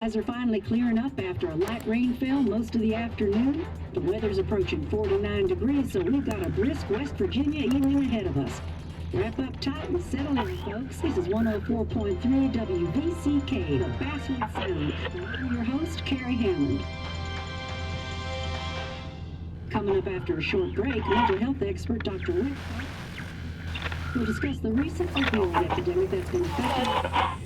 Skies are finally clearing up after a light rainfall most of the afternoon. The weather's approaching 49 degrees, so we've got a brisk West Virginia evening ahead of us. Wrap up tight and settle in, folks. This is 104.3 WVCK, the Basswood Sound. And I'm your host, Carrie Hammond. Coming up after a short break, mental health expert Dr. Rick will discuss the recent opioid epidemic that's been affecting.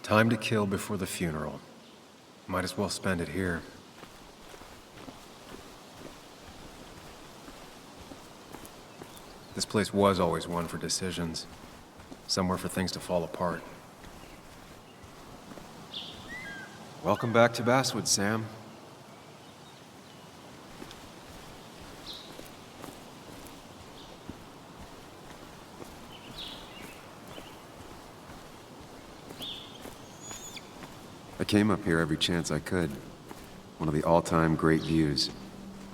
Time to kill before the funeral. Might as well spend it here. This place was always one for decisions. Somewhere for things to fall apart. Welcome back to Basswood, Sam. I came up here every chance I could. One of the all-time great views.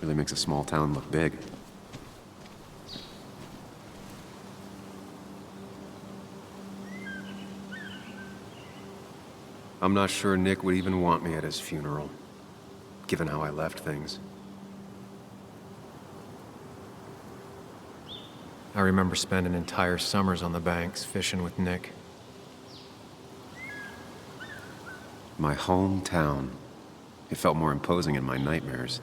Really makes a small town look big. I'm not sure Nick would even want me at his funeral, given how I left things. I remember spending entire summers on the banks fishing with Nick. My hometown. It felt more imposing in my nightmares.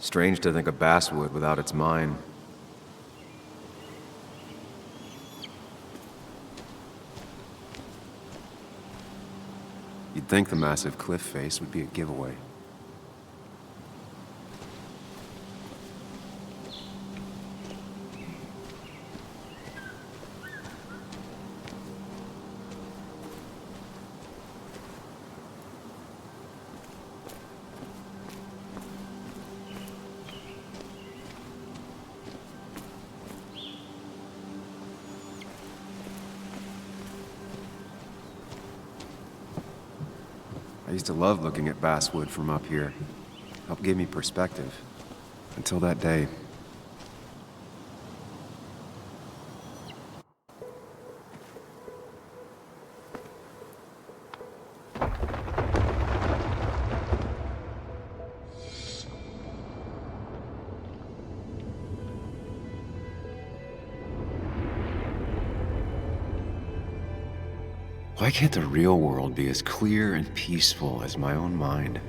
Strange to think of Basswood without its mine. You'd think the massive cliff face would be a giveaway. I used to love looking at Basswood from up here. Helped give me perspective. Until that day. Why can't the real world be as clear and peaceful as my own mind?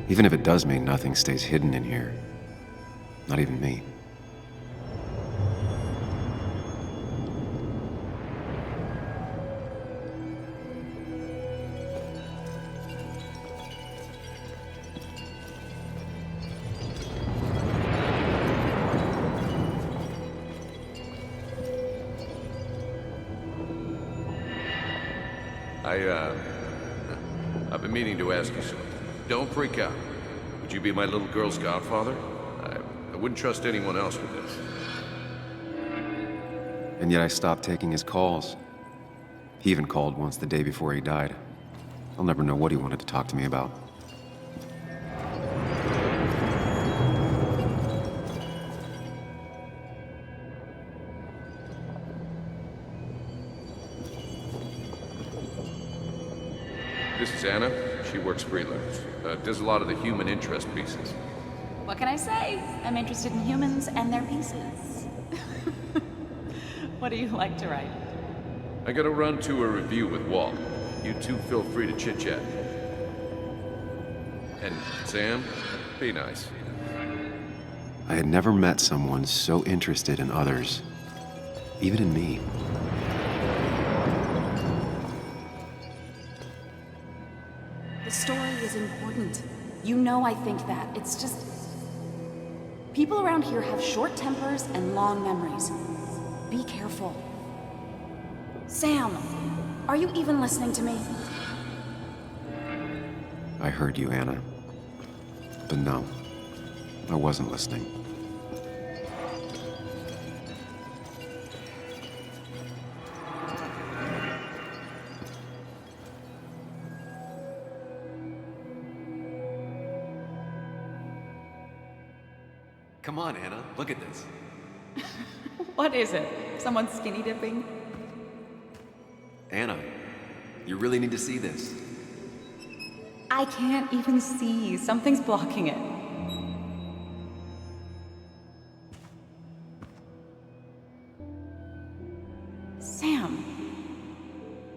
Even if it does mean nothing stays hidden in here. Not even me. I've been meaning to ask you something. Don't freak out. Would you be my little girl's godfather? I wouldn't trust anyone else with this. And yet I stopped taking his calls. He even called once the day before he died. I'll never know what he wanted to talk to me about. This is Anna. She works freelance. Does a lot of the human interest pieces. What can I say? I'm interested in humans and their pieces. What do you like to write? I gotta run to a review with Walt. You two feel free to chit-chat. And Sam, be nice. I had never met someone so interested in others. Even in me. The story is important. You know I think that. It's just... people around here have short tempers and long memories. Be careful. Sam, are you even listening to me? I heard you, Anna. But no, I wasn't listening. Come on, Anna, look at this. What is it? Someone skinny dipping? Anna, you really need to see this. I can't even see. Something's blocking it. Sam,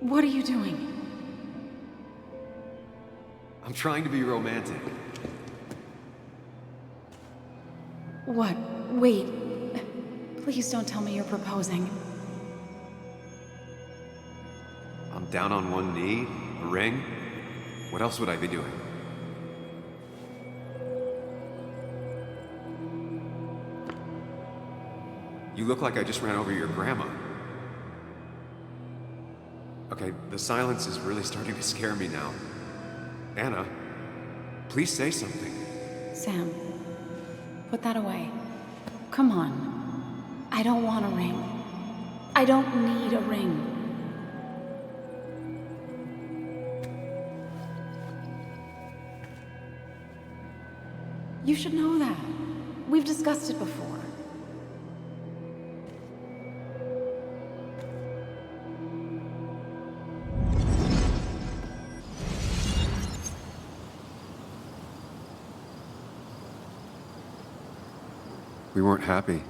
what are you doing? I'm trying to be romantic. What? Wait. Please don't tell me you're proposing. I'm down on one knee, a ring. What else would I be doing? You look like I just ran over your grandma. Okay, the silence is really starting to scare me now. Anna, please say something. Sam, put that away. Come on. I don't want a ring. I don't need a ring. You should know that. We've discussed it before. We weren't happy.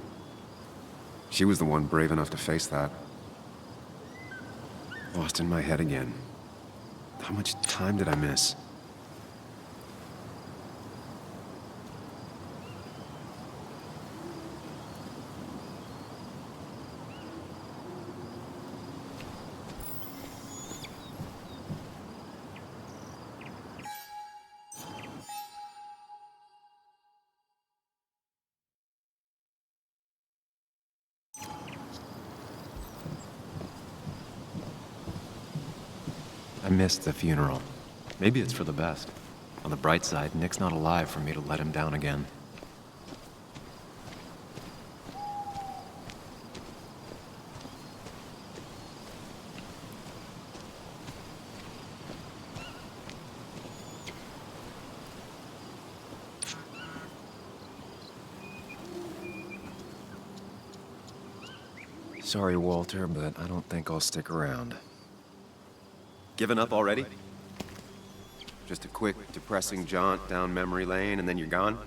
She was the one brave enough to face that. Lost in my head again. How much time did I miss? I missed the funeral. Maybe it's for the best. On the bright side, Nick's not alive for me to let him down again. Sorry, Walter, but I don't think I'll stick around. Given up already? Just a quick, depressing jaunt down memory lane and then you're gone?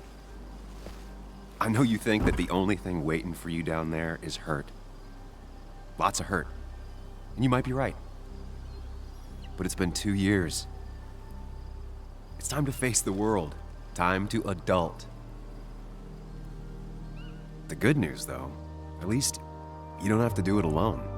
I know you think that the only thing waiting for you down there is hurt. Lots of hurt. And you might be right. But it's been 2 years. It's time to face the world. Time to adult. The good news, though, at least you don't have to do it alone.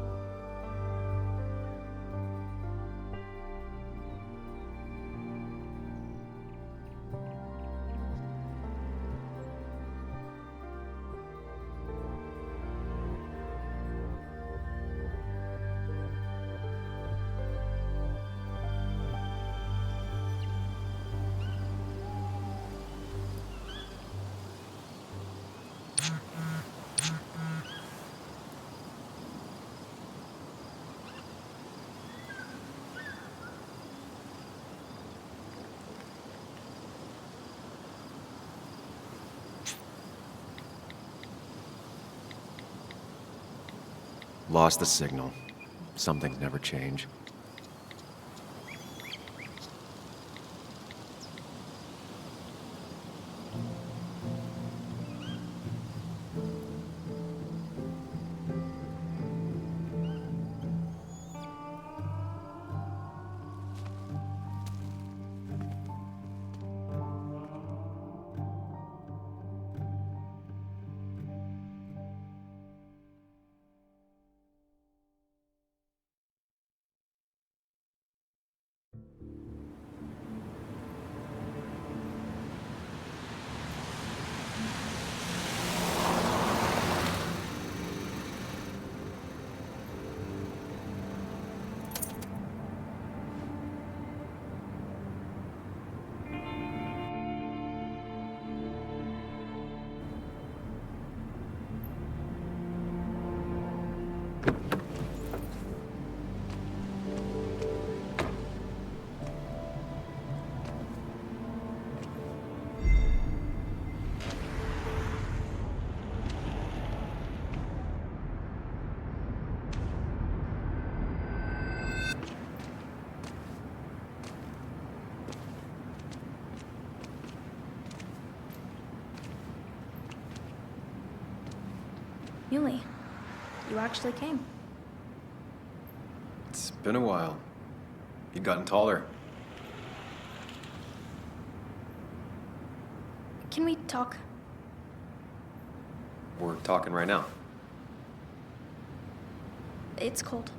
Lost the signal. Some things never change. Muley, you actually came. It's been a while. You've gotten taller. Can we talk? We're talking right now. It's cold.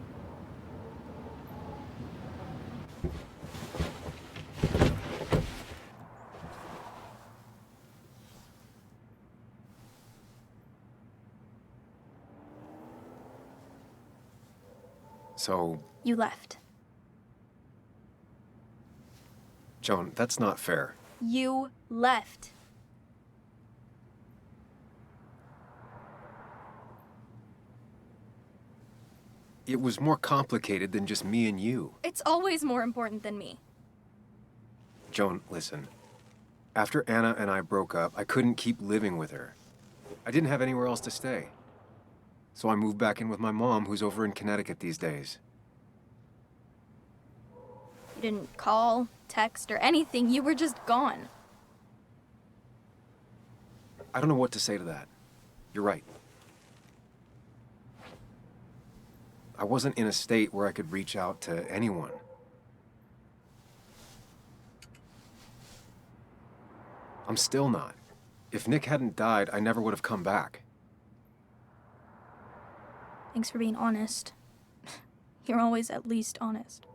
So, You left. Joan, that's not fair. You left. It was more complicated than just me and you. It's always more important than me. Joan, listen. After Anna and I broke up, I couldn't keep living with her. I didn't have anywhere else to stay. So I moved back in with my mom, who's over in Connecticut these days. You didn't call, text, or anything. You were just gone. I don't know what to say to that. You're right. I wasn't in a state where I could reach out to anyone. I'm still not. If Nick hadn't died, I never would have come back. Thanks for being honest. You're always at least honest.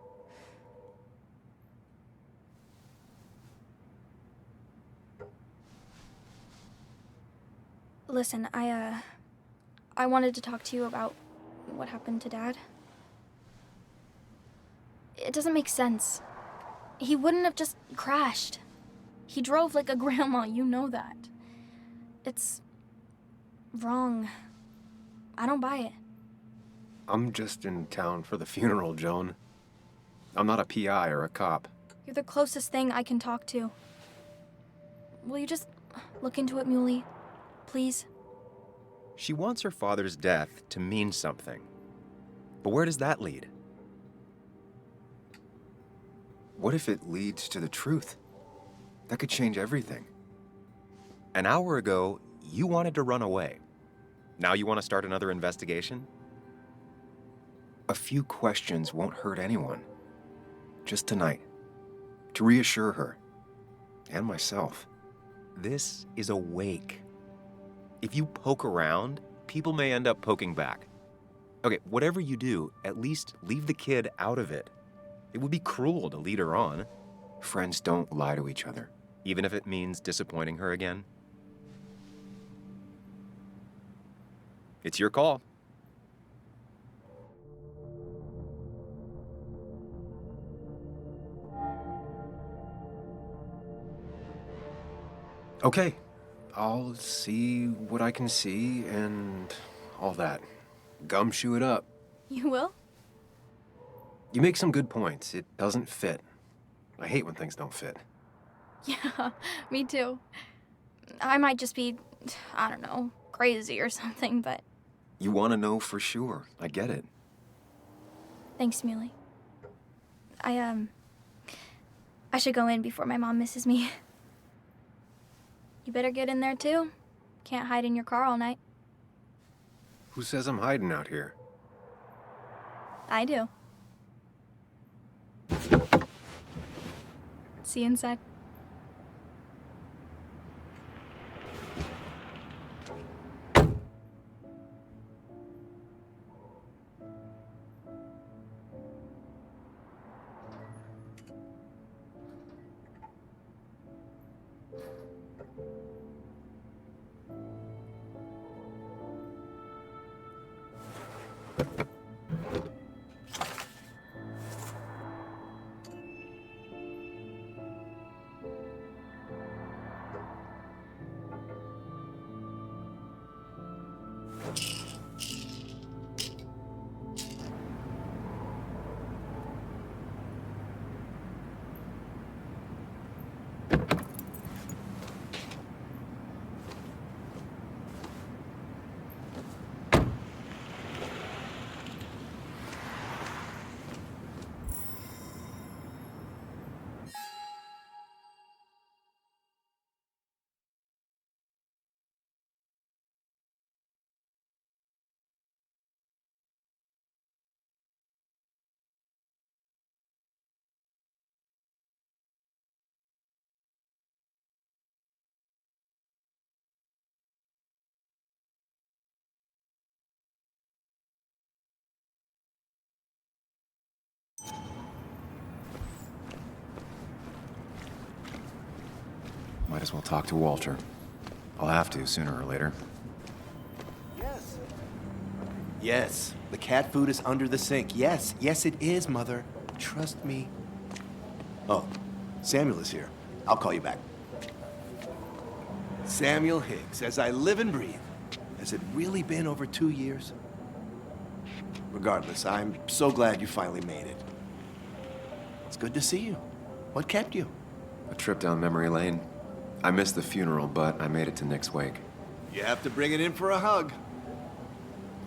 Listen, I wanted to talk to you about what happened to Dad. It doesn't make sense. He wouldn't have just crashed. He drove like a grandma, you know that. It's wrong. I don't buy it. I'm just in town for the funeral, Joan. I'm not a PI or a cop. You're the closest thing I can talk to. Will you just look into it, Muley? Please? She wants her father's death to mean something. But where does that lead? What if it leads to the truth? That could change everything. An hour ago, you wanted to run away. Now you want to start another investigation? A few questions won't hurt anyone. Just tonight. To reassure her. And myself. This is a wake. If you poke around, people may end up poking back. Okay, whatever you do, at least leave the kid out of it. It would be cruel to lead her on, Friends don't lie to each other. even if it means disappointing her again. It's your call. Okay, I'll see what I can see and all that. Gumshoe it up. You will? You make some good points. It doesn't fit. I hate when things don't fit. Yeah, me too. I might just be, I don't know, crazy or something, but You want to know for sure. I get it. thanks, Muley. I should go in before my mom misses me. You better get in there too. Can't hide in your car all night. Who says I'm hiding out here? I do. See you inside. Might as well talk to Walter. I'll have to sooner or later. Yes. Yes, the cat food is under the sink. Yes, yes it is, Mother. Trust me. Oh, Samuel is here. I'll call you back. Samuel Higgs, as I live and breathe. Has it really been over 2 years? Regardless, I'm so glad you finally made it. It's good to see you. What kept you? A trip down memory lane. I missed the funeral, but I made it to Nick's wake. You have to bring it in for a hug.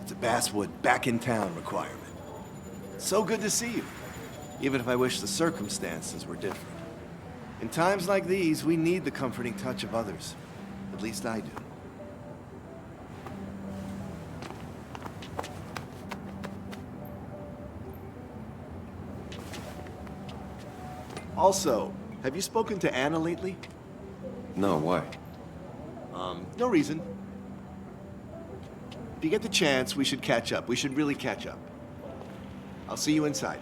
It's a Basswood back in town requirement. So good to see you, even if I wish the circumstances were different. In times like these, we need the comforting touch of others. At least I do. Also, have you spoken to Anna lately? No, why? No reason. If you get the chance, we should catch up. We should really catch up. I'll see you inside.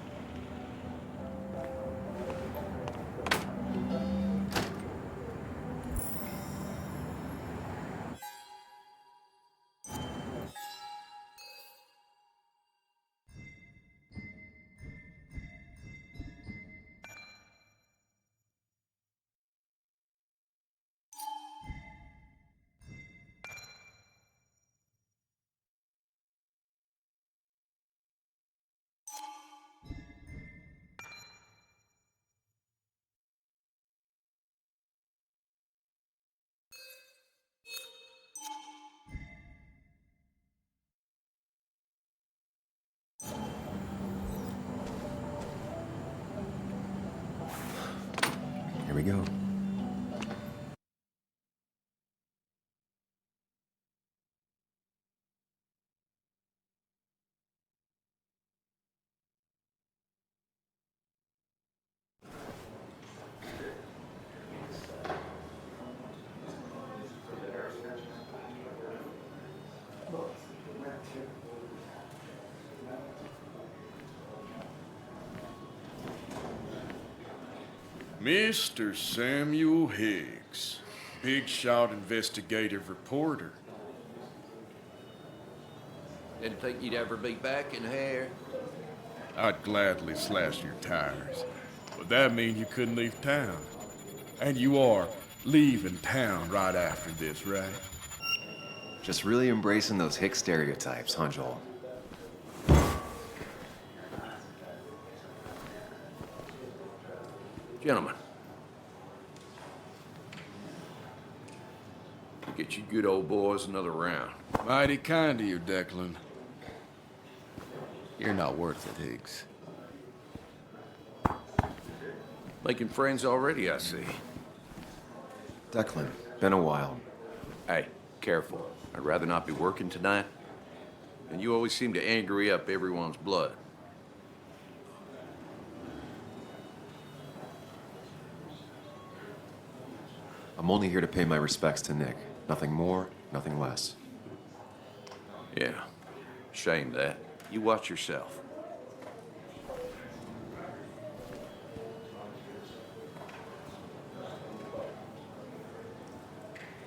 Here we go. Mr. Samuel Higgs, big shot investigative reporter. Didn't think you'd ever be back in here. I'd gladly slash your tires, but that means you couldn't leave town. And you are leaving town right after this, right? Just really embracing those hick stereotypes, huh, Joel? Gentlemen. To get you good old boys another round. Mighty kind of you, Declan. You're not worth it, Higgs. Making friends already, I see. Declan, been a while. Hey, careful. I'd rather not be working tonight. And you always seem to angry up everyone's blood. I'm only here to pay my respects to Nick. Nothing more, nothing less. Yeah, shame that. You watch yourself.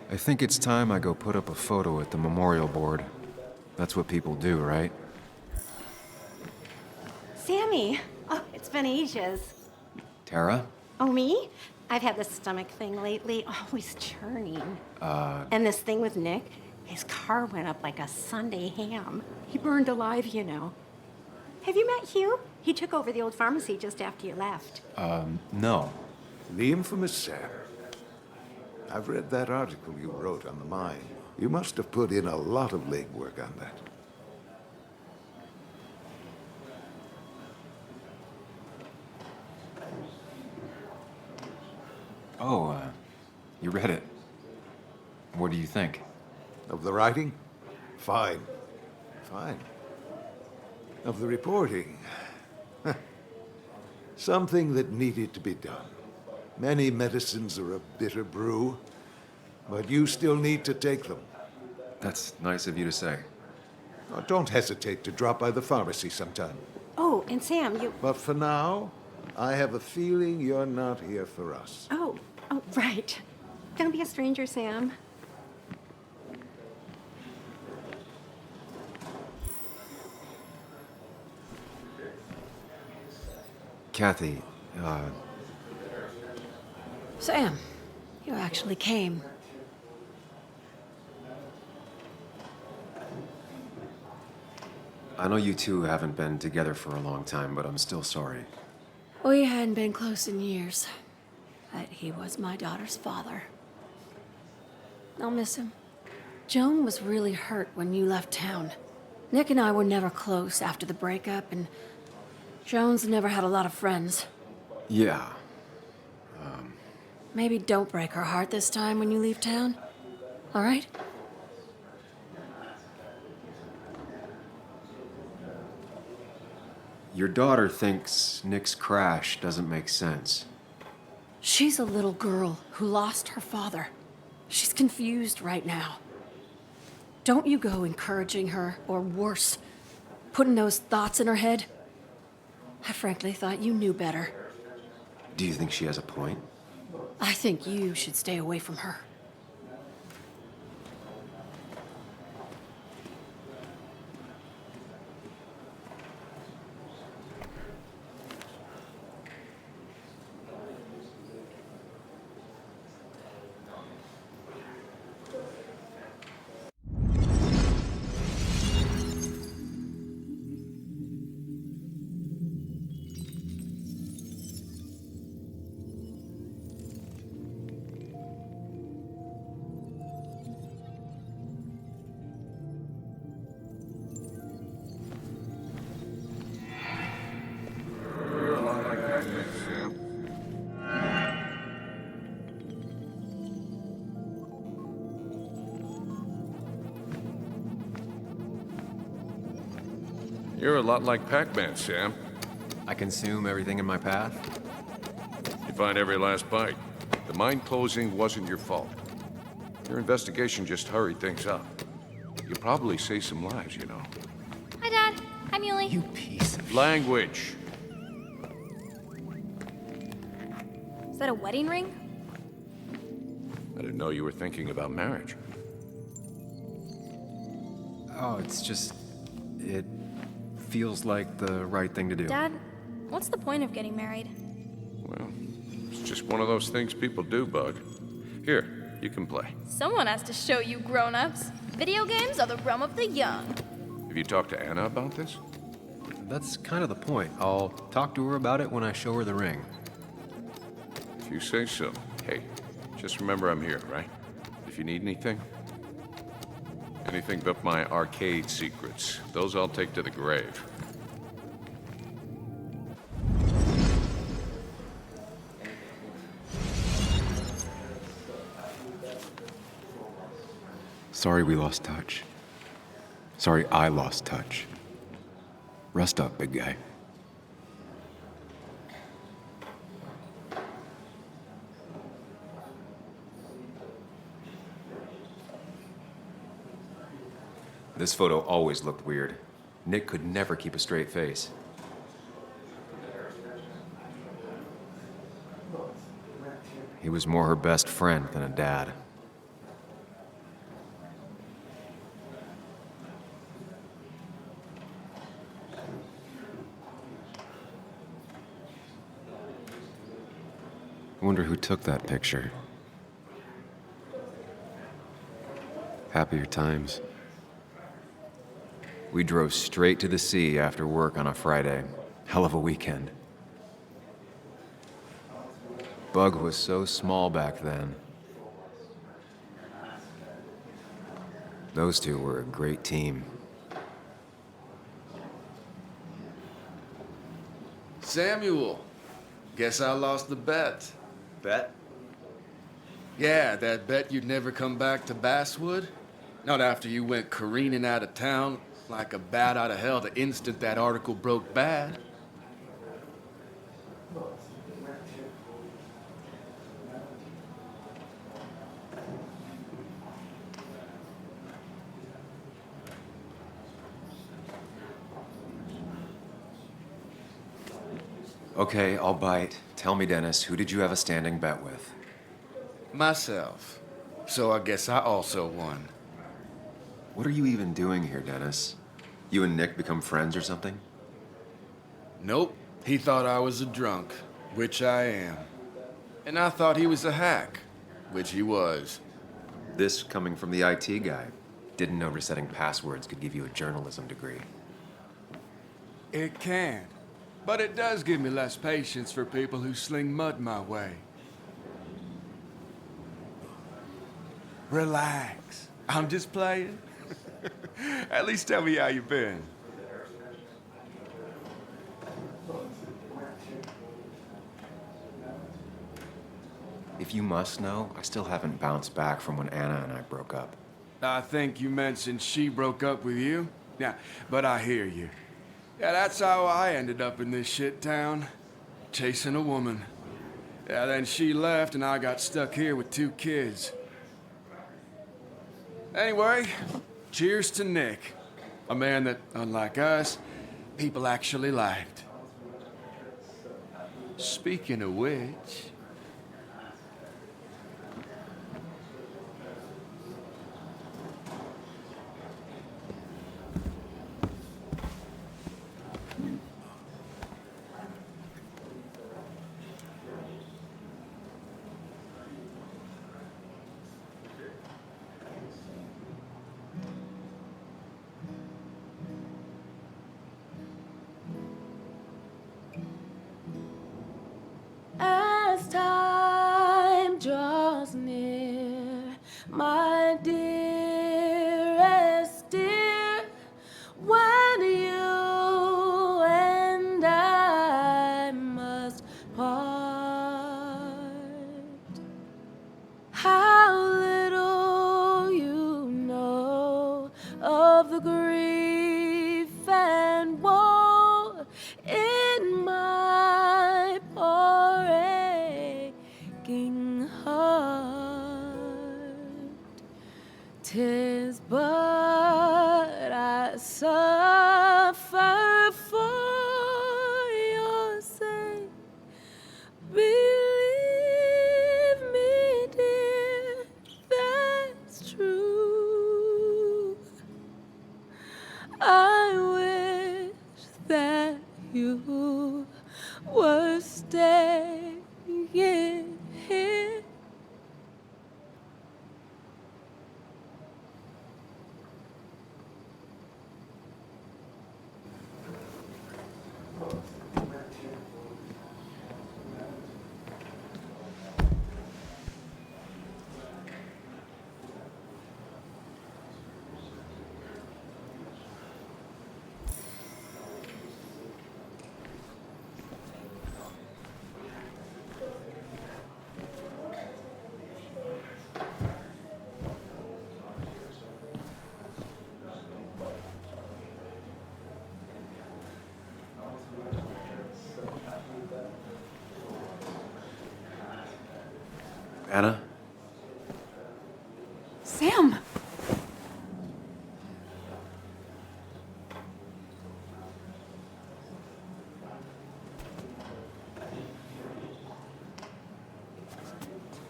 I think it's time I go put up a photo at the memorial board. That's what people do, right? Sammy! Oh, it's been ages. Tara? Oh, me? I've had this stomach thing lately, always churning. And this thing with Nick, his car went up like a Sunday ham. He burned alive, you know. Have you met Hugh? He took over the old pharmacy just after you left. No. The infamous Sam. I've read that article you wrote on the mine. You must have put in a lot of legwork on that. Oh, you read it. What do you think? Of the writing? Fine. Fine. Of the reporting? Something that needed to be done. Many medicines are a bitter brew, but you still need to take them. That's nice of you to say. Oh, don't hesitate to drop by the pharmacy sometime. Oh, and Sam, you... But for now, I have a feeling you're not here for us. Oh, right. Don't be a stranger, Sam. Kathy, Sam, you actually came. I know you two haven't been together for a long time, but I'm still sorry. We hadn't been close in years, but he was my daughter's father. I'll miss him. Joan was really hurt when you left town. Nick and I were never close after the breakup, and Joan's never had a lot of friends. Yeah. Maybe don't break her heart this time when you leave town, all right? Your daughter thinks Nick's crash doesn't make sense. She's a little girl who lost her father. She's confused right now. Don't you go encouraging her, or worse, putting those thoughts in her head. I frankly thought you knew better. Do you think she has a point? I think you should stay away from her. You're a lot like Pac-Man, Sam. I consume everything in my path? You find every last bite. The mine closing wasn't your fault. Your investigation just hurried things up. You probably saved some lives, you know. Hi, Dad. Hi, Muley. You piece of... Language. Is that a wedding ring? I didn't know you were thinking about marriage. Oh, it's just... it feels like the right thing to do. Dad, what's the point of getting married? Well, it's just one of those things people do, Bug. Here, you can play. Someone has to show you grown-ups. Video games are the realm of the young. Have you talked to Anna about this? That's kind of the point. I'll talk to her about it when I show her the ring. If you say so. Hey, just remember I'm here, right? If you need anything. Anything but my arcade secrets. Those I'll take to the grave. Sorry we lost touch. Sorry I lost touch. Rest up, big guy. This photo always looked weird. Nick could never keep a straight face. He was more her best friend than a dad. I wonder who took that picture. Happier times. We drove straight to the sea after work on a Friday. Hell of a weekend. Bug was so small back then. Those two were a great team. Samuel, guess I lost the bet. Bet? Yeah, that bet you'd never come back to Basswood? Not after you went careening out of town like a bat out of hell the instant that article broke bad. Okay, I'll bite. Tell me, Dennis, who did you have a standing bet with? Myself. So I guess I also won. What are you even doing here, Dennis? You and Nick become friends or something? Nope. He thought I was a drunk, which I am. And I thought he was a hack, which he was. This coming from the IT guy. Didn't know resetting passwords could give you a journalism degree. It can. But it does give me less patience for people who sling mud my way. Relax. I'm just playing. At least tell me how you been. If you must know, I still haven't bounced back from when Anna and I broke up. I think you mentioned she broke up with you. Yeah, but I hear you. Yeah, that's how I ended up in this shit town. Chasing a woman. Yeah, then she left and I got stuck here with 2 kids. Anyway, cheers to Nick. A man that, unlike us, people actually liked. Speaking of which... As time draws near, my dearest dear, when you and I must part, how little you know of the grief and woe in my poor aching heart. 'Tis but I suffer for your sake. Believe Anna? Sam!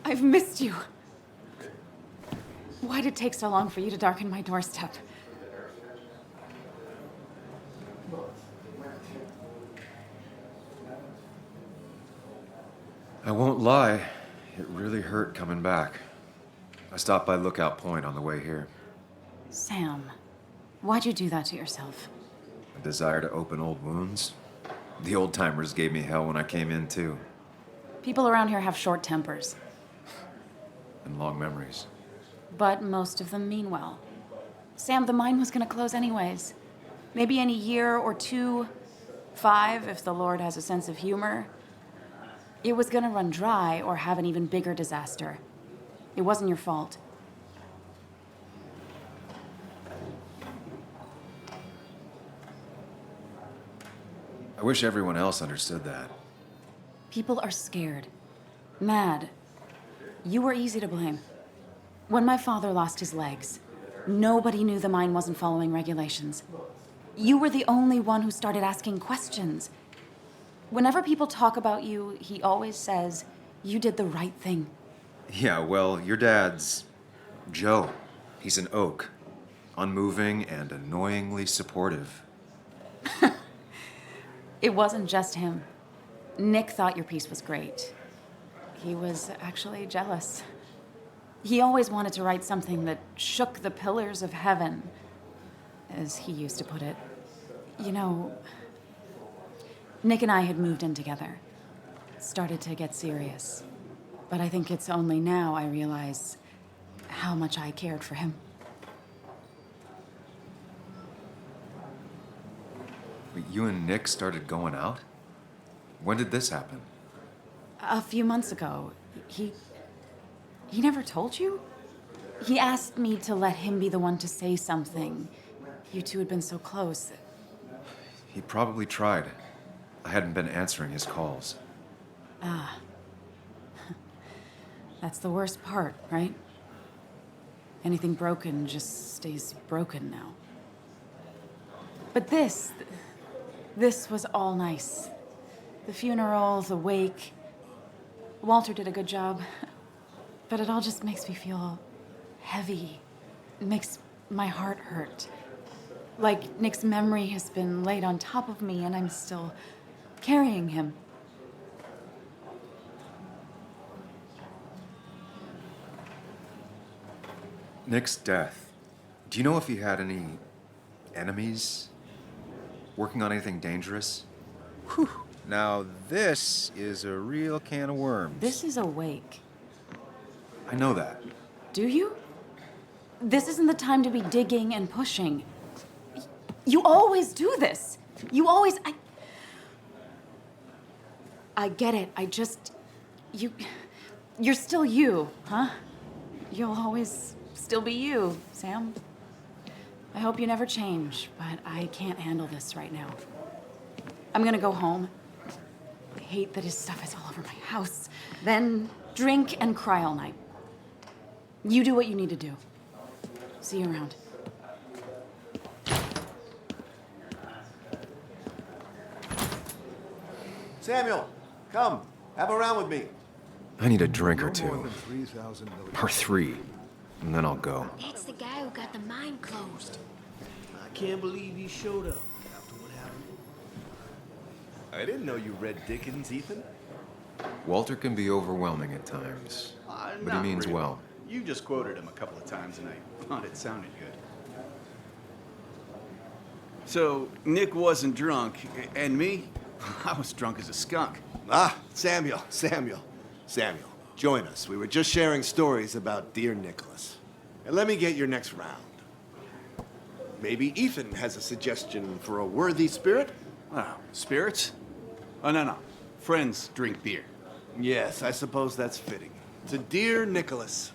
I've missed you. Why'd it take so long for you to darken my doorstep? I won't lie, it really hurt coming back. I stopped by Lookout Point on the way here. Sam, why'd you do that to yourself? A desire to open old wounds. The old-timers gave me hell when I came in, too. People around here have short tempers, And long memories. but most of them mean well. Sam, the mine was gonna close anyways. Maybe in a year or 2, 5, if the Lord has a sense of humor. It was gonna run dry or have an even bigger disaster. It wasn't your fault. I wish everyone else understood that. People are scared. Mad. You were easy to blame. When my father lost his legs, nobody knew the mine wasn't following regulations. You were the only one who started asking questions. Whenever people talk about you, he always says, you did the right thing. Yeah, well, your dad's Joe. He's an oak. Unmoving and annoyingly supportive. It wasn't just him. Nick thought your piece was great. He was actually jealous. He always wanted to write something that shook the pillars of heaven, as he used to put it. You know, Nick and I had moved in together. Started to get serious. But I think it's only now I realize how much I cared for him. Wait, you and Nick started going out? When did this happen? A few months ago, he never told you? He asked me to let him be the one to say something. You two had been so close. He probably tried. I hadn't been answering his calls. Ah. That's the worst part, right? Anything broken just stays broken now. But this was all nice. The funeral, the wake. Walter did a good job. But it all just makes me feel heavy. It makes my heart hurt. Like Nick's memory has been laid on top of me and I'm still carrying him. Nick's death. Do you know if he had any enemies? Working on anything dangerous? Whew. Now this is a real can of worms. This is a wake. I know that. Do you? This isn't the time to be digging and pushing. You always do this. You always... I get it. I just... You're still you, huh? You'll always still be you, Sam. I hope you never change, but I can't handle this right now. I'm gonna go home. I hate that his stuff is all over my house. Then drink and cry all night. You do what you need to do. See you around. Samuel, come. Have a round with me. I need a drink or No more two. than 3,000 million. Or 3. And then I'll go. That's the guy who got the mine closed. I can't believe he showed up after what happened. I didn't know you read Dickens, Ethan. Walter can be overwhelming at times. But he Not means really. well. You just quoted him a couple of times and I thought it sounded good. So, Nick wasn't drunk, and me? I was drunk as a skunk. Ah, Samuel. Join us. We were just sharing stories about dear Nicholas. And let me get your next round. Maybe Ethan has a suggestion for a worthy spirit? Oh, spirits? Oh, no. Friends drink beer. Yes, I suppose that's fitting. To dear Nicholas.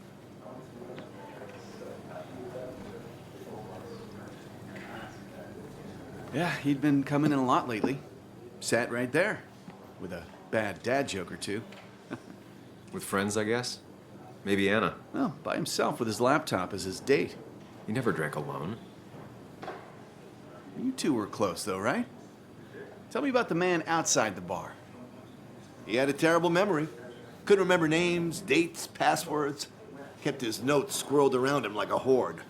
Yeah, he'd been coming in a lot lately. Sat right there, with a bad dad joke or two. With friends, I guess? Maybe Anna. Well, by himself with his laptop as his date. He never drank alone. You two were close, though, right? Tell me about the man outside the bar. He had a terrible memory. Couldn't remember names, dates, passwords. Kept his notes squirreled around him like a hoard.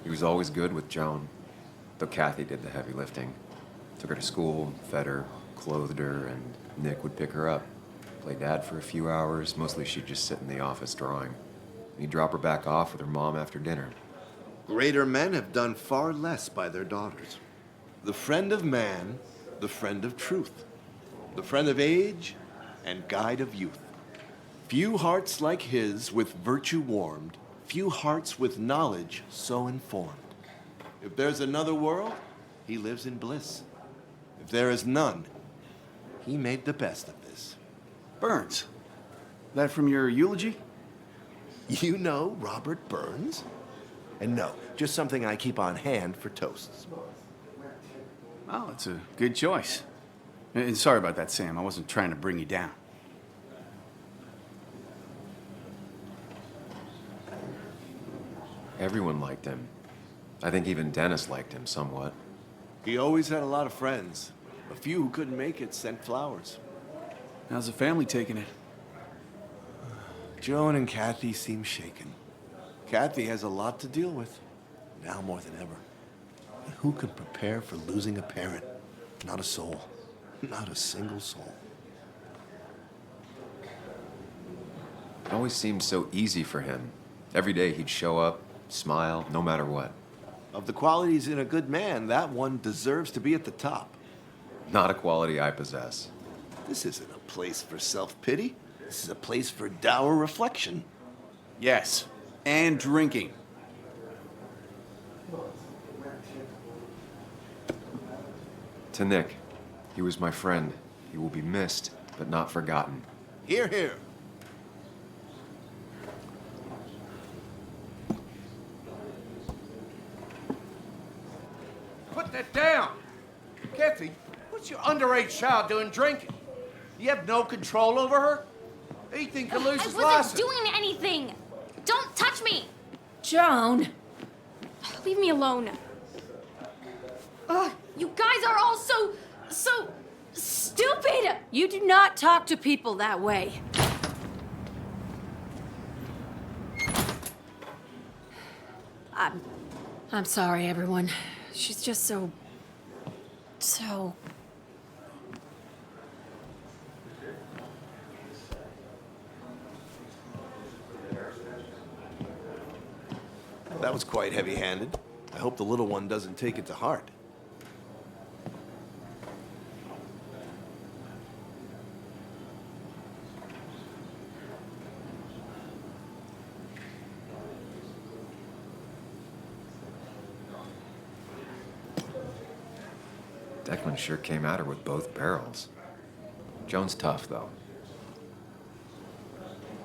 He was always good with Joan, though Kathy did the heavy lifting. Took her to school, fed her, clothed her, and Nick would pick her up. Play dad for a few hours. Mostly she'd just sit in the office drawing. He'd drop her back off with her mom after dinner. Greater men have done far less by their daughters. The friend of man, the friend of truth. The friend of age, and guide of youth. Few hearts like his with virtue warmed, few hearts with knowledge so informed. If there's another world, he lives in bliss. If there is none, he made the best of this. Burns. That from your eulogy? You know Robert Burns? And no, just something I keep on hand for toasts. Well, it's a good choice. And sorry about that, Sam. I wasn't trying to bring you down. Everyone liked him. I think even Dennis liked him somewhat. He always had a lot of friends. A few who couldn't make it sent flowers. How's the family taking it? Joan and Kathy seem shaken. Kathy has a lot to deal with, now more than ever. And who can prepare for losing a parent? Not a soul. Not a single soul. It always seemed so easy for him. Every day he'd show up, smile, no matter what. Of the qualities in a good man, that one deserves to be at the top. Not a quality I possess. This isn't a place for self-pity. This is a place for dour reflection. Yes, and drinking. To Nick, he was my friend. He will be missed, but not forgotten. Hear, hear. Put that down! Kathy, what's your underage child doing drinking? You have no control over her? Ethan can lose his I wasn't license. doing anything! Don't touch me! Joan! Leave me alone. Ugh, you guys are all so stupid! You do not talk to people that way. I'm sorry, everyone. She's just so... That was quite heavy-handed. I hope the little one doesn't take it to heart. Declan sure came at her with both barrels. Joan's tough, though.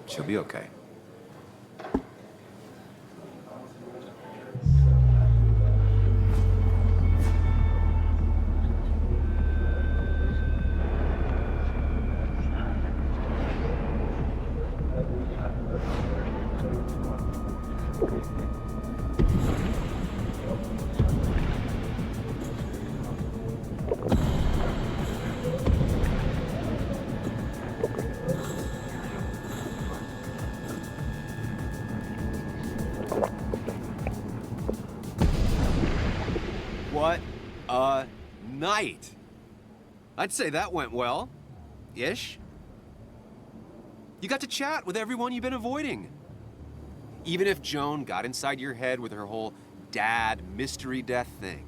She'll be okay. What a night! I'd say that went well. Ish. You got to chat with everyone you've been avoiding. Even if Joan got inside your head with her whole dad mystery death thing.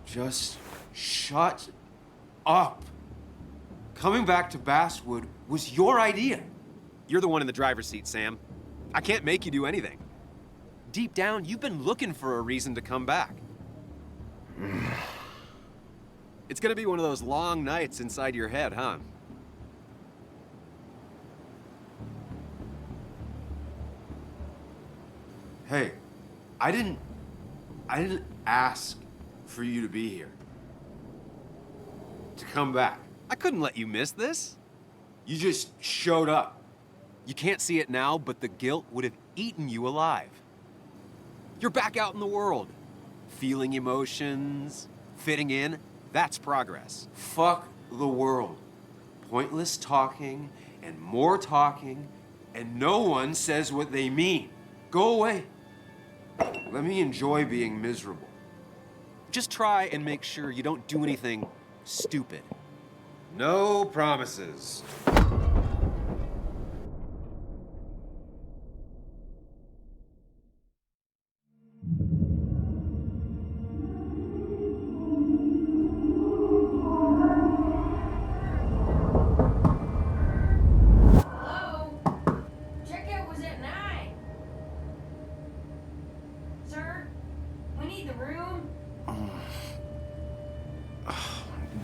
Just shut up. Coming back to Basswood was your idea. You're the one in the driver's seat, Sam. I can't make you do anything. Deep down, you've been looking for a reason to come back. It's gonna be one of those long nights inside your head, huh? Hey, I didn't ask for you to be here. to come back. I couldn't let you miss this. You just showed up. You can't see it now, but the guilt would have eaten you alive. You're back out in the world. Feeling emotions, fitting in, that's progress. Fuck the world. Pointless talking and more talking, and no one says what they mean. Go away. Let me enjoy being miserable. Just try and make sure you don't do anything stupid. No promises.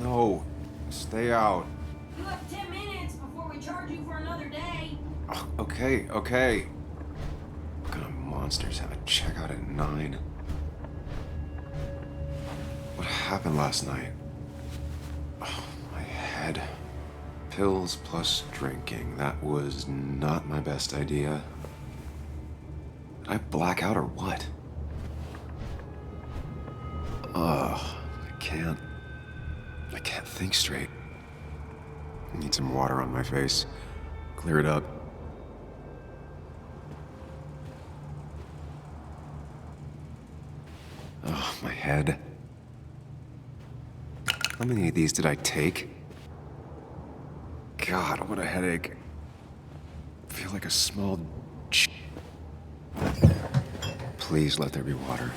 No, stay out. You have 10 minutes before we charge you for another day. Okay, okay. What kind of monsters have a checkout at 9? What happened last night? Oh, my head. Pills plus drinking. That was not my best idea. Did I black out or what? Ugh, I can't think straight. I need some water on my face. Clear it up. Oh, my head. How many of these did I take? God, what a headache. I feel like a small Please let there be water.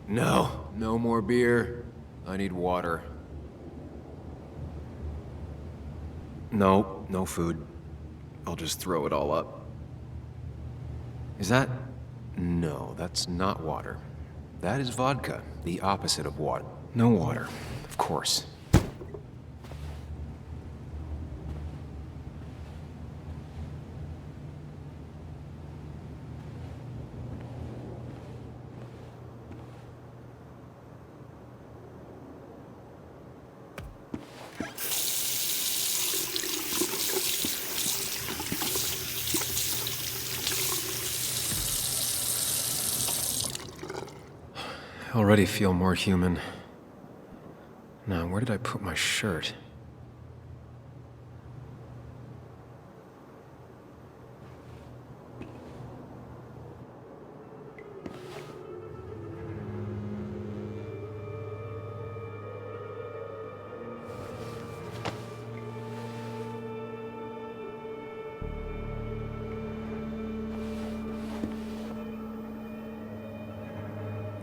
No, no more beer. I need water. No, no food. I'll just throw it all up. Is that... No, that's not water. That is vodka, the opposite of water. No water, of course. I already feel more human. Now, where did I put my shirt?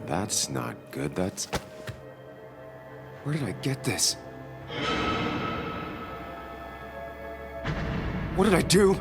That's not good. That's... Where did I get this? What did I do?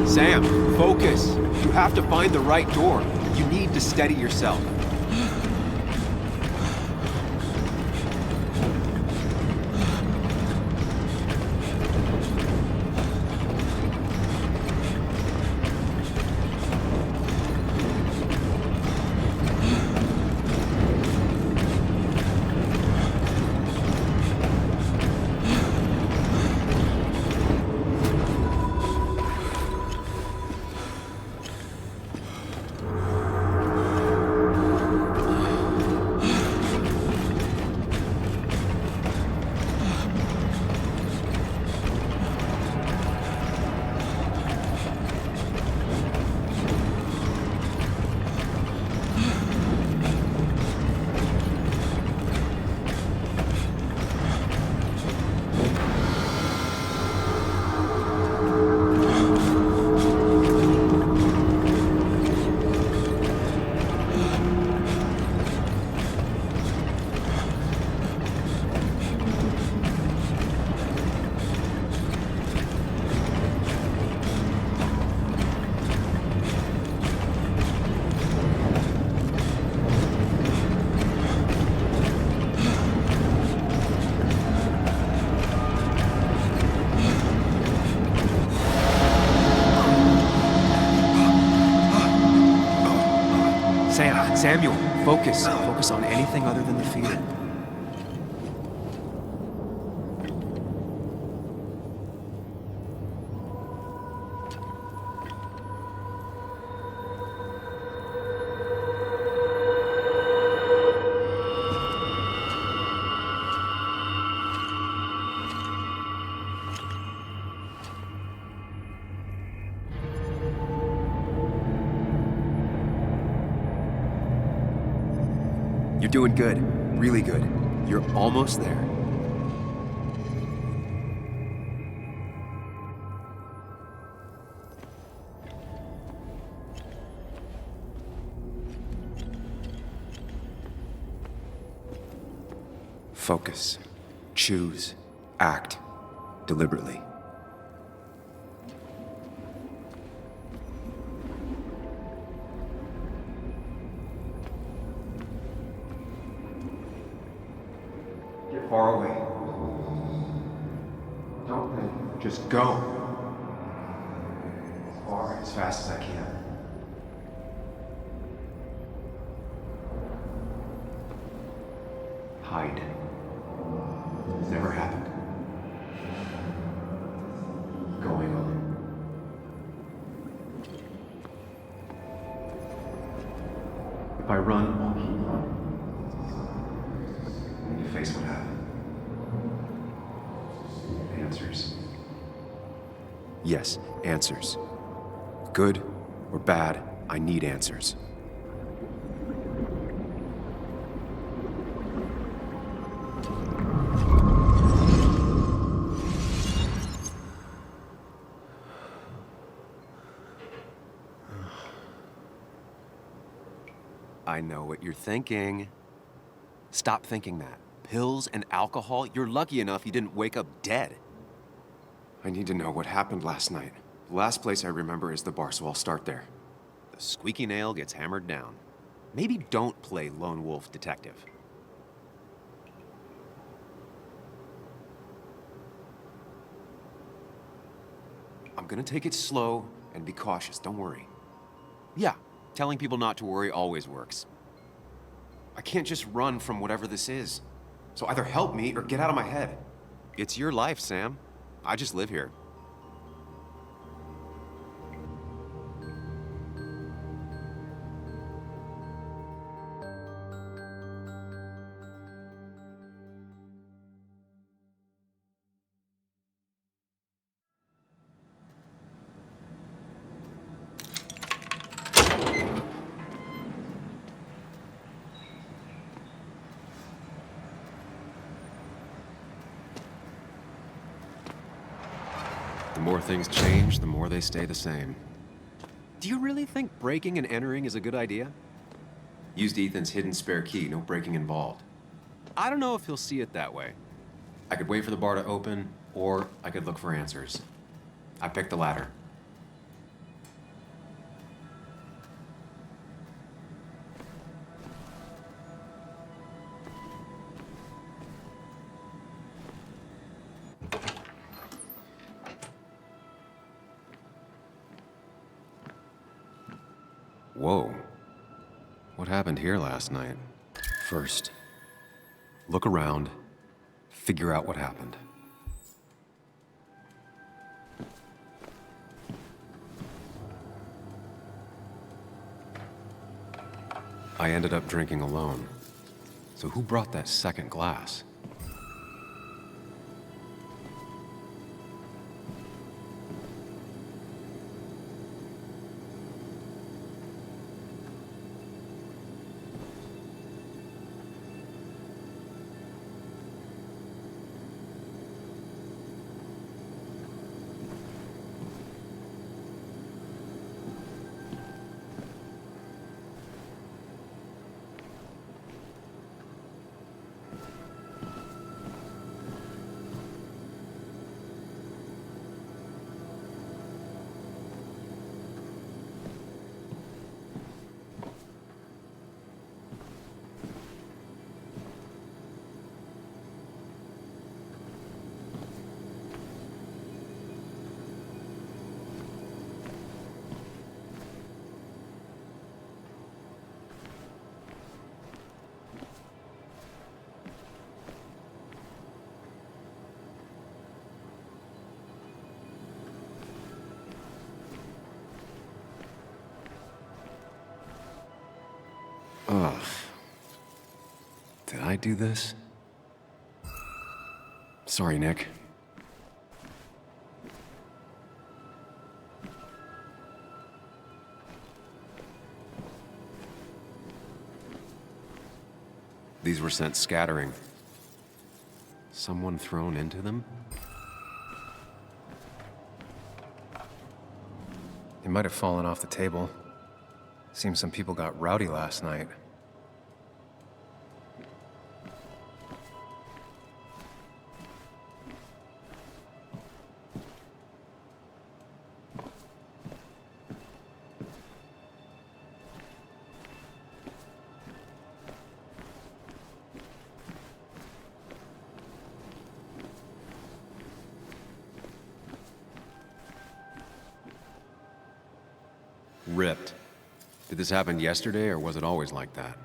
Sam, focus. You have to find the right door. You need to steady yourself. Samuel, focus. Focus on anything other than the fear. You're doing good. Really good. You're almost there. Focus. Choose. Act. Deliberately. Get far away. Don't think. Just go. As far, as fast as I can. Hide. It's never happened. Going on. If I run, I'll keep running. When you face what happened. Answers. Yes, answers. Good or bad, I need answers. I know what you're thinking. Stop thinking that. Pills and alcohol? You're lucky enough you didn't wake up dead. I need to know what happened last night. The last place I remember is the bar, so I'll start there. The squeaky nail gets hammered down. Maybe don't play lone wolf detective. I'm gonna take it slow and be cautious, don't worry. Yeah, telling people not to worry always works. I can't just run from whatever this is. So either help me or get out of my head. It's your life, Sam. I just live here. The more things change, the more they stay the same. Do you really think breaking and entering is a good idea? Used Ethan's hidden spare key, no breaking involved. I don't know if he'll see it that way. I could wait for the bar to open, or I could look for answers. I picked the latter. Whoa. What happened here last night? First, look around, figure out what happened. I ended up drinking alone. So who brought that second glass? Did I do this? Sorry, Nick. These were sent scattering. Someone thrown into them? They might have fallen off the table. Seems some people got rowdy last night. Ripped. Did this happen yesterday, or was it always like that?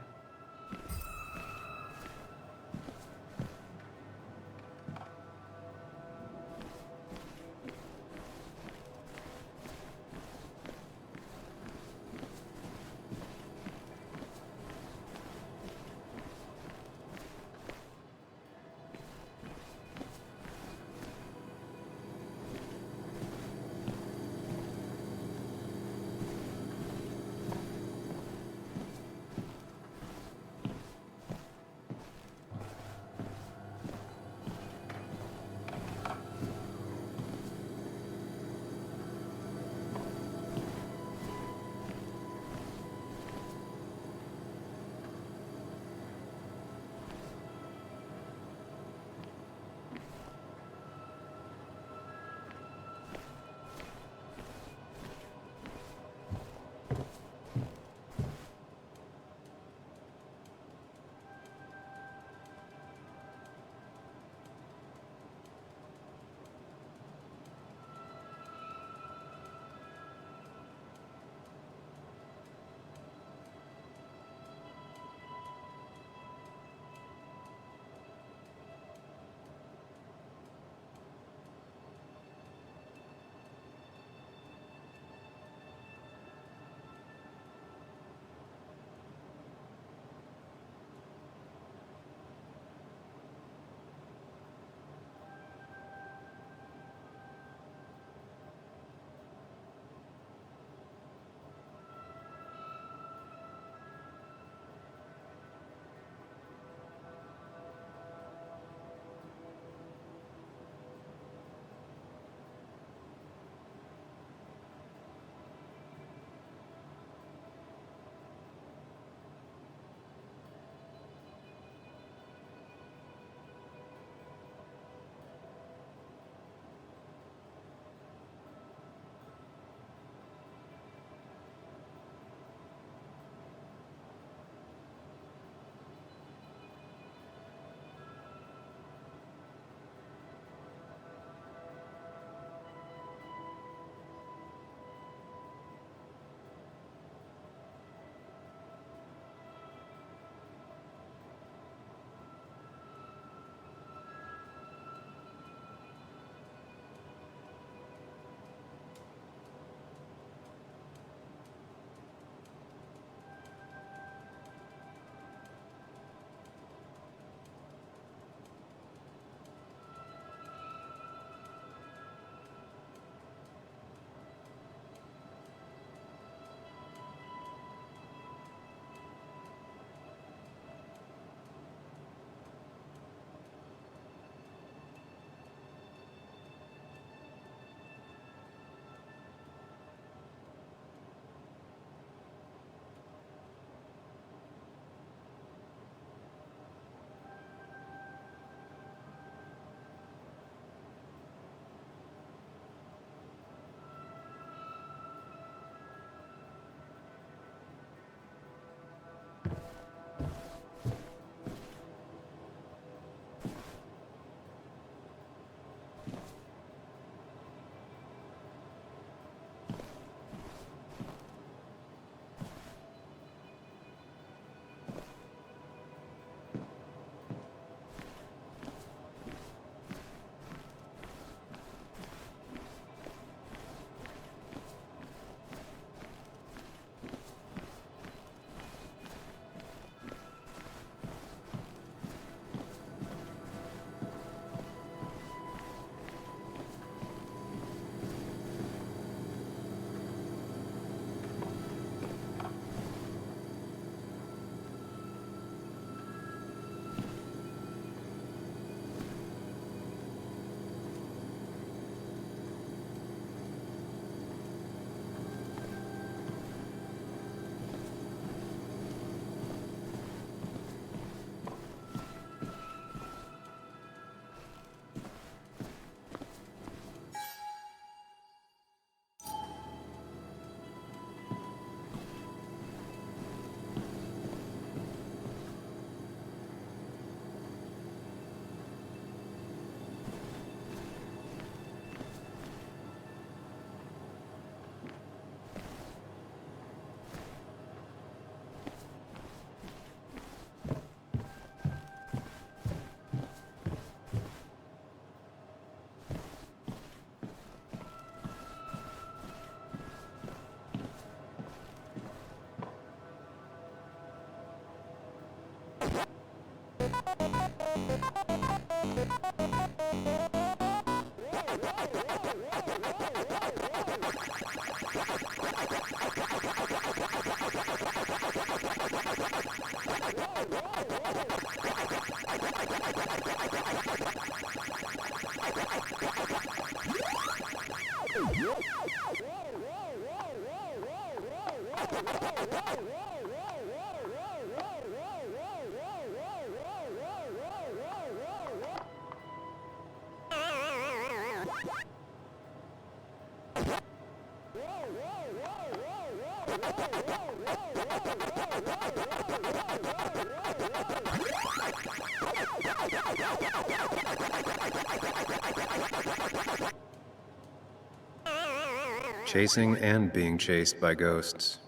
Chasing and being chased by ghosts.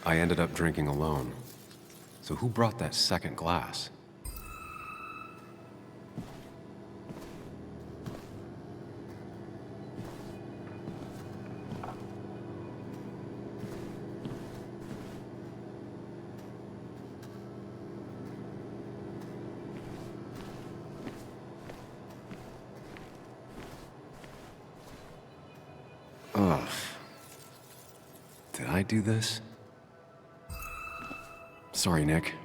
I ended up drinking alone. So who brought that second glass? Did I do this? Sorry, Nick.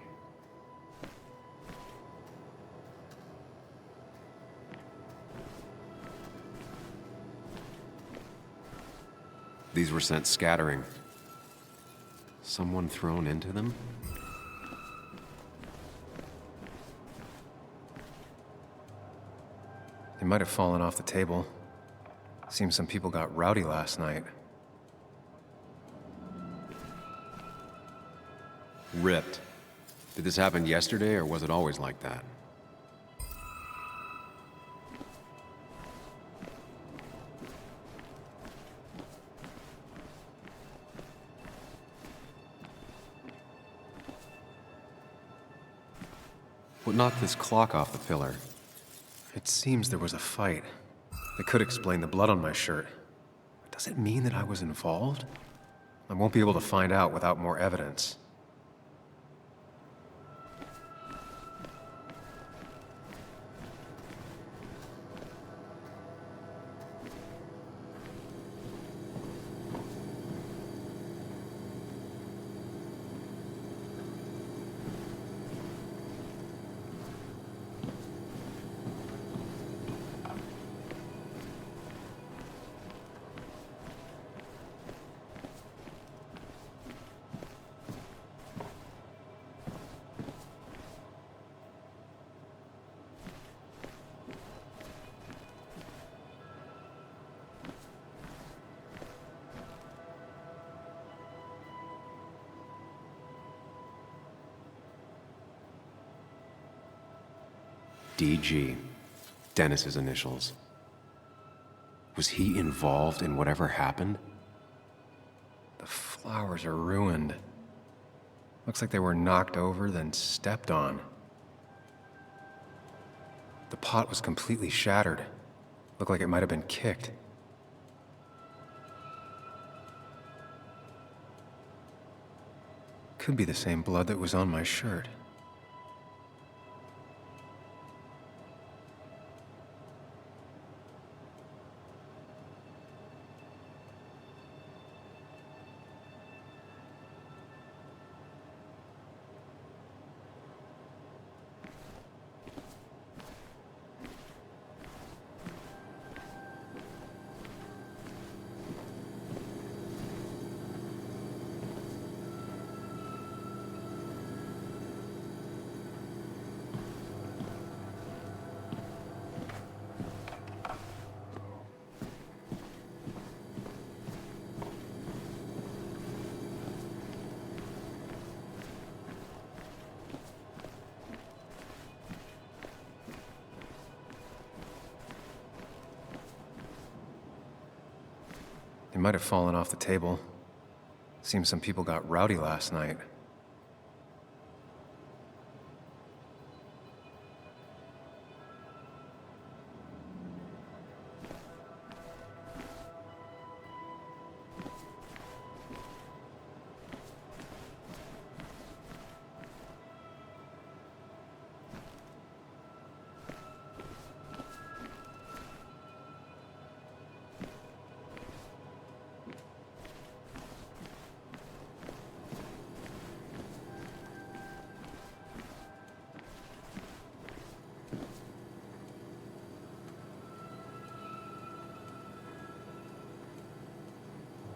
These were sent scattering. Someone thrown into them? They might have fallen off the table. Seems some people got rowdy last night. Ripped. Did this happen yesterday, or was it always like that? What knocked this clock off the pillar? It seems there was a fight. That could explain the blood on my shirt. But does it mean that I was involved? I won't be able to find out without more evidence. DG. Dennis's initials. Was he involved in whatever happened? The flowers are ruined. Looks like they were knocked over, then stepped on. The pot was completely shattered. Looked like it might have been kicked. Could be the same blood that was on my shirt. They might have fallen off the table. Seems some people got rowdy last night.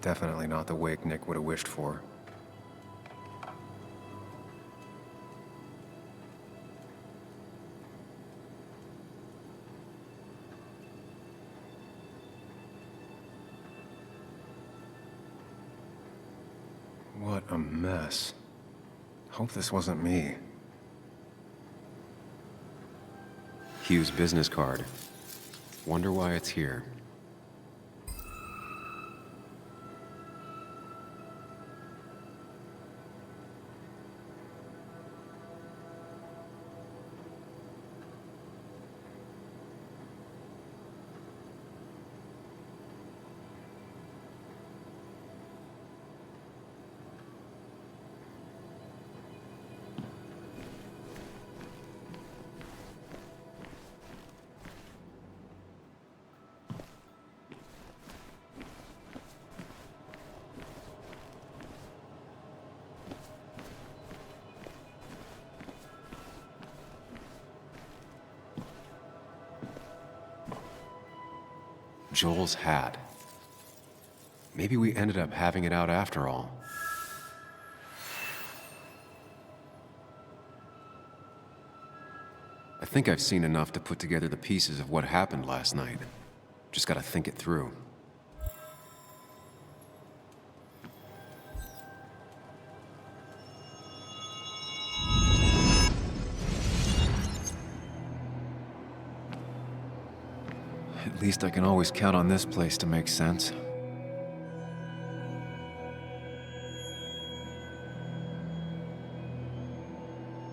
Definitely not the wake Nick would have wished for. What a mess. Hope this wasn't me. Hugh's business card. Wonder why it's here. Joel's hat. Maybe we ended up having it out after all. I think I've seen enough to put together the pieces of what happened last night. Just gotta think it through. At least I can always count on this place to make sense.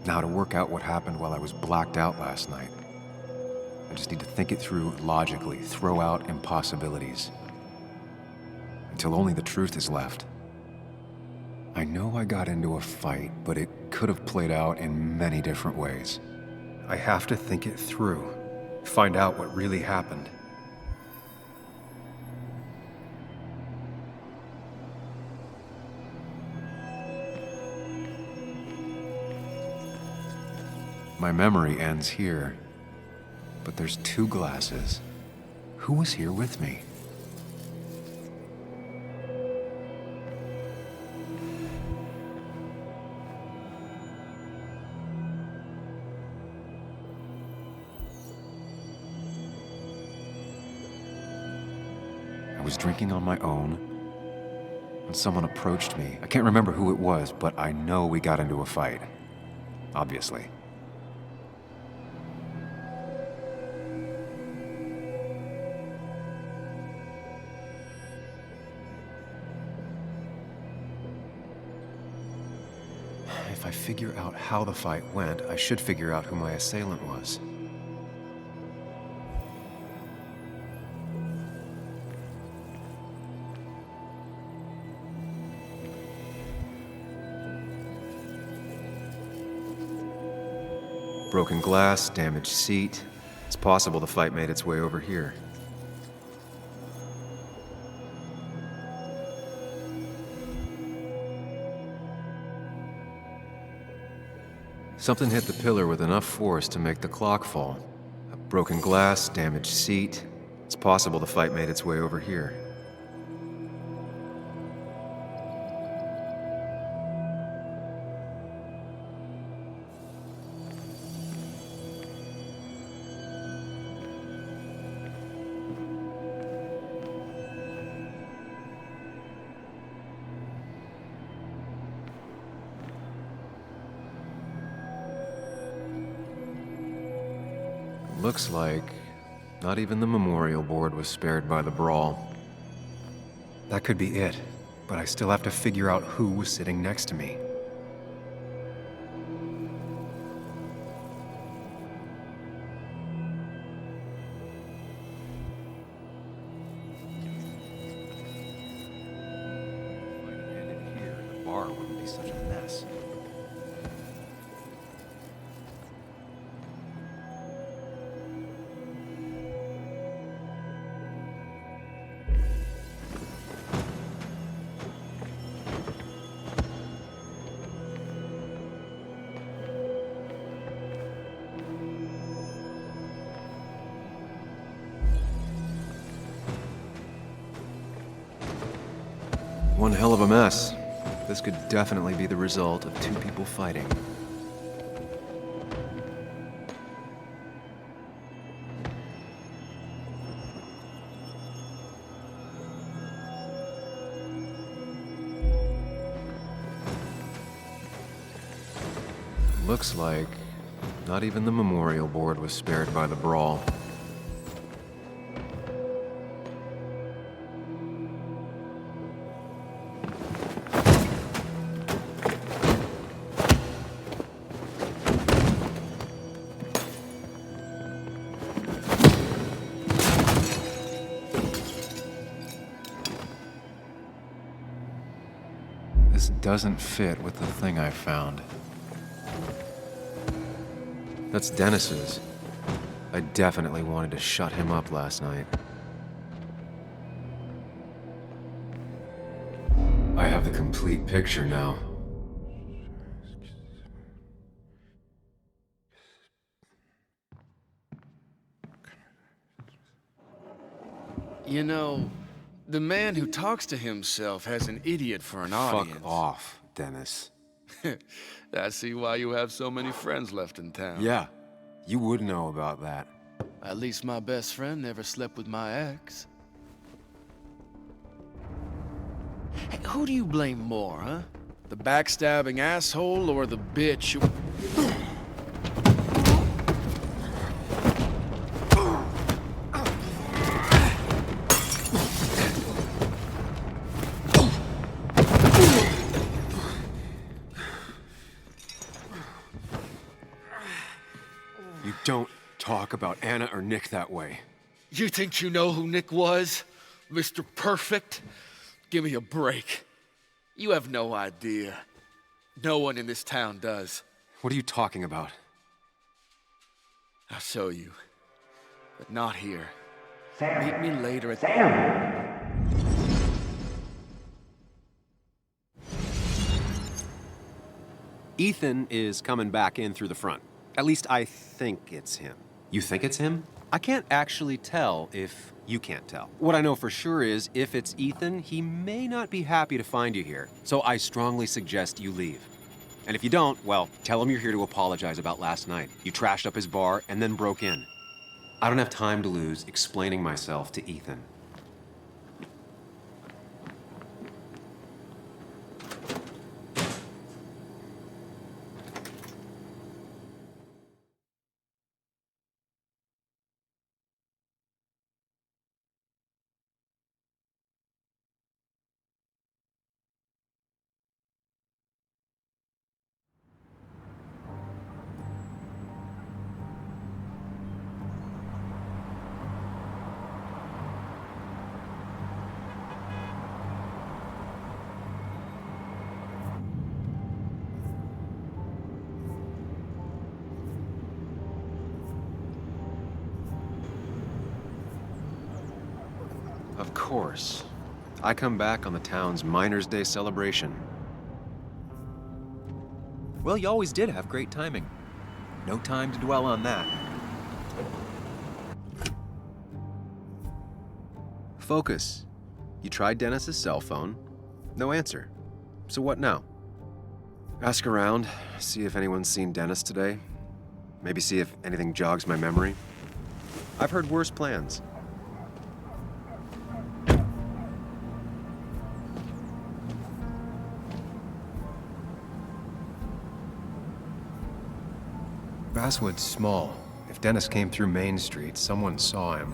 Now to work out what happened while I was blacked out last night. I just need to think it through logically, throw out impossibilities. Until only the truth is left. I know I got into a fight, but it could have played out in many different ways. I have to think it through, find out what really happened. My memory ends here, but there's 2 glasses. Who was here with me? I was drinking on my own when someone approached me. I can't remember who it was, but I know we got into a fight. Obviously. If I figure out how the fight went, I should figure out who my assailant was. Broken glass, damaged seat. It's possible the fight made its way over here. Something hit the pillar with enough force to make the clock fall. A broken glass, damaged seat. It's possible the fight made its way over here. Looks like not even the memorial board was spared by the brawl. That could be it, but I still have to figure out who was sitting next to me. If I had ended here, the bar wouldn't be such a mess. One hell of a mess. This could definitely be the result of 2 people fighting. Looks like not even the memorial board was spared by the brawl. This doesn't fit with the thing I found. That's Dennis's. I definitely wanted to shut him up last night. I have the complete picture now. You know, the man who talks to himself has an idiot for an audience. Fuck off, Dennis. I see why you have so many friends left in town. Yeah, you would know about that. At least my best friend never slept with my ex. Hey, who do you blame more, huh? The backstabbing asshole or the bitch who... You don't talk about Anna or Nick that way. You think you know who Nick was? Mr. Perfect? Give me a break. You have no idea. No one in this town does. What are you talking about? I'll show you. But not here. Sam. Meet me later at Sam. Ethan is coming back in through the front. At least I think it's him. You think it's him? I can't actually tell if you can't tell. What I know for sure is, if it's Ethan, he may not be happy to find you here. So I strongly suggest you leave. And if you don't, well, tell him you're here to apologize about last night. You trashed up his bar and then broke in. I don't have time to lose explaining myself to Ethan. Of course. I come back on the town's Miners' Day celebration. Well, you always did have great timing. No time to dwell on that. Focus. You tried Dennis's cell phone. No answer. So what now? Ask around, see if anyone's seen Dennis today. Maybe see if anything jogs my memory. I've heard worse plans. Basswood's small. If Dennis came through Main Street, someone saw him.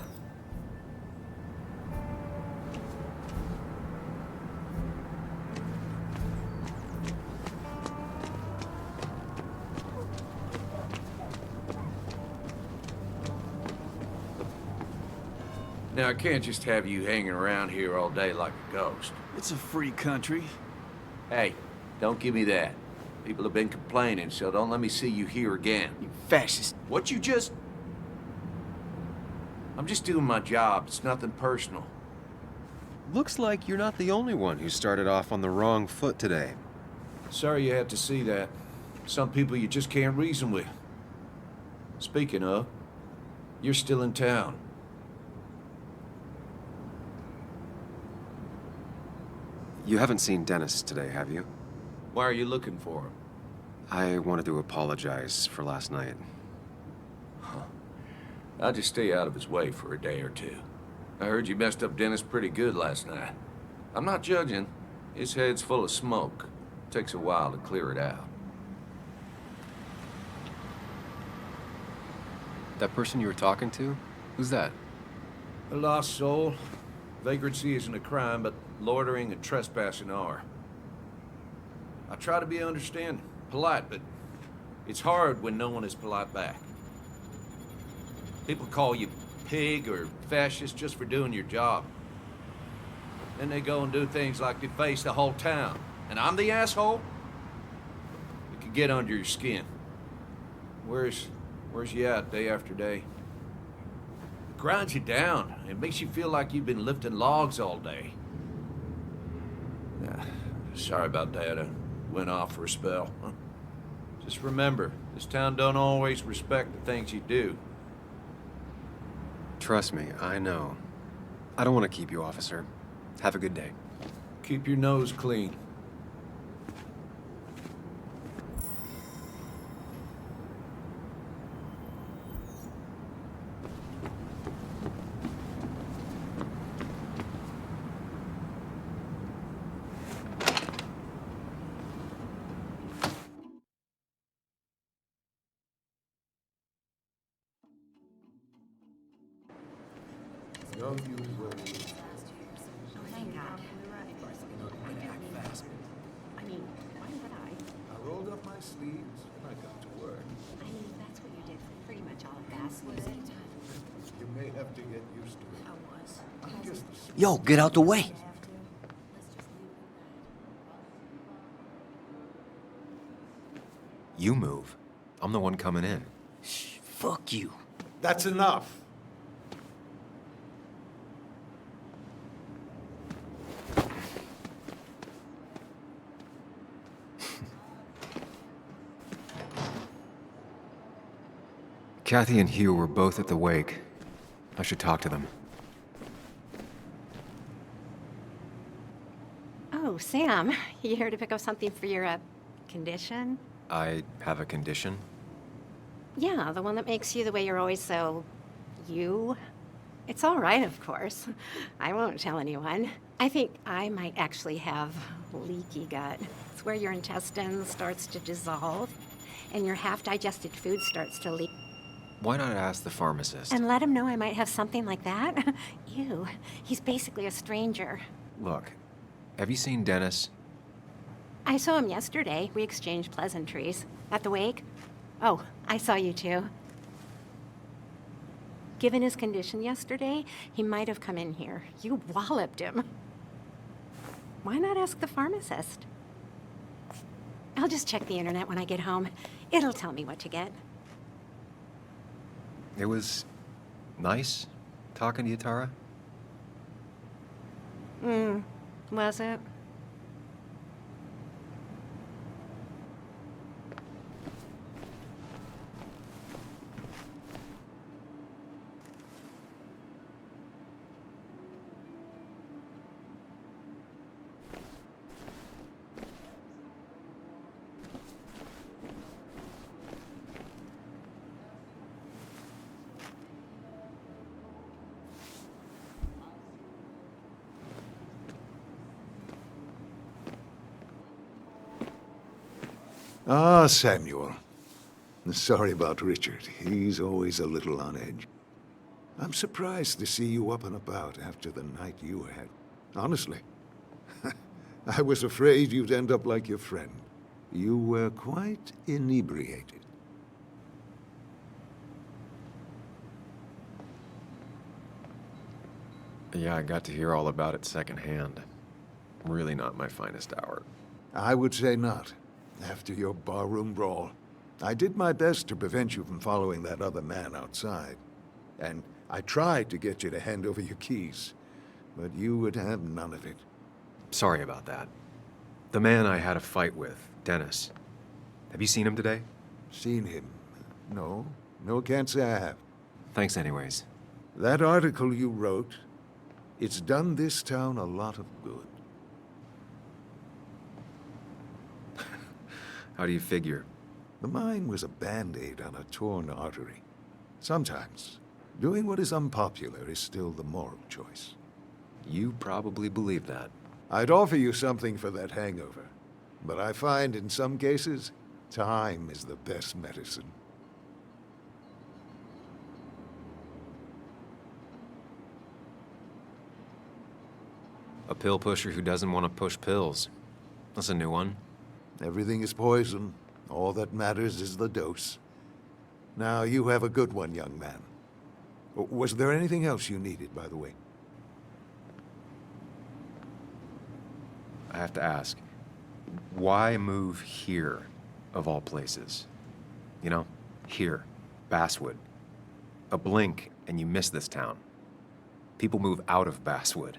Now, I can't just have you hanging around here all day like a ghost. It's a free country. Hey, don't give me that. People have been complaining, so don't let me see you here again. You fascist. What you just... I'm just doing my job. It's nothing personal. Looks like you're not the only one who started off on the wrong foot today. Sorry you had to see that. Some people you just can't reason with. Speaking of, you're still in town. You haven't seen Dennis today, have you? Why are you looking for him? I wanted to apologize for last night. I'll just stay out of his way for a day or two. I heard you messed up Dennis pretty good last night. I'm not judging. His head's full of smoke. Takes a while to clear it out. That person you were talking to? Who's that? A lost soul. Vagrancy isn't a crime, but loitering and trespassing are. I try to be understanding, polite, but it's hard when no one is polite back. People call you pig or fascist just for doing your job. Then they go and do things like deface the whole town. And I'm the asshole? It can get under your skin. Where's you at day after day? It grinds you down. It makes you feel like you've been lifting logs all day. Sorry about that. I went off for a spell. Just remember, this town don't always respect the things you do. Trust me, I know. I don't want to keep you, officer. Have a good day. Keep your nose clean. Don't you worry. Thank God. I mean, why would I? I rolled up my sleeves and I got to work. I mean, that's what you did for pretty much all of Basswood. You may have to get used to it. I'm just a Yo, get out the way. You move. I'm the one coming in. Shh, fuck you. That's enough. Kathy and Hugh were both at the wake. I should talk to them. Oh, Sam, you here to pick up something for your, condition? I have a condition. Yeah, the one that makes you the way you're always so... you? It's all right, of course. I won't tell anyone. I think I might actually have leaky gut. It's where your intestine starts to dissolve, and your half-digested food starts to leak. Why not ask the pharmacist? And let him know I might have something like that? Ew, he's basically a stranger. Look, have you seen Dennis? I saw him yesterday. We exchanged pleasantries. At the wake? Oh, I saw you too. Given his condition yesterday, he might have come in here. You walloped him. Why not ask the pharmacist? I'll just check the internet when I get home. It'll tell me what to get. It was nice talking to you, Tara. Was it? Ah, Samuel. Sorry about Richard. He's always a little on edge. I'm surprised to see you up and about after the night you had. Honestly. I was afraid you'd end up like your friend. You were quite inebriated. Yeah, I got to hear all about it secondhand. Really not my finest hour. I would say not. After your barroom brawl, I did my best to prevent you from following that other man outside. And I tried to get you to hand over your keys, but you would have none of it. Sorry about that. The man I had a fight with, Dennis. Have you seen him today? Seen him? No. No, can't say I have. Thanks anyways. That article you wrote, it's done this town a lot of good. How do you figure? The mine was a band-aid on a torn artery. Sometimes, doing what is unpopular is still the moral choice. You probably believe that. I'd offer you something for that hangover, but I find in some cases, time is the best medicine. A pill pusher who doesn't want to push pills. That's a new one. Everything is poison. All that matters is the dose. Now, you have a good one, young man. Was there anything else you needed, by the way? I have to ask, why move here, of all places? You know, here, Basswood. A blink and you miss this town. People move out of Basswood,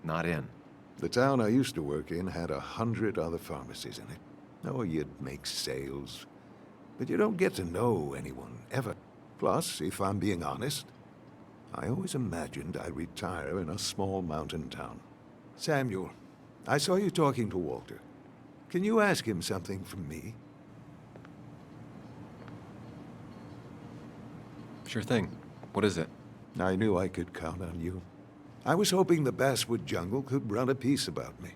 not in. The town I used to work in had 100 other pharmacies in it. Oh, you'd make sales. But you don't get to know anyone, ever. Plus, if I'm being honest, I always imagined I'd retire in a small mountain town. Samuel, I saw you talking to Walter. Can you ask him something from me? Sure thing. What is it? I knew I could count on you. I was hoping the Basswood jungle could run a piece about me.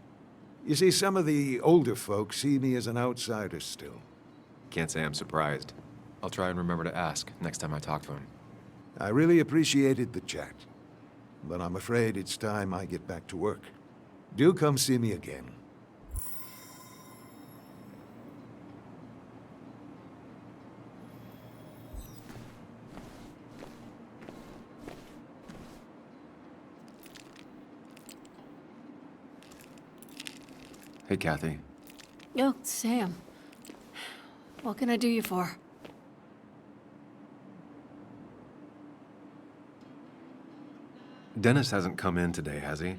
You see, some of the older folks see me as an outsider still. Can't say I'm surprised. I'll try and remember to ask next time I talk to him. I really appreciated the chat, but I'm afraid it's time I get back to work. Do come see me again. Hey, Kathy. Oh, Sam. What can I do you for? Dennis hasn't come in today, has he?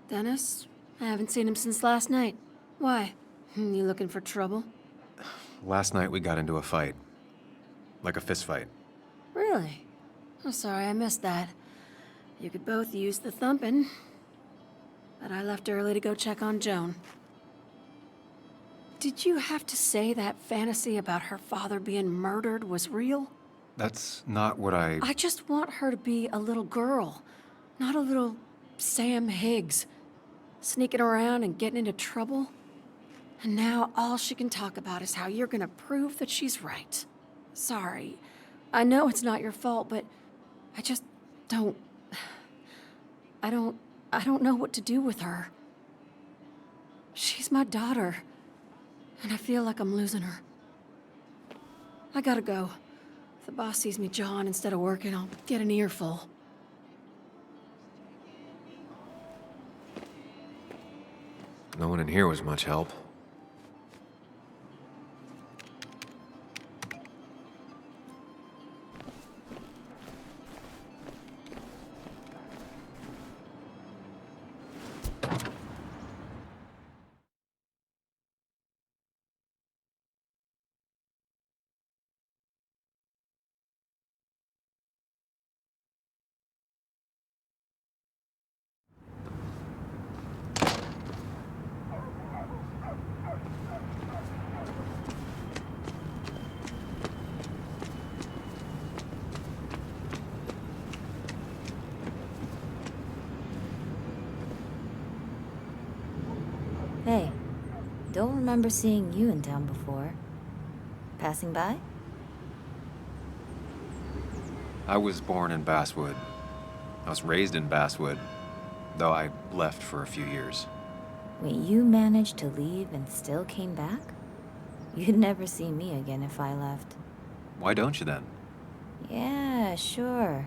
Dennis? I haven't seen him since last night. Why? You looking for trouble? Last night we got into a fight. Like a fist fight. Really? I'm sorry I missed that. You could both use the thumping. But I left early to go check on Joan. Did you have to say that fantasy about her father being murdered was real? That's not what I just want her to be a little girl, not a little Sam Higgs, sneaking around and getting into trouble. And now all she can talk about is how you're gonna prove that she's right. Sorry. I know it's not your fault, but I just don't... I don't know what to do with her. She's my daughter, and I feel like I'm losing her. I gotta go. If the boss sees me jawing instead of working, I'll get an earful. No one in here was much help. Hey, don't remember seeing you in town before. Passing by? I was born in Basswood. I was raised in Basswood, though I left for a few years. Wait, you managed to leave and still came back? You'd never see me again if I left. Why don't you then? Yeah, sure.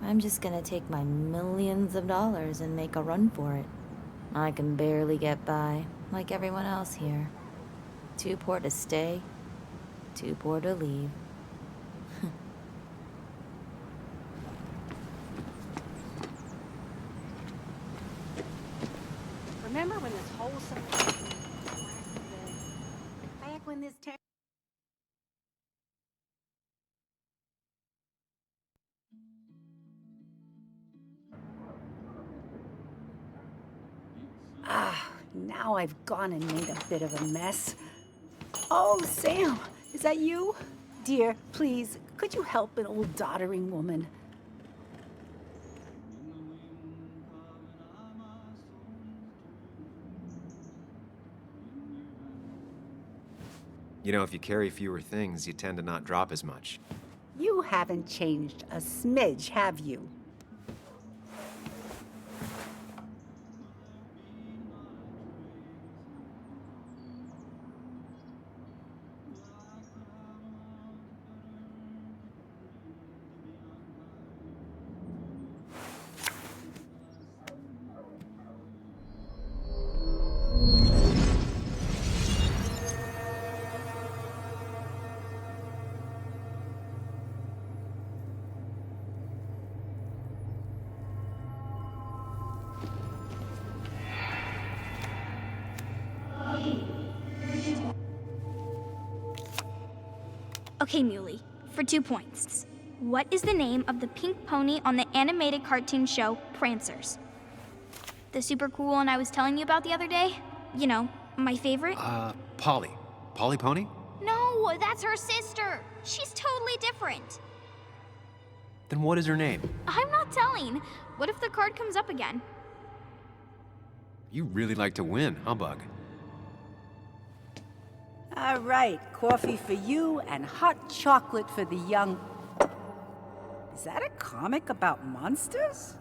I'm just gonna take my millions of dollars and make a run for it. I can barely get by, like everyone else here. Too poor to stay, too poor to leave. Remember when this whole back when this town... Now I've gone and made a bit of a mess. Oh, Sam, is that you? Dear, please, could you help an old doddering woman? You know, if you carry fewer things, you tend to not drop as much. You haven't changed a smidge, have you? Okay, Muley, for 2 points. What is the name of the pink pony on the animated cartoon show Prancers? The super cool one I was telling you about the other day? You know, my favorite? Polly. Polly Pony? No, that's her sister. She's totally different. Then what is her name? I'm not telling. What if the card comes up again? You really like to win, huh, Bug? All right, coffee for you and hot chocolate for the young... Is that a comic about monsters?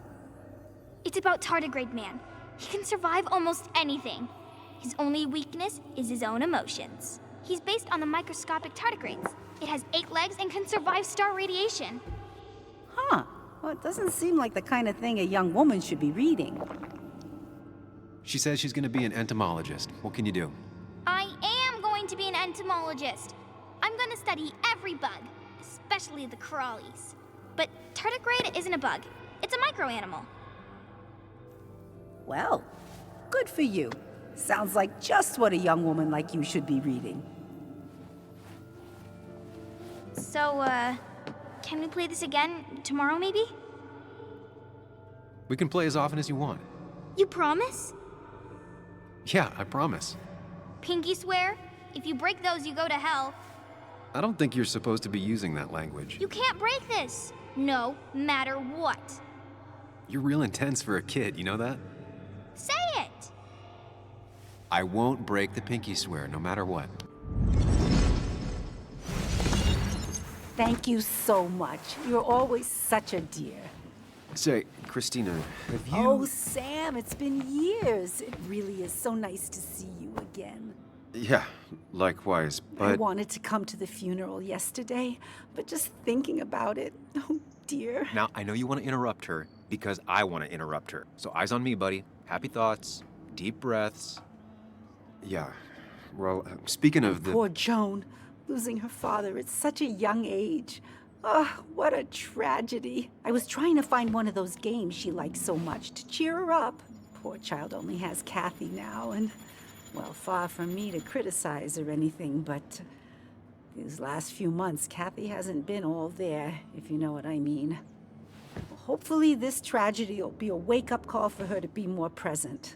It's about Tardigrade Man. He can survive almost anything. His only weakness is his own emotions. He's based on the microscopic tardigrades. It has 8 legs and can survive star radiation. Huh. Well, it doesn't seem like the kind of thing a young woman should be reading. She says she's gonna be an entomologist. What can you do? I am going to be an entomologist. I'm going to study every bug, especially the crawlies. But tardigrade isn't a bug. It's a microanimal. Well, good for you. Sounds like just what a young woman like you should be reading. So, can we play this again tomorrow, maybe? We can play as often as you want. You promise? Yeah, I promise. Pinky swear? If you break those, you go to hell. I don't think you're supposed to be using that language. You can't break this. No matter what. You're real intense for a kid, you know that? Say it! I won't break the pinky swear, no matter what. Thank you so much. You're always such a dear. Say, Christina, have you... Oh, Sam, it's been years. It really is so nice to see you again. Yeah, likewise, but... I wanted to come to the funeral yesterday, but just thinking about it, oh dear. Now, I know you want to interrupt her, because I want to interrupt her. So eyes on me, buddy. Happy thoughts, deep breaths. Yeah, well, speaking of the... Poor Joan, losing her father at such a young age. Oh, what a tragedy. I was trying to find one of those games she likes so much to cheer her up. Poor child only has Kathy now, and, well, far from me to criticize or anything, but these last few months, Kathy hasn't been all there, if you know what I mean. Hopefully this tragedy will be a wake-up call for her to be more present.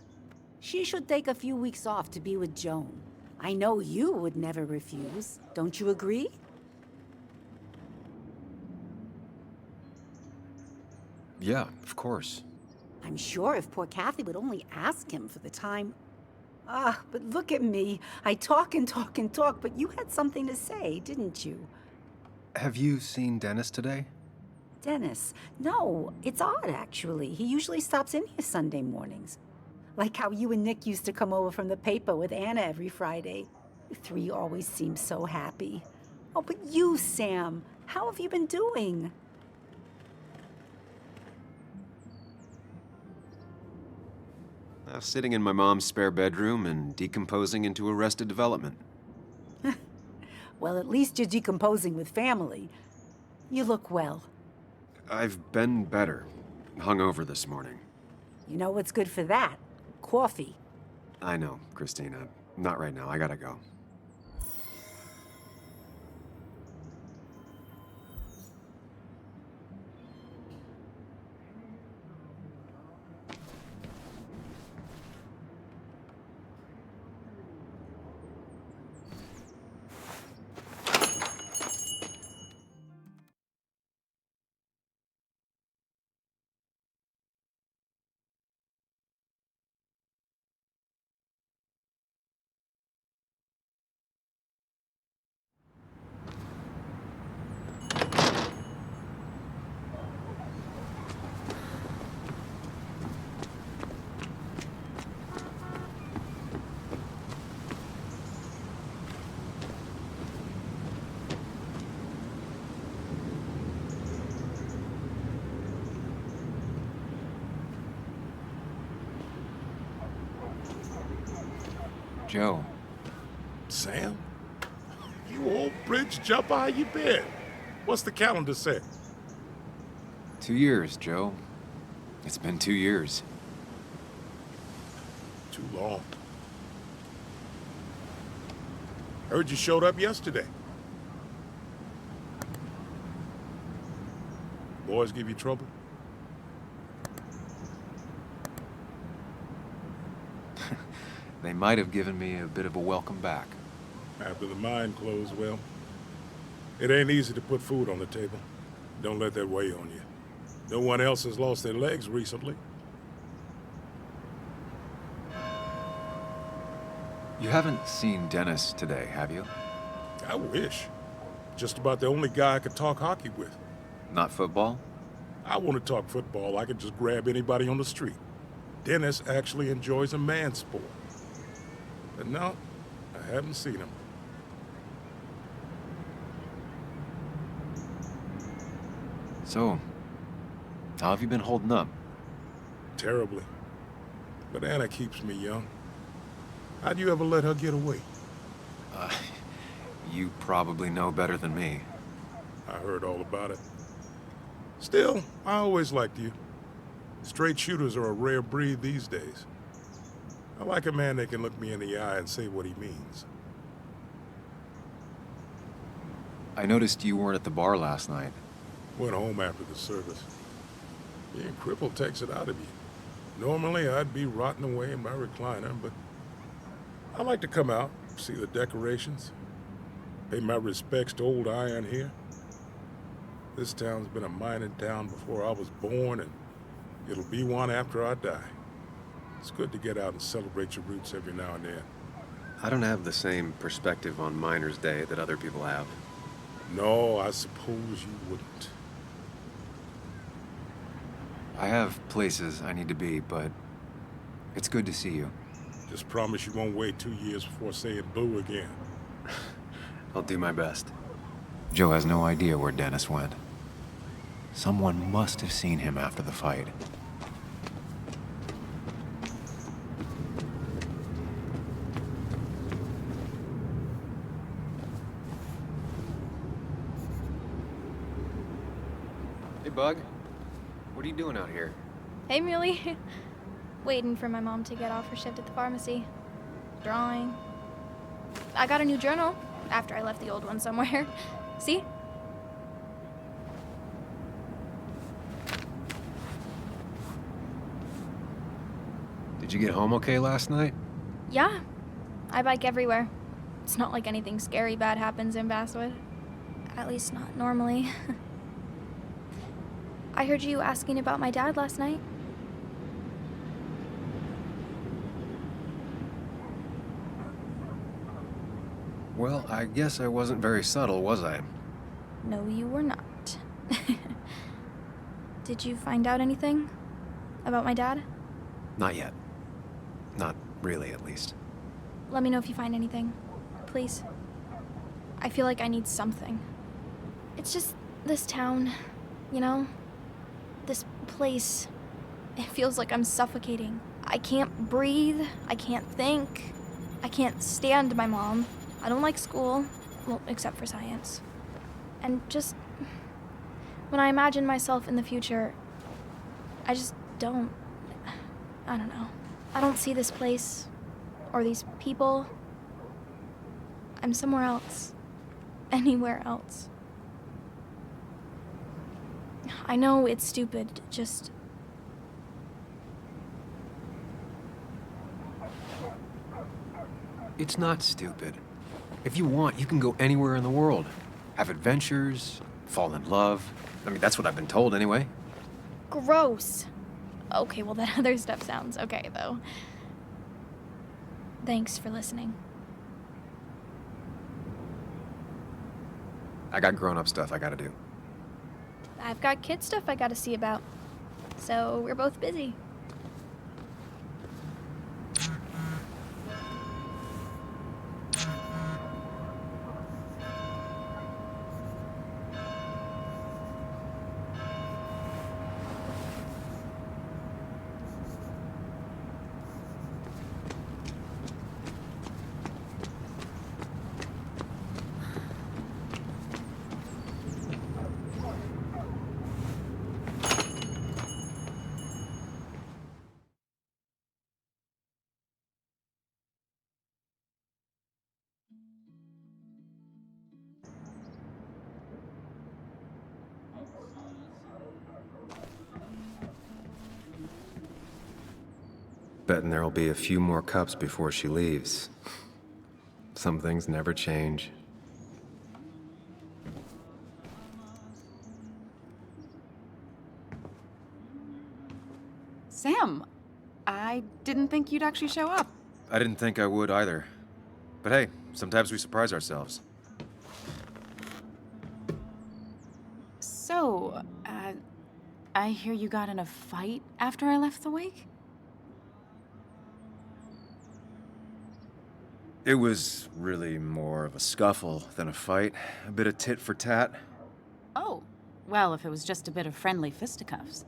She should take a few weeks off to be with Joan. I know you would never refuse. Don't you agree? Yeah, of course. I'm sure if poor Kathy would only ask him for the time... Ah, but look at me. I talk and talk and talk, but you had something to say, didn't you? Have you seen Dennis today? Dennis? No, it's odd, actually. He usually stops in here Sunday mornings. Like how you and Nick used to come over from the paper with Anna every Friday. The 3 always seem so happy. Oh, but you, Sam, how have you been doing? Sitting in my mom's spare bedroom and decomposing into Arrested Development. Well, at least you're decomposing with family. You look well. I've been better. Hungover this morning. You know what's good for that? Coffee. I know, Christina. Not right now. I gotta go. Joe. Sam? You old bridge jumper, how you been? What's the calendar say? 2 years, Joe. It's been 2 years. Too long. Heard you showed up yesterday. Boys give you trouble? They might have given me a bit of a welcome back. After the mine closed, well, it ain't easy to put food on the table. Don't let that weigh on you. No one else has lost their legs recently. You haven't seen Dennis today, have you? I wish. Just about the only guy I could talk hockey with. Not football? I want to talk football. I could just grab anybody on the street. Dennis actually enjoys a man's sport. But no, I haven't seen him. So, how have you been holding up? Terribly. But Anna keeps me young. How'd you ever let her get away? You probably know better than me. I heard all about it. Still, I always liked you. Straight shooters are a rare breed these days. I like a man that can look me in the eye and say what he means. I noticed you weren't at the bar last night. Went home after the service. Being crippled takes it out of you. Normally, I'd be rotting away in my recliner, but I like to come out, see the decorations, pay my respects to old iron here. This town's been a mining town before I was born, and it'll be one after I die. It's good to get out and celebrate your roots every now and then. I don't have the same perspective on Miners' Day that other people have. No, I suppose you wouldn't. I have places I need to be, but it's good to see you. Just promise you won't wait 2 years before saying boo again. I'll do my best. Joe has no idea where Dennis went. Someone must have seen him after the fight. Hey, Bug. What are you doing out here? Hey, Muley. Waiting for my mom to get off her shift at the pharmacy. Drawing. I got a new journal after I left the old one somewhere. See? Did you get home okay last night? Yeah. I bike everywhere. It's not like anything scary bad happens in Basswood. At least not normally. I heard you asking about my dad last night. Well, I guess I wasn't very subtle, was I? No, you were not. Did you find out anything about my dad? Not yet. Not really, at least. Let me know if you find anything. Please. I feel like I need something. It's just this town, you know? This place. It feels like I'm suffocating. I can't breathe. I can't think. I can't stand my mom. I don't like school. Well, except for science. And just... when I imagine myself in the future, I just don't... I don't know. I don't see this place. Or these people. I'm somewhere else. Anywhere else. I know it's stupid, just... It's not stupid. If you want, you can go anywhere in the world. Have adventures, fall in love. I mean, that's what I've been told anyway. Gross. Okay, well, that other stuff sounds okay, though. Thanks for listening. I got grown-up stuff I gotta do. I've got kid stuff I gotta see about. So we're both busy. Betting there'll be a few more cups before she leaves. Some things never change. Sam, I didn't think you'd actually show up. I didn't think I would either. But hey, sometimes we surprise ourselves. So, I hear you got in a fight after I left the wake? It was really more of a scuffle than a fight. A bit of tit for tat. Oh, well, if it was just a bit of friendly fisticuffs.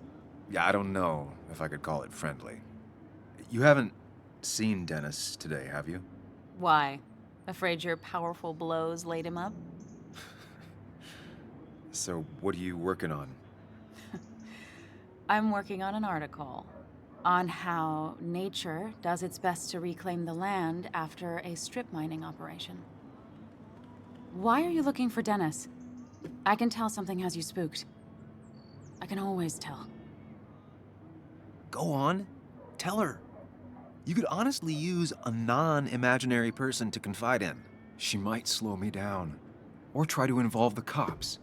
Yeah, I don't know if I could call it friendly. You haven't seen Dennis today, have you? Why? Afraid your powerful blows laid him up? So, what are you working on? I'm working on an article on how nature does its best to reclaim the land after a strip mining operation. Why are you looking for Dennis? I can tell something has you spooked. I can always tell. Go on. Tell her. You could honestly use a non-imaginary person to confide in. She might slow me down. Or try to involve the cops.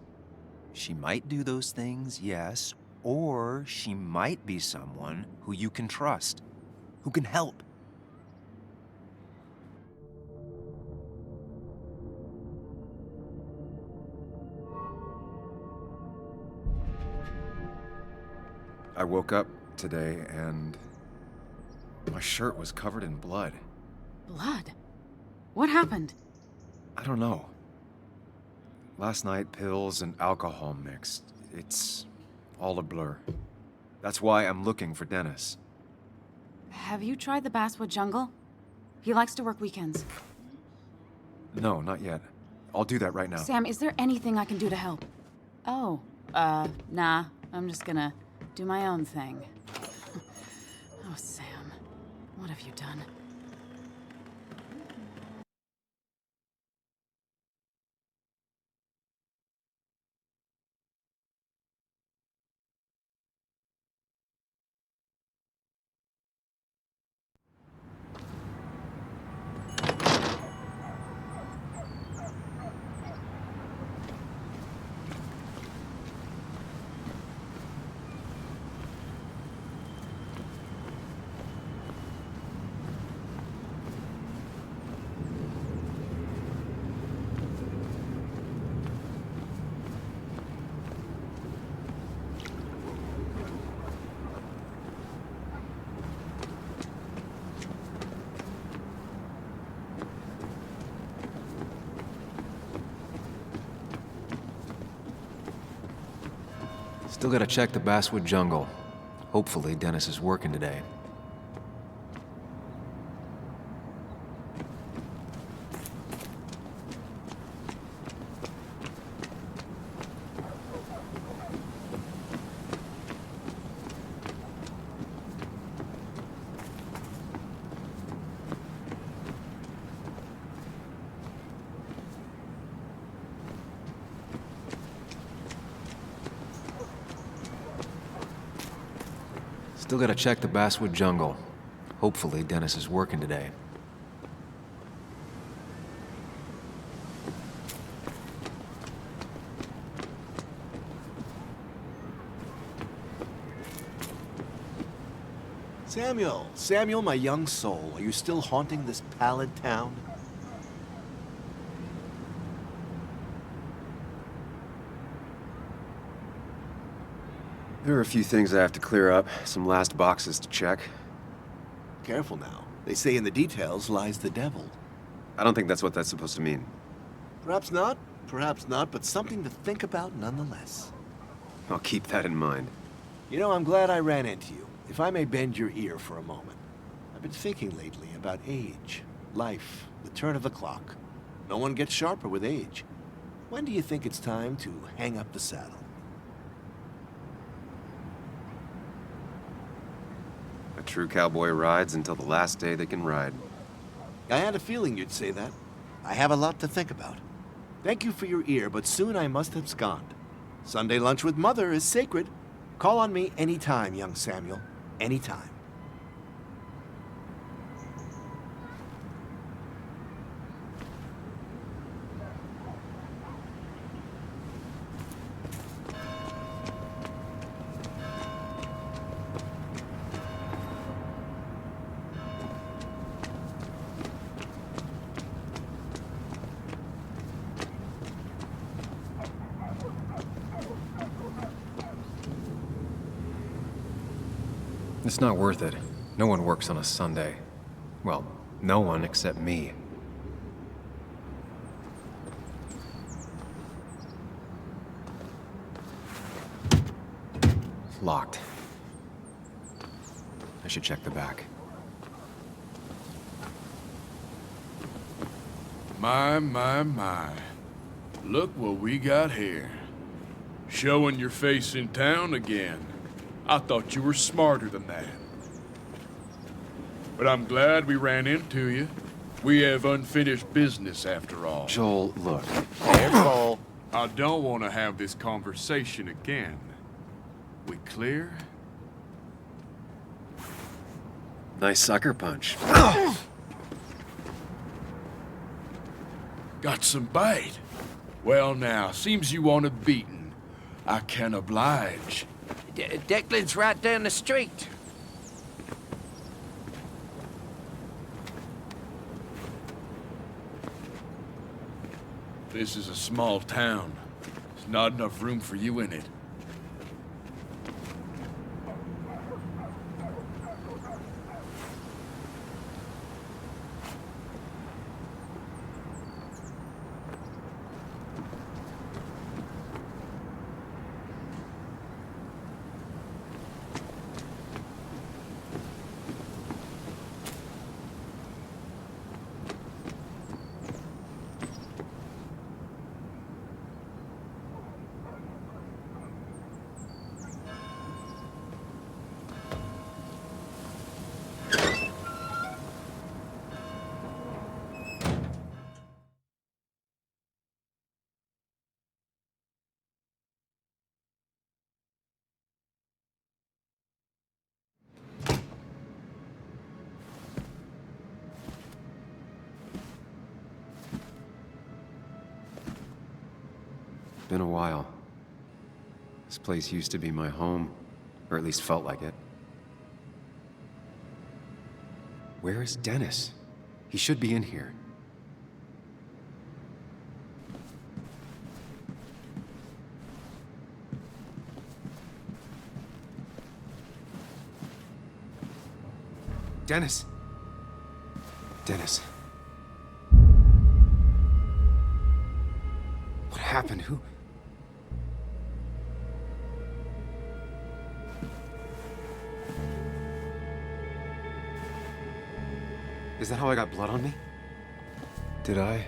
She might do those things, yes. Or she might be someone who you can trust, who can help. I woke up today and my shirt was covered in blood. Blood? What happened? I don't know. Last night, pills and alcohol mixed. It's all a blur. That's why I'm looking for Dennis. Have you tried the Basswood jungle? He likes to work weekends. No, not yet. I'll do that right now. Sam, is there anything I can do to help? Oh, nah. I'm just gonna do my own thing. Oh, Sam. What have you done? Still gotta check the Basswood jungle. Hopefully Dennis is working today. Still gotta check the Basswood jungle. Hopefully Dennis is working today. Samuel, my young soul, are you still haunting this pallid town? There are a few things I have to clear up, some last boxes to check. Careful now. They say in the details lies the devil. I don't think that's what that's supposed to mean. Perhaps not, but something to think about nonetheless. I'll keep that in mind. You know, I'm glad I ran into you, if I may bend your ear for a moment. I've been thinking lately about age, life, the turn of the clock. No one gets sharper with age. When do you think it's time to hang up the saddle? A true cowboy rides until the last day they can ride. I had a feeling you'd say that. I have a lot to think about. Thank you for your ear, but soon I must abscond. Sunday lunch with Mother is sacred. Call on me anytime, young Samuel. Anytime. It's not worth it. No one works on a Sunday. Well, no one except me. Locked. I should check the back. My. Look what we got here. Showing your face in town again. I thought you were smarter than that. But I'm glad we ran into you. We have unfinished business after all. Joel, look. Careful. I don't want to have this conversation again. We clear? Nice sucker punch. Got some bite. Well now, seems you want a beating. I can oblige. Declan's right down the street. This is a small town. There's not enough room for you in it. Been a while. This place used to be my home, or at least felt like it. Where is Dennis? He should be in here. Dennis! Dennis. What happened? Who? Is that how I got blood on me? Did I?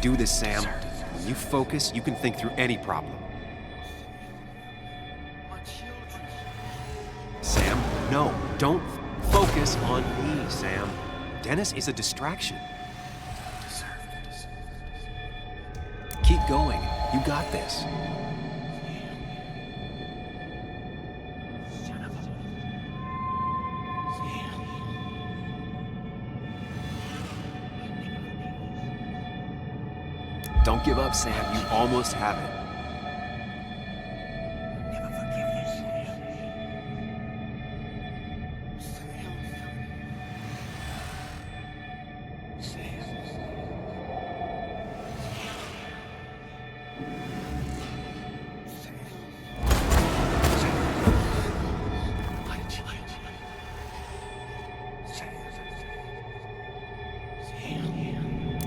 Do this, Sam. When you focus, you can think through any problem. Sam, no, don't focus on me, Sam. Dennis is a distraction. Keep going. You got this. Don't give up, Sam. You almost have it.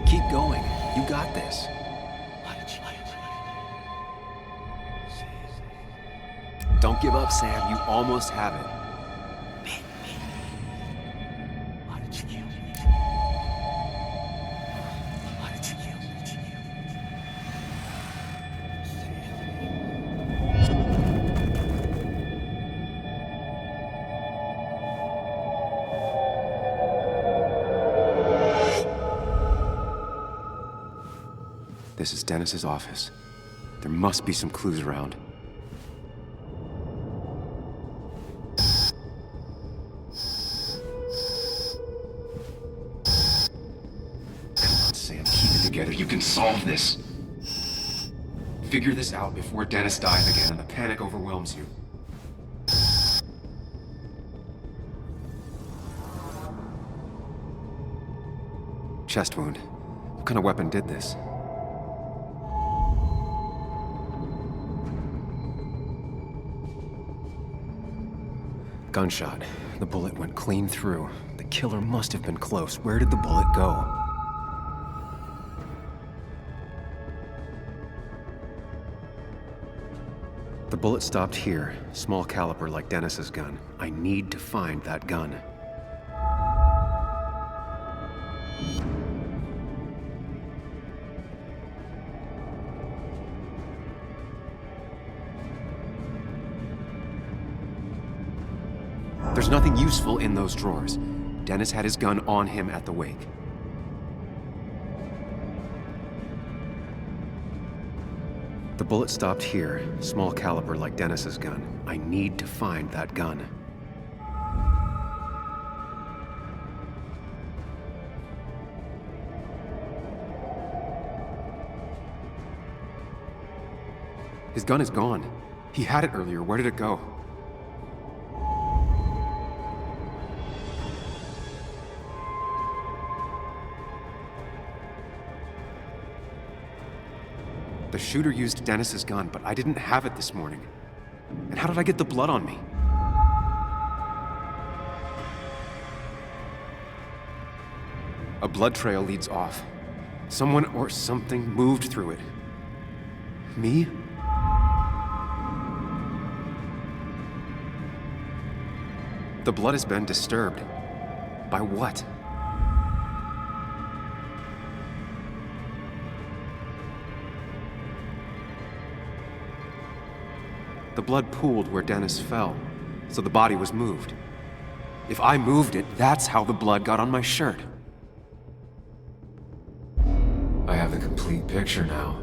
Keep going. You got this. Don't give up, Sam. You almost have it. This is Dennis's office. There must be some clues around. Come on, Sam, keep it together. You can solve this. Figure this out before Dennis dies again and the panic overwhelms you. Chest wound. What kind of weapon did this? Gunshot. The bullet went clean through. The killer must have been close. Where did the bullet go? The bullet stopped here. Small caliber like Dennis's gun. I need to find that gun. There's nothing useful in those drawers. Dennis had his gun on him at the wake. The bullet stopped here. Small caliber like Dennis's gun. I need to find that gun. His gun is gone. He had it earlier. Where did it go? The shooter used Dennis's gun, but I didn't have it this morning. And how did I get the blood on me? A blood trail leads off. Someone or something moved through it. Me? The blood has been disturbed. By what? The blood pooled where Dennis fell, so the body was moved. If I moved it, that's how the blood got on my shirt. I have the complete picture now.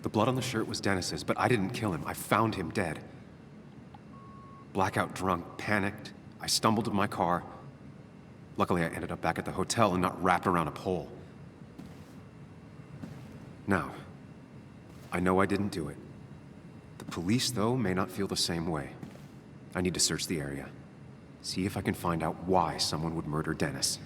The blood on the shirt was Dennis's, but I didn't kill him. I found him dead. Blackout drunk, panicked. I stumbled to my car. Luckily, I ended up back at the hotel and not wrapped around a pole. Now, I know I didn't do it. The police, though, may not feel the same way. I need to search the area. See if I can find out why someone would murder Dennis.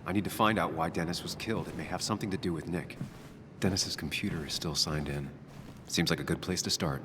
I need to find out why Dennis was killed. It may have something to do with Nick. Dennis's computer is still signed in. Seems like a good place to start.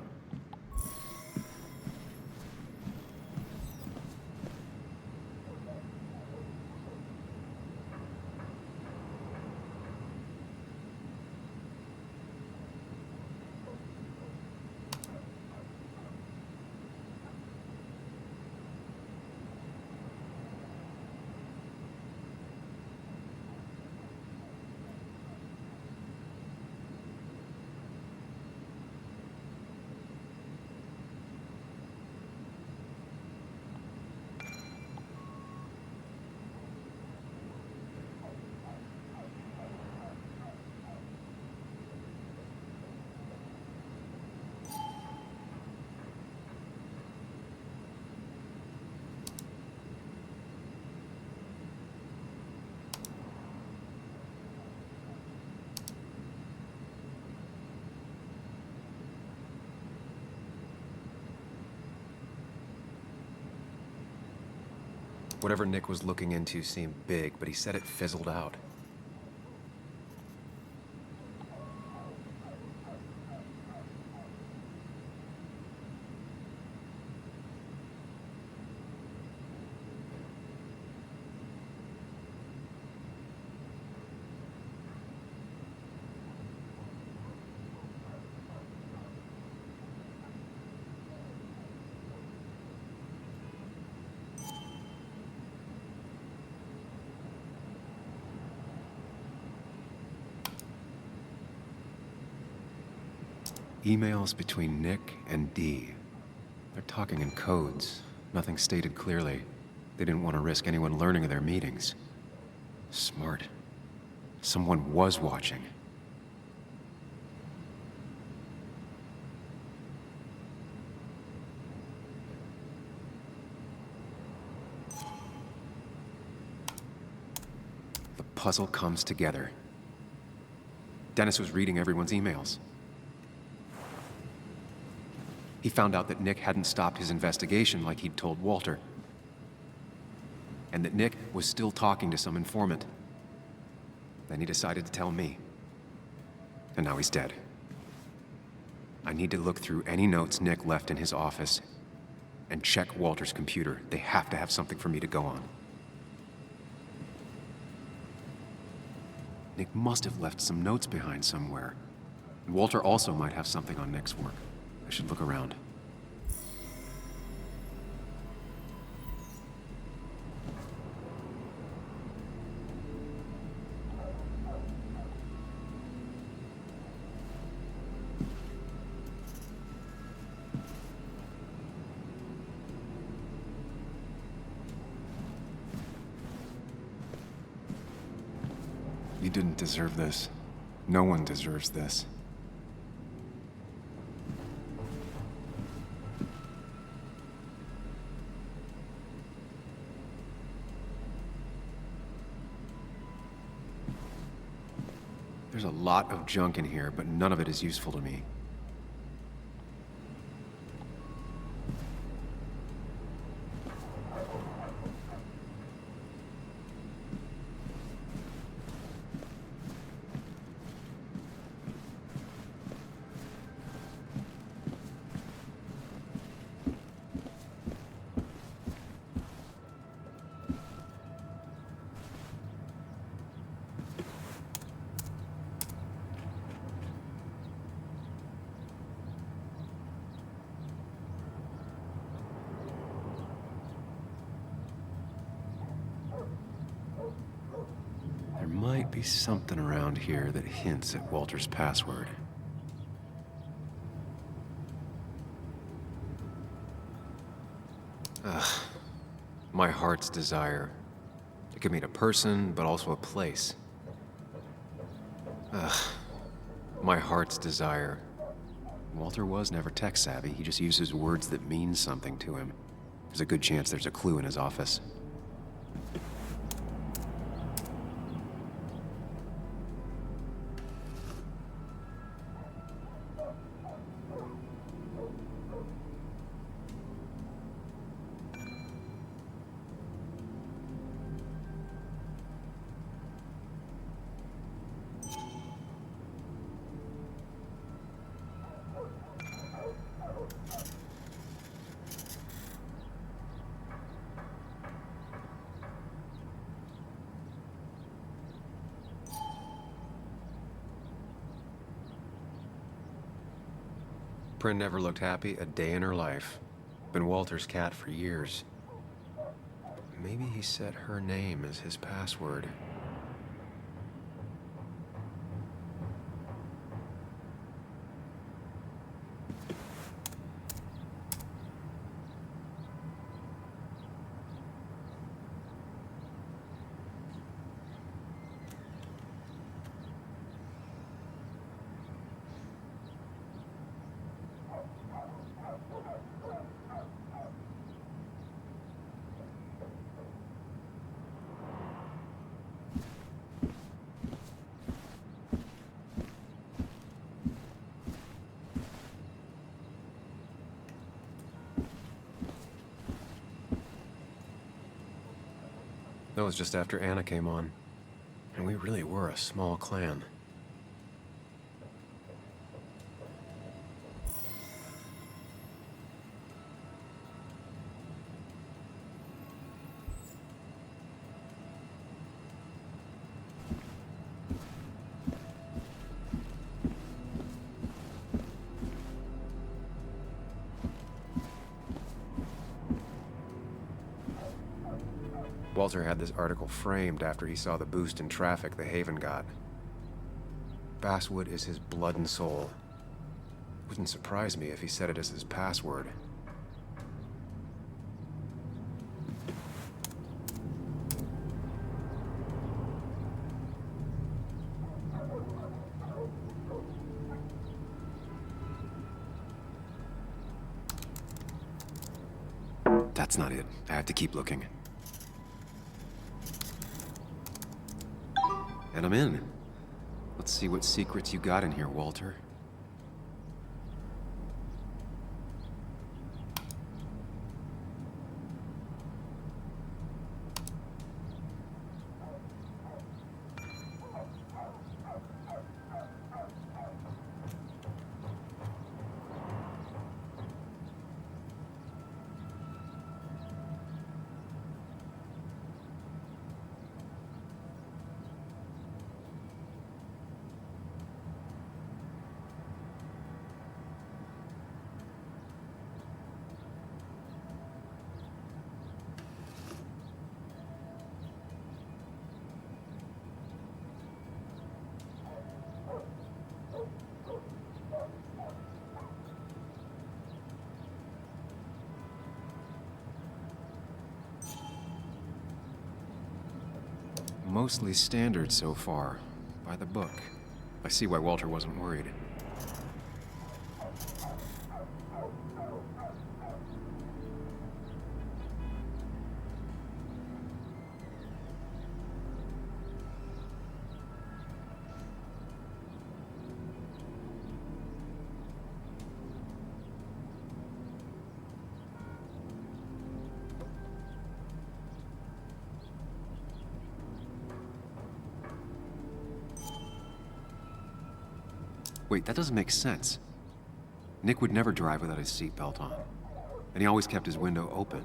Whatever Nick was looking into seemed big, but he said it fizzled out. Emails between Nick and Dee. They're talking in codes. Nothing stated clearly. They didn't want to risk anyone learning of their meetings. Smart. Someone was watching. The puzzle comes together. Dennis was reading everyone's emails. He found out that Nick hadn't stopped his investigation like he'd told Walter. And that Nick was still talking to some informant. Then he decided to tell me. And now he's dead. I need to look through any notes Nick left in his office and check Walter's computer. They have to have something for me to go on. Nick must have left some notes behind somewhere. And Walter also might have something on Nick's work. I should look around. You didn't deserve this. No one deserves this. There's a lot of junk in here, but none of it is useful to me. Might be something around here that hints at Walter's password. Ugh. My heart's desire. It could mean a person, but also a place. Ugh. My heart's desire. Walter was never tech-savvy. He just uses words that mean something to him. There's a good chance there's a clue in his office. Prin never looked happy a day in her life. Been Walter's cat for years. Maybe he set her name as his password. was just after Anna came on. And we really were a small clan. Walter had this article framed after he saw the boost in traffic the Haven got. Basswood is his blood and soul. Wouldn't surprise me if he said it as his password. That's not it. I have to keep looking. And I'm in. Let's see what secrets you got in here, Walter. Mostly standard so far, by the book. I see why Walter wasn't worried. Wait, that doesn't make sense. Nick would never drive without his seatbelt on. And he always kept his window open.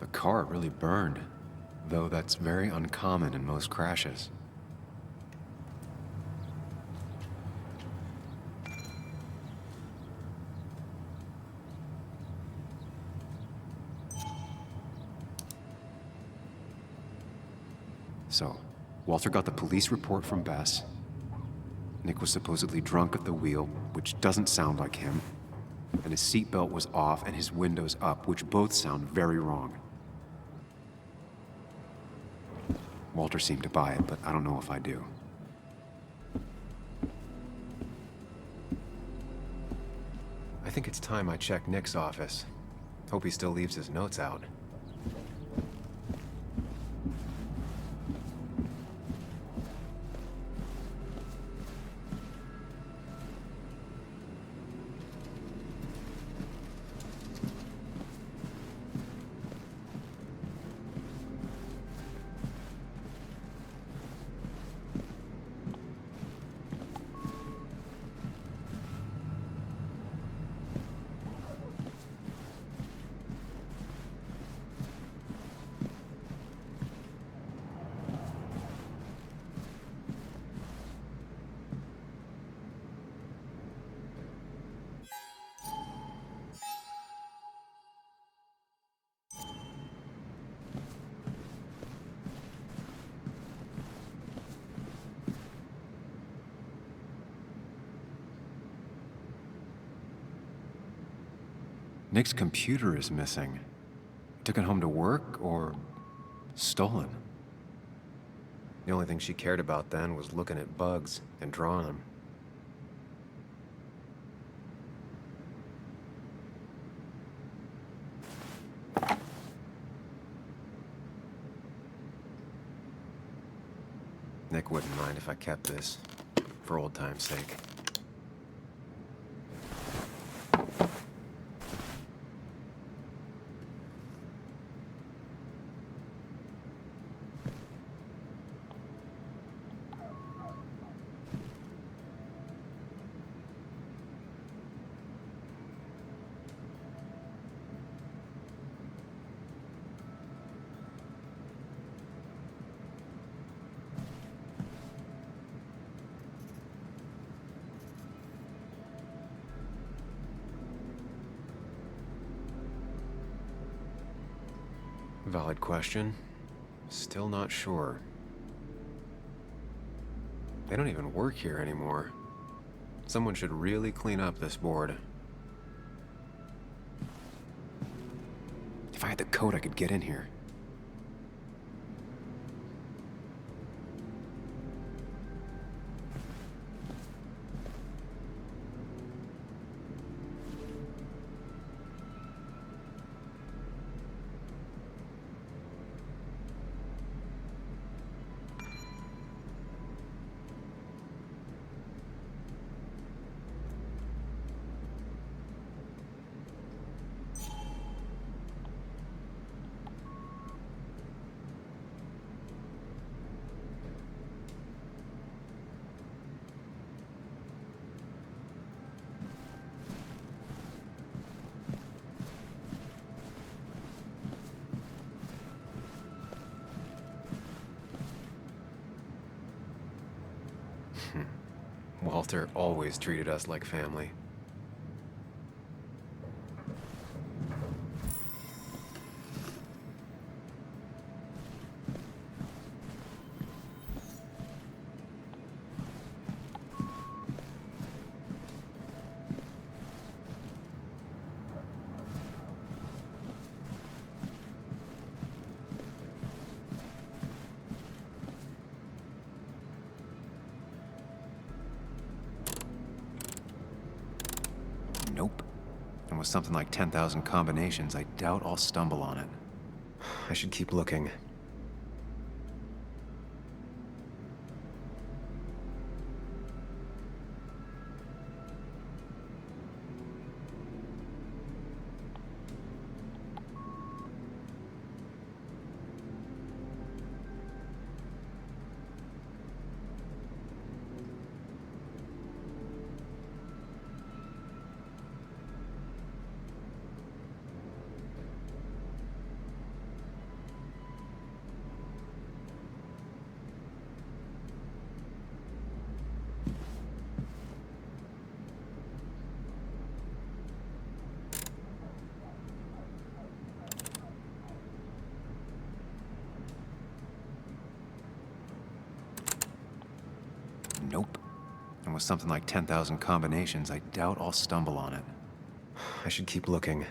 The car really burned, though that's very uncommon in most crashes. So, Walter got the police report from Bess. Nick was supposedly drunk at the wheel, which doesn't sound like him. And his seatbelt was off and his windows up, which both sound very wrong. Walter seemed to buy it, but I don't know if I do. I think it's time I check Nick's office. Hope he still leaves his notes out. Nick's computer is missing. Took it home to work or stolen. The only thing she cared about then was looking at bugs and drawing them. Nick wouldn't mind if I kept this, for old time's sake. Valid question. Still not sure. They don't even work here anymore. Someone should really clean up this board. If I had the code, I could get in here. Walter always treated us like family. Nope. And with something like 10,000 combinations, I doubt I'll stumble on it. I should keep looking. Nope. And with something like 10,000 combinations, I doubt I'll stumble on it. I should keep looking.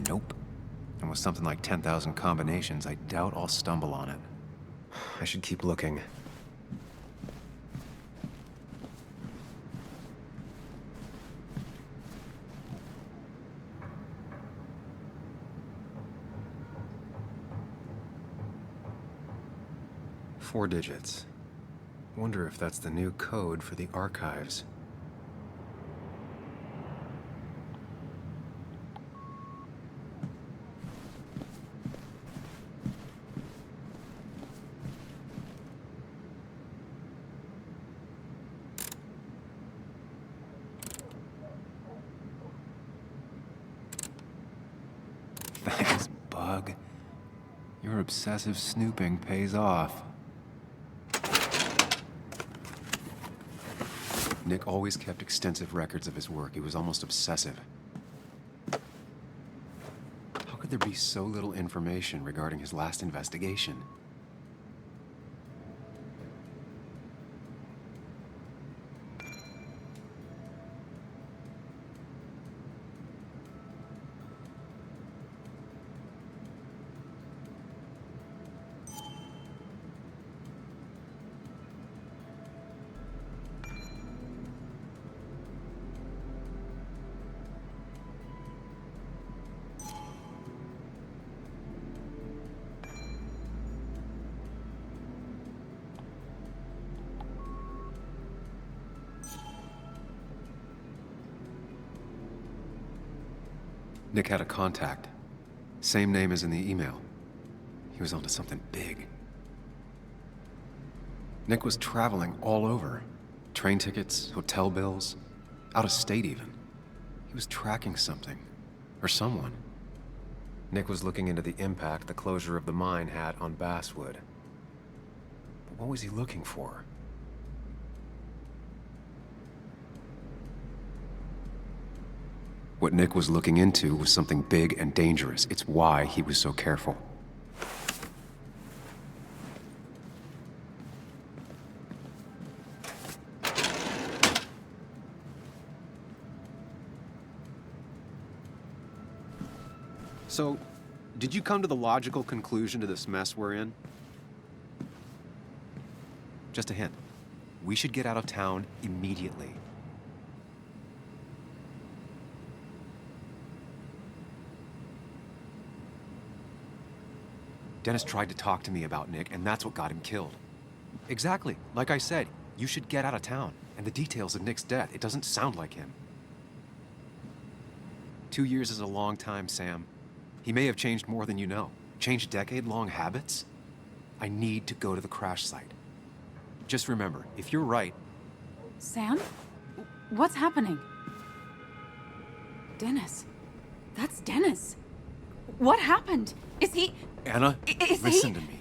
Nope. And with something like 10,000 combinations, I doubt I'll stumble on it. I should keep looking. Four digits. Wonder if that's the new code for the archives. Thanks, Bug. Your obsessive snooping pays off. Nick always kept extensive records of his work. He was almost obsessive. How could there be so little information regarding his last investigation? Nick had a contact. Same name as in the email. He was onto something big. Nick was traveling all over. Train tickets, hotel bills, out of state even. He was tracking something. Or someone. Nick was looking into the impact the closure of the mine had on Basswood. But what was he looking for? What Nick was looking into was something big and dangerous. It's why he was so careful. So, did you come to the logical conclusion to this mess we're in? Just a hint. We should get out of town immediately. Dennis tried to talk to me about Nick, and that's what got him killed. Exactly. Like I said, you should get out of town. And the details of Nick's death, it doesn't sound like him. 2 years is a long time, Sam. He may have changed more than you know. Changed decade-long habits? I need to go to the crash site. Just remember, if you're right... Sam? What's happening? Dennis. That's Dennis. What happened? Is he... Anna, listen to me.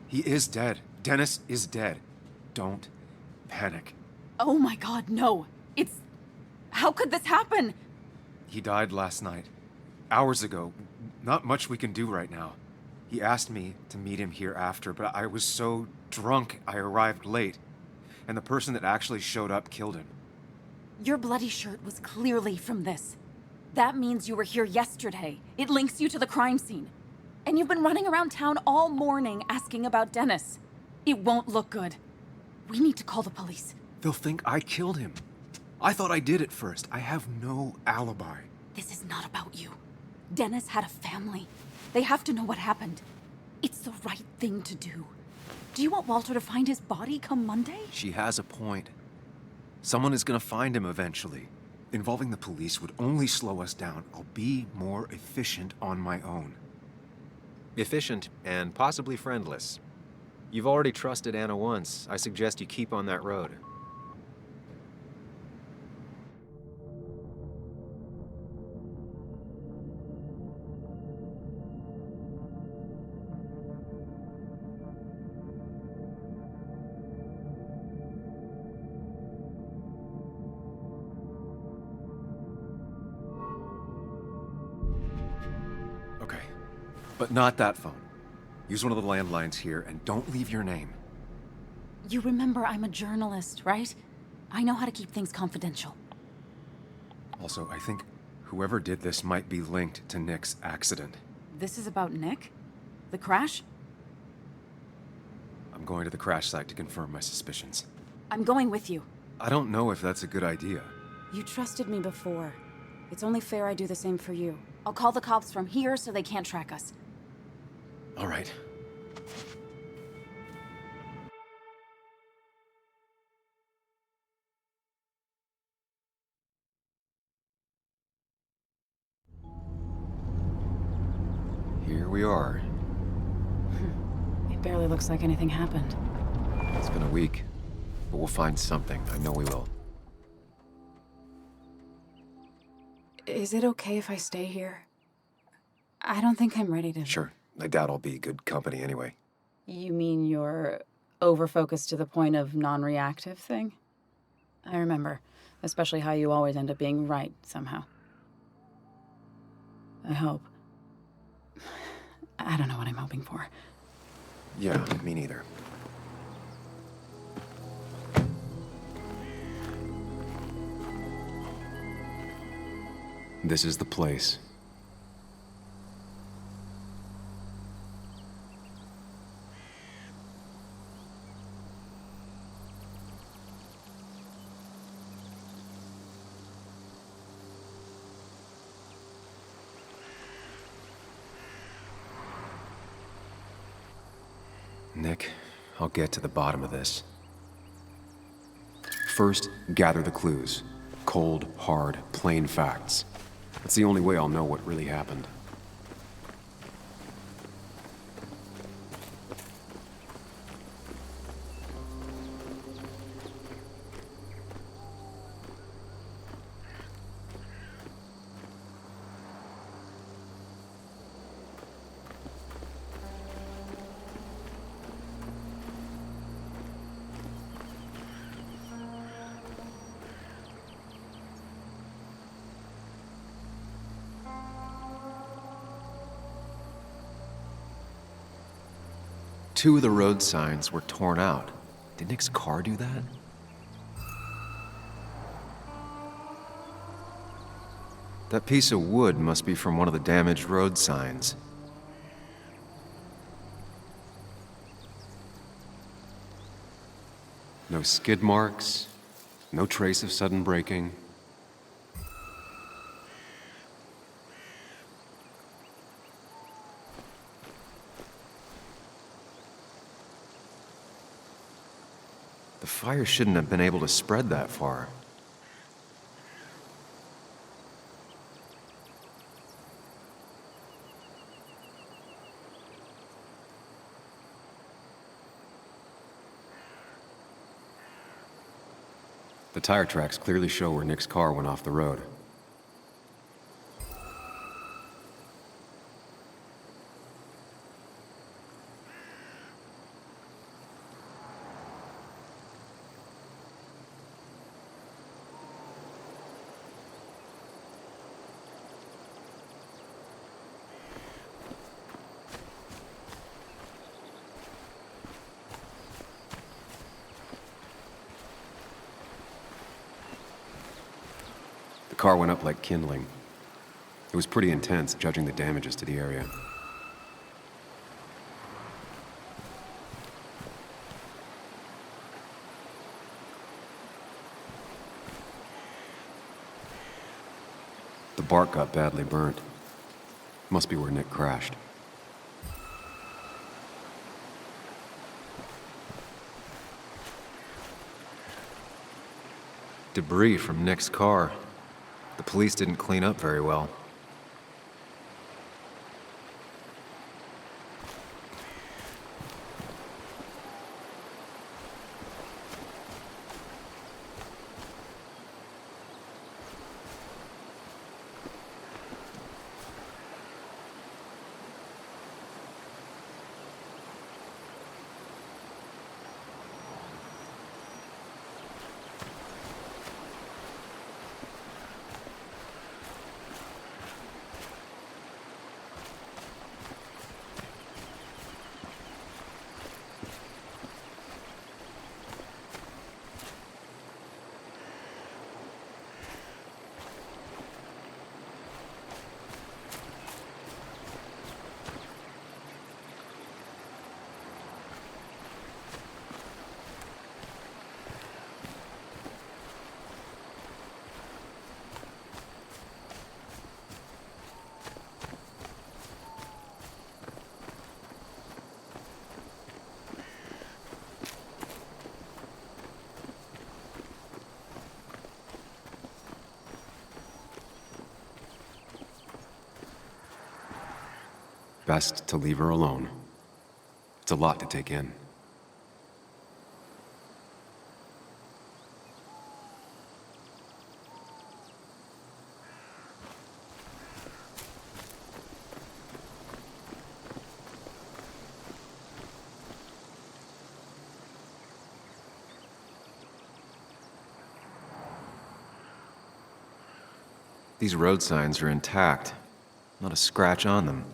He is dead. Dennis is dead. Don't panic. Oh my God, no. It's... How could this happen? He died last night. Hours ago. Not much we can do right now. He asked me to meet him here after, but I was so drunk I arrived late. And the person that actually showed up killed him. Your bloody shirt was clearly from this. That means you were here yesterday. It links you to the crime scene. And you've been running around town all morning asking about Dennis. It won't look good. We need to call the police. They'll think I killed him. I thought I did at first. I have no alibi. This is not about you. Dennis had a family. They have to know what happened. It's the right thing to do. Do you want Walter to find his body come Monday? She has a point. Someone is gonna find him eventually. Involving the police would only slow us down. I'll be more efficient on my own. Efficient and possibly friendless. You've already trusted Anna once. I suggest you keep on that road. But not that phone. Use one of the landlines here and don't leave your name. You remember I'm a journalist, right? I know how to keep things confidential. Also, I think whoever did this might be linked to Nick's accident. This is about Nick? The crash? I'm going to the crash site to confirm my suspicions. I'm going with you. I don't know if that's a good idea. You trusted me before. It's only fair I do the same for you. I'll call the cops from here so they can't track us. All right. Here we are. It barely looks like anything happened. It's been a week, but we'll find something. I know we will. Is it okay if I stay here? I don't think I'm ready to... Sure. I doubt I'll be good company anyway. You mean you're over-focused to the point of non-reactive thing? I remember, especially how you always end up being right somehow. I hope. I don't know what I'm hoping for. Yeah, me neither. This is the place. Nick, I'll get to the bottom of this. First, gather the clues. Cold, hard, plain facts. That's the only way I'll know what really happened. Two of the road signs were torn out. Did Nick's car do that? That piece of wood must be from one of the damaged road signs. No skid marks, no trace of sudden braking. The fire shouldn't have been able to spread that far. The tire tracks clearly show where Nick's car went off the road. The car went up like kindling. It was pretty intense, judging the damages to the area. The bark got badly burnt. Must be where Nick crashed. Debris from Nick's car. The police didn't clean up very well. best to leave her alone. It's a lot to take in. These road signs are intact. Not a scratch on them.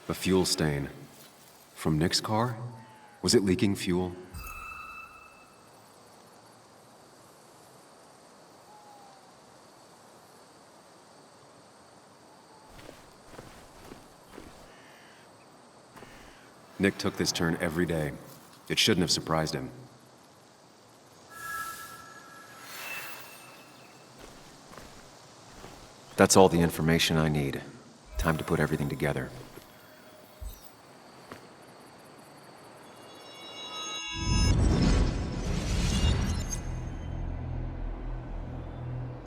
A fuel stain. From Nick's car? Was it leaking fuel? Nick took this turn every day. It shouldn't have surprised him. That's all the information I need. Time to put everything together.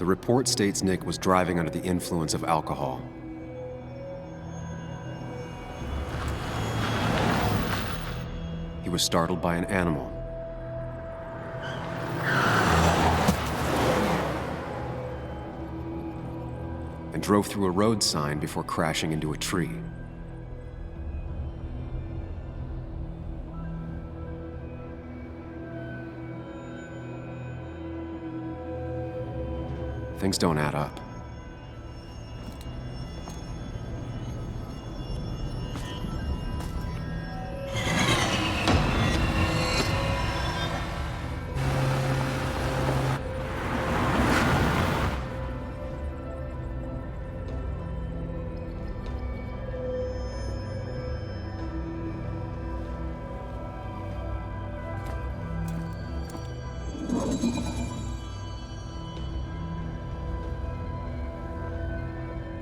The report states Nick was driving under the influence of alcohol. He was startled by an animal. And drove through a road sign before crashing into a tree. Things don't add up.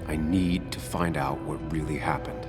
I need to find out what really happened.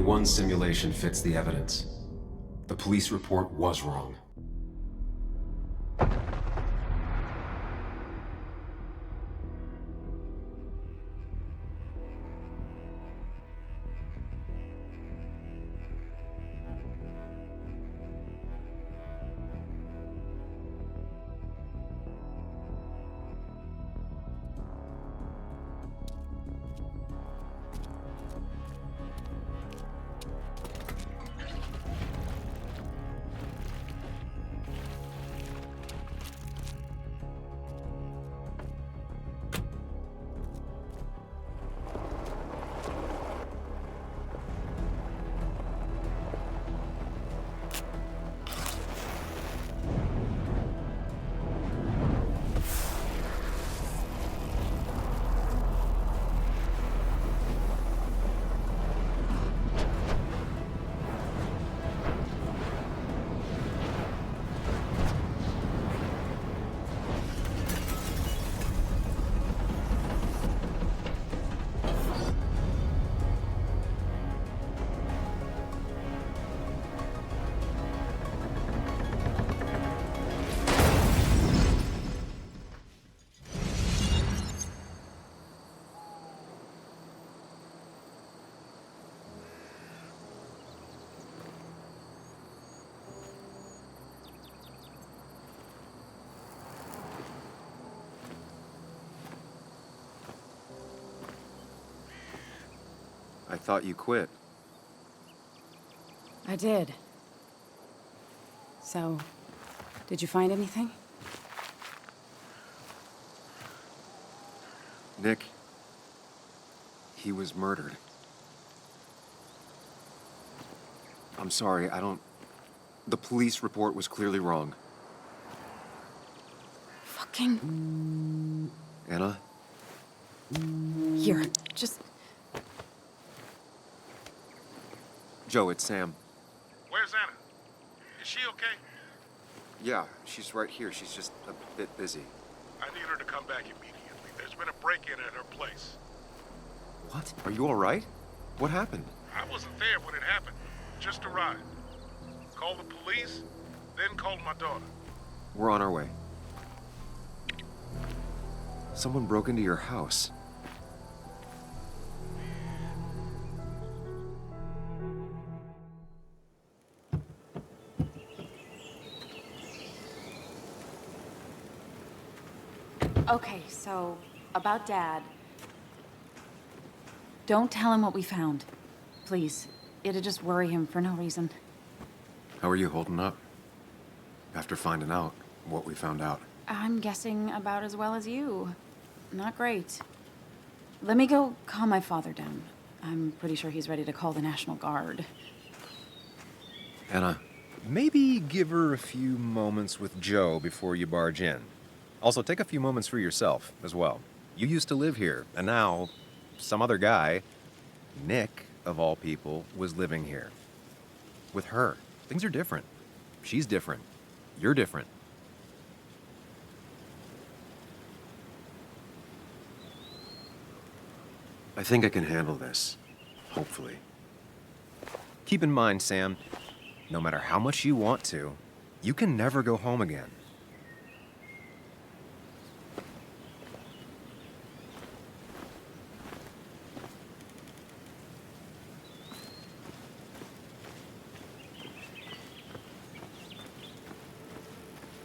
one simulation fits the evidence. The police report was wrong. I thought you quit. I did. So, did you find anything? Nick, he was murdered. I'm sorry, the police report was clearly wrong. Fucking... Anna? Here, just... Joe, it's Sam. Where's Anna? Is she okay? Yeah, she's right here. She's just a bit busy. I need her to come back immediately. There's been a break-in at her place. What? Are you all right? What happened? I wasn't there when it happened. Just arrived. Called the police, then called my daughter. We're on our way. Someone broke into your house. Okay, so, about Dad. Don't tell him what we found. Please. It'd just worry him for no reason. How are you holding up? After finding out what we found out. I'm guessing about as well as you. Not great. Let me go calm my father down. I'm pretty sure he's ready to call the National Guard. Anna, Maybe give her a few moments with Joe before you barge in. Also, take a few moments for yourself as well. You used to live here, and now some other guy, Nick, of all people, was living here. With her. Things are different. She's different. You're different. I think I can handle this. Hopefully. Keep in mind, Sam, no matter how much you want to, you can never go home again.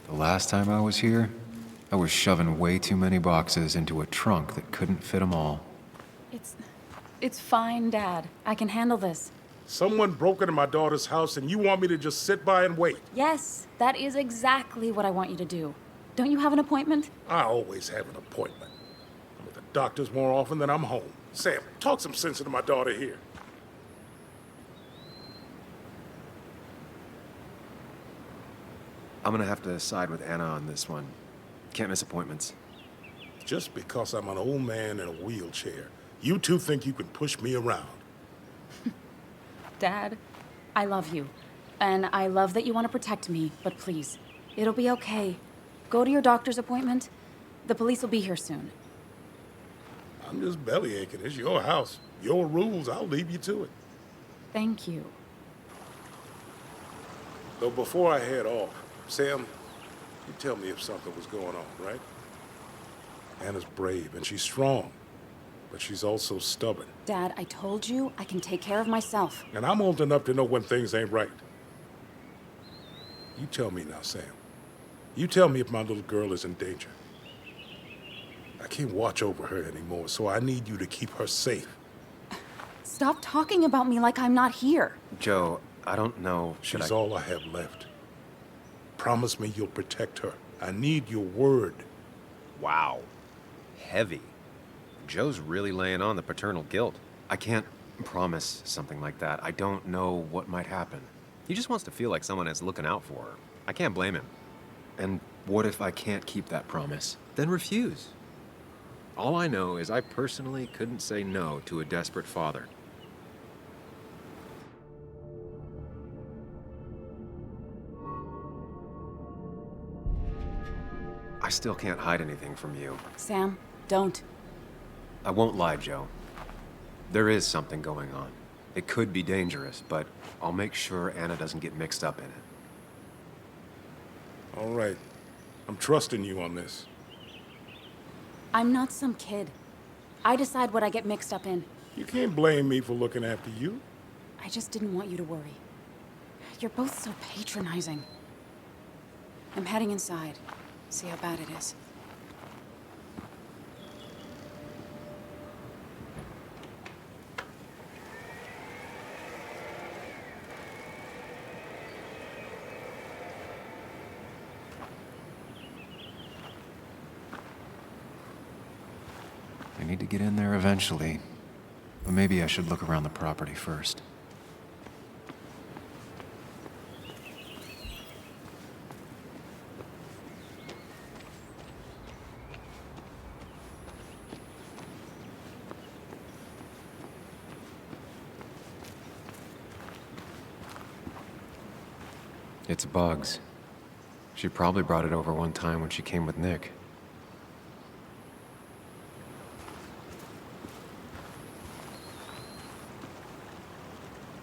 The last time I was here, I was shoving way too many boxes into a trunk that couldn't fit them all. It's fine, Dad. I can handle this. Someone broke into my daughter's house and you want me to just sit by and wait? Yes, that is exactly what I want you to do. Don't you have an appointment? I always have an appointment. I'm at the doctor's more often than I'm home. Sam, talk some sense into my daughter here. I'm gonna have to side with Anna on this one. Can't miss appointments. Just because I'm an old man in a wheelchair, you two think you can push me around. Dad, I love you. And I love that you want to protect me, but please, it'll be okay. Go to your doctor's appointment. The police will be here soon. I'm just bellyaching. It's your house. Your rules, I'll leave you to it. Thank you. Though before I head off, Sam, you tell me if something was going on, right? Anna's brave and she's strong, but she's also stubborn. Dad, I told you I can take care of myself. And I'm old enough to know when things ain't right. You tell me now, Sam. You tell me if my little girl is in danger. I can't watch over her anymore, so I need you to keep her safe. Stop talking about me like I'm not here. Joe, I don't know. She's all I have left. Promise me you'll protect her. I need your word. Wow. Heavy. Joe's really laying on the paternal guilt. I can't promise something like that. I don't know what might happen. He just wants to feel like someone is looking out for her. I can't blame him. And what if I can't keep that promise? Then refuse. All I know is I personally couldn't say no to a desperate father. I still can't hide anything from you. Sam, don't. I won't lie, Joe. There is something going on. It could be dangerous, but I'll make sure Anna doesn't get mixed up in it. All right. I'm trusting you on this. I'm not some kid. I decide what I get mixed up in. You can't blame me for looking after you. I just didn't want you to worry. You're both so patronizing. I'm heading inside. See how bad it is. I need to get in there eventually. But maybe I should look around the property first. It's Bugs. She probably brought it over one time when she came with Nick.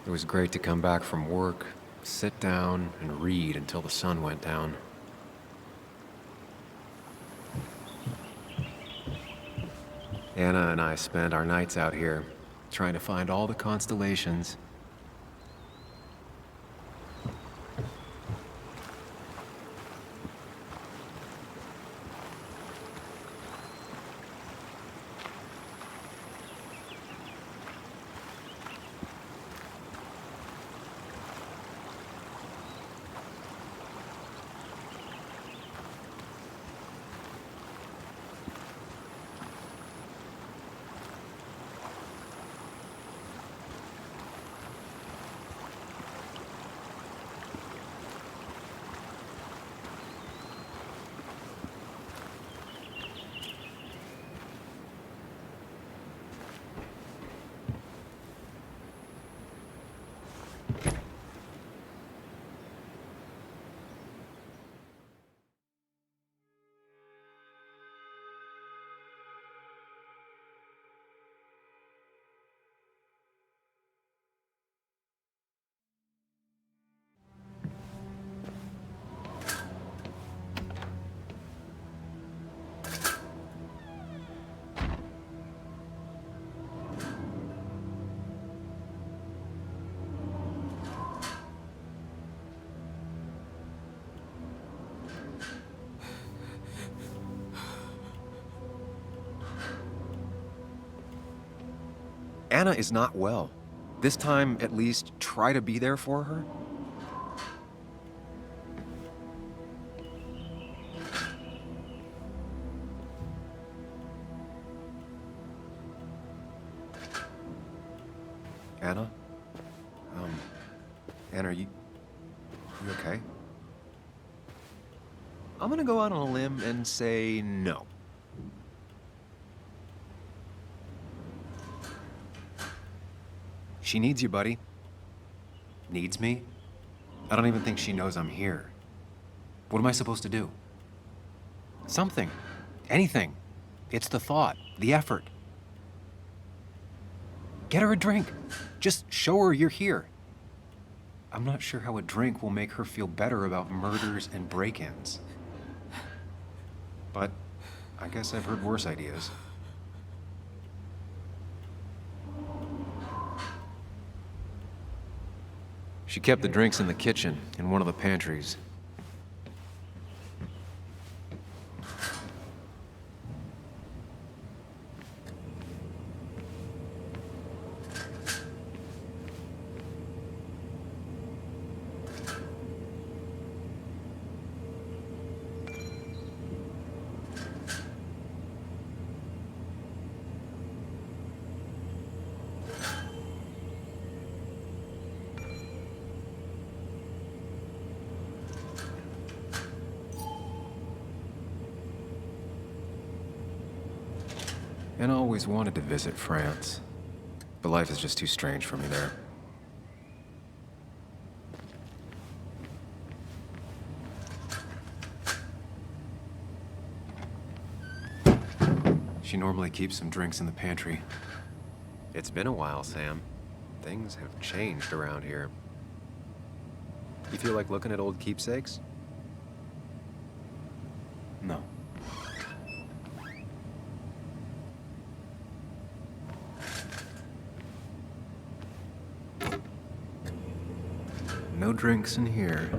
It was great to come back from work, sit down, and read until the sun went down. Anna and I spend our nights out here, trying to find all the constellations. Anna is not well. This time, at least, try to be there for her. Anna? Anna, are you okay? I'm gonna go out on a limb and say no. She needs you, buddy. Needs me? I don't even think she knows I'm here. What am I supposed to do? Something. Anything. It's the thought, the effort. Get her a drink. Just show her you're here. I'm not sure how a drink will make her feel better about murders and break-ins. But I guess I've heard worse ideas. She kept the drinks in the kitchen, in one of the pantries. And I always wanted to visit France, but life is just too strange for me there. She normally keeps some drinks in the pantry. It's been a while, Sam. Things have changed around here. You feel like looking at old keepsakes? No. No drinks in here.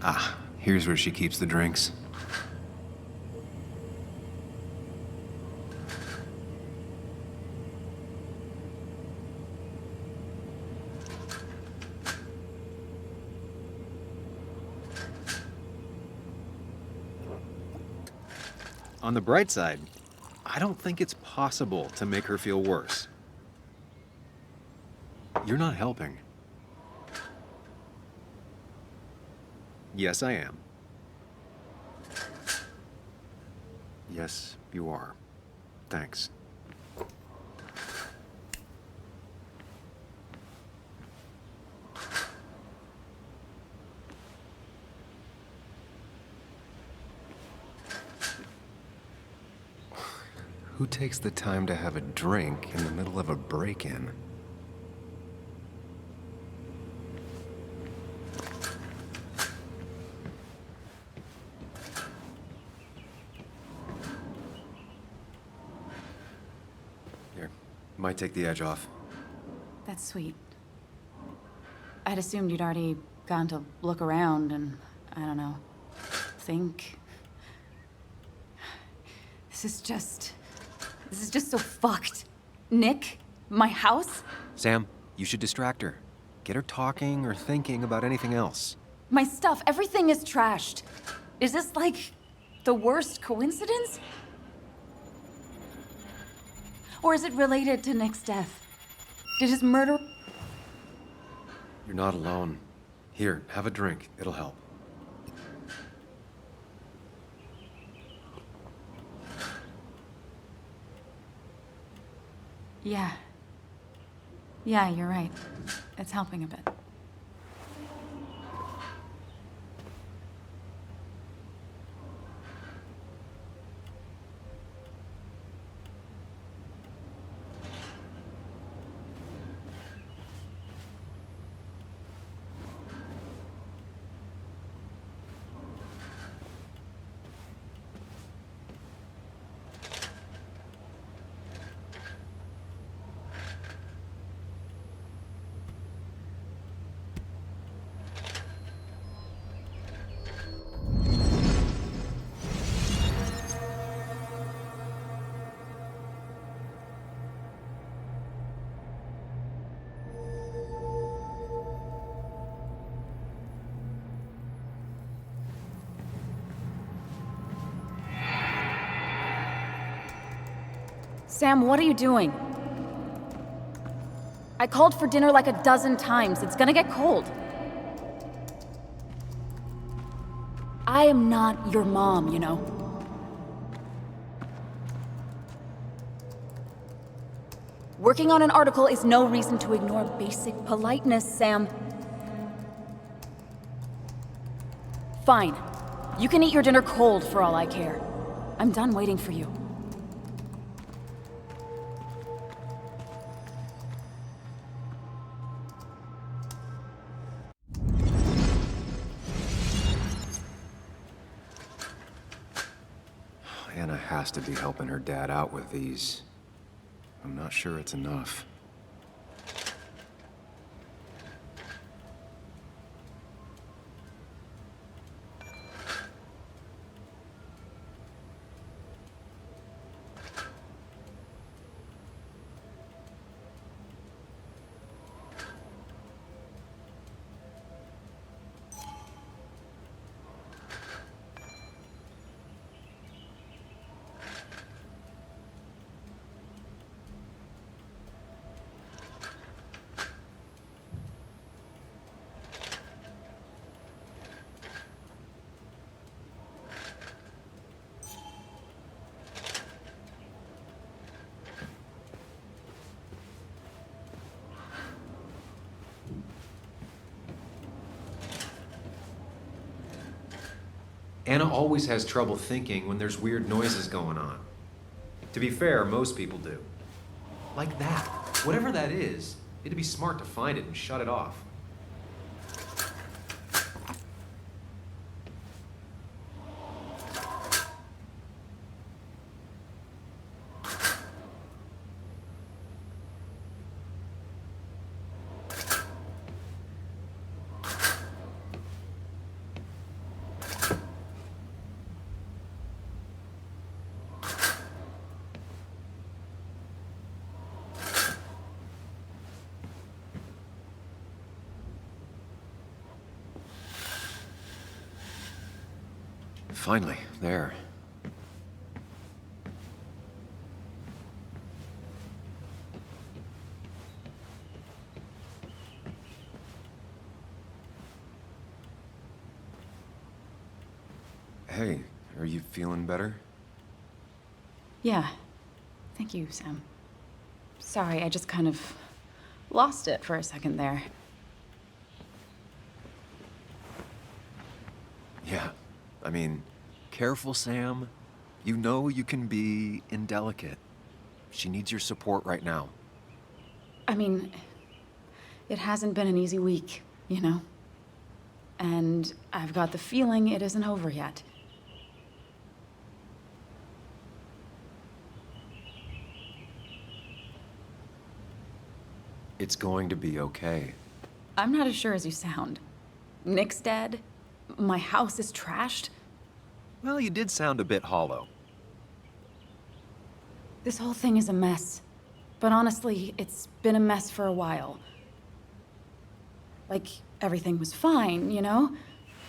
Ah, here's where she keeps the drinks. On the bright side, I don't think it's possible to make her feel worse. You're not helping. Yes, I am. Yes, you are. Thanks. Who takes the time to have a drink in the middle of a break-in? Here, might take the edge off. That's sweet. I'd assumed you'd already gone to look around and, I don't know, think. This is just so fucked. Nick? My house? Sam, you should distract her. Get her talking or thinking about anything else. My stuff, everything is trashed. Is this like the worst coincidence? Or is it related to Nick's death? Did his murder... You're not alone. Here, have a drink. It'll help. Yeah. Yeah, you're right. It's helping a bit. Sam, what are you doing? I called for dinner like a dozen times. It's gonna get cold. I am not your mom, you know. Working on an article is no reason to ignore basic politeness, Sam. Fine. You can eat your dinner cold for all I care. I'm done waiting for you. Anna has to be helping her dad out with these. I'm not sure it's enough. Anna always has trouble thinking when there's weird noises going on. To be fair, most people do. Like that. Whatever that is, it'd be smart to find it and shut it off. Finally, there. Hey, are you feeling better? Yeah. Thank you, Sam. Sorry, I just kind of lost it for a second there. Yeah. I mean, careful, Sam. You know you can be indelicate. She needs your support right now. I mean, it hasn't been an easy week, you know? And I've got the feeling it isn't over yet. It's going to be okay. I'm not as sure as you sound. Nick's dead. My house is trashed. Well, you did sound a bit hollow. This whole thing is a mess. But honestly, it's been a mess for a while. Like, everything was fine, you know?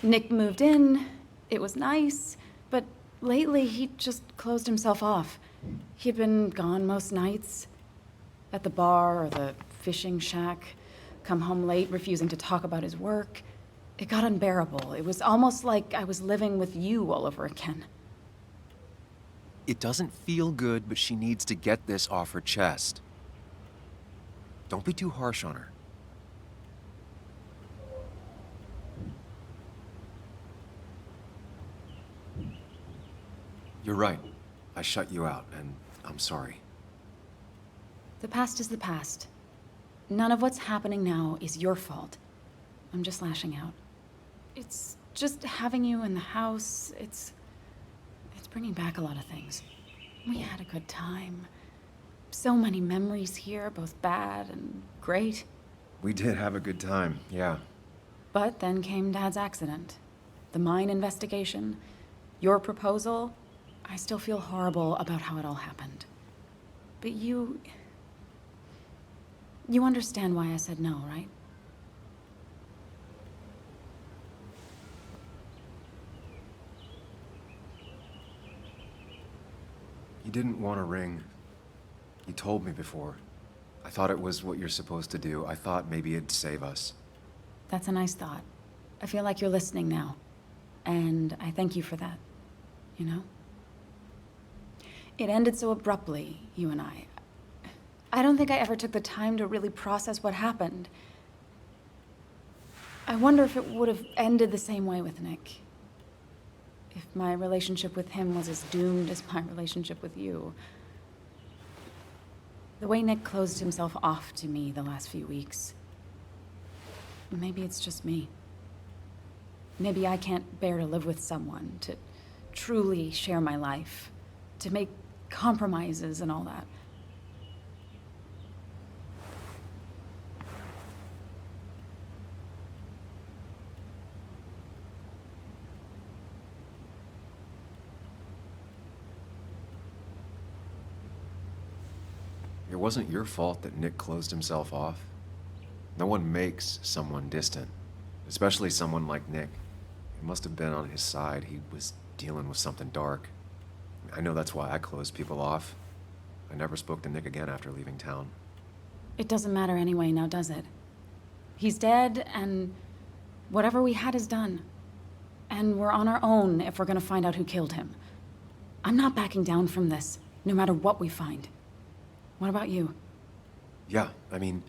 Nick moved in, it was nice, but lately he just closed himself off. He'd been gone most nights. At the bar or the fishing shack, come home late, refusing to talk about his work. It got unbearable. It was almost like I was living with you all over again. It doesn't feel good, but she needs to get this off her chest. Don't be too harsh on her. You're right. I shut you out, and I'm sorry. The past is the past. None of what's happening now is your fault. I'm just lashing out. It's just having you in the house, it's bringing back a lot of things. We had a good time. So many memories here, both bad and great. We did have a good time, yeah. But then came Dad's accident. The mine investigation. Your proposal. I still feel horrible about how it all happened. But you understand why I said no, right? You didn't want a ring. You told me before. I thought it was what you're supposed to do. I thought maybe it'd save us. That's a nice thought. I feel like you're listening now. And I thank you for that. You know? It ended so abruptly, you and I. I don't think I ever took the time to really process what happened. I wonder if it would have ended the same way with Nick. if my relationship with him was as doomed as my relationship with you. The way Nick closed himself off to me the last few weeks. Maybe it's just me. Maybe I can't bear to live with someone, to truly share my life, to make compromises and all that. It wasn't your fault that Nick closed himself off. No one makes someone distant, especially someone like Nick. It must have been on his side. He was dealing with something dark. I know that's why I closed people off. I never spoke to Nick again after leaving town. It doesn't matter anyway, now does it? He's dead, and whatever we had is done. And we're on our own if we're gonna find out who killed him. I'm not backing down from this, no matter what we find. What about you? Yeah, I mean...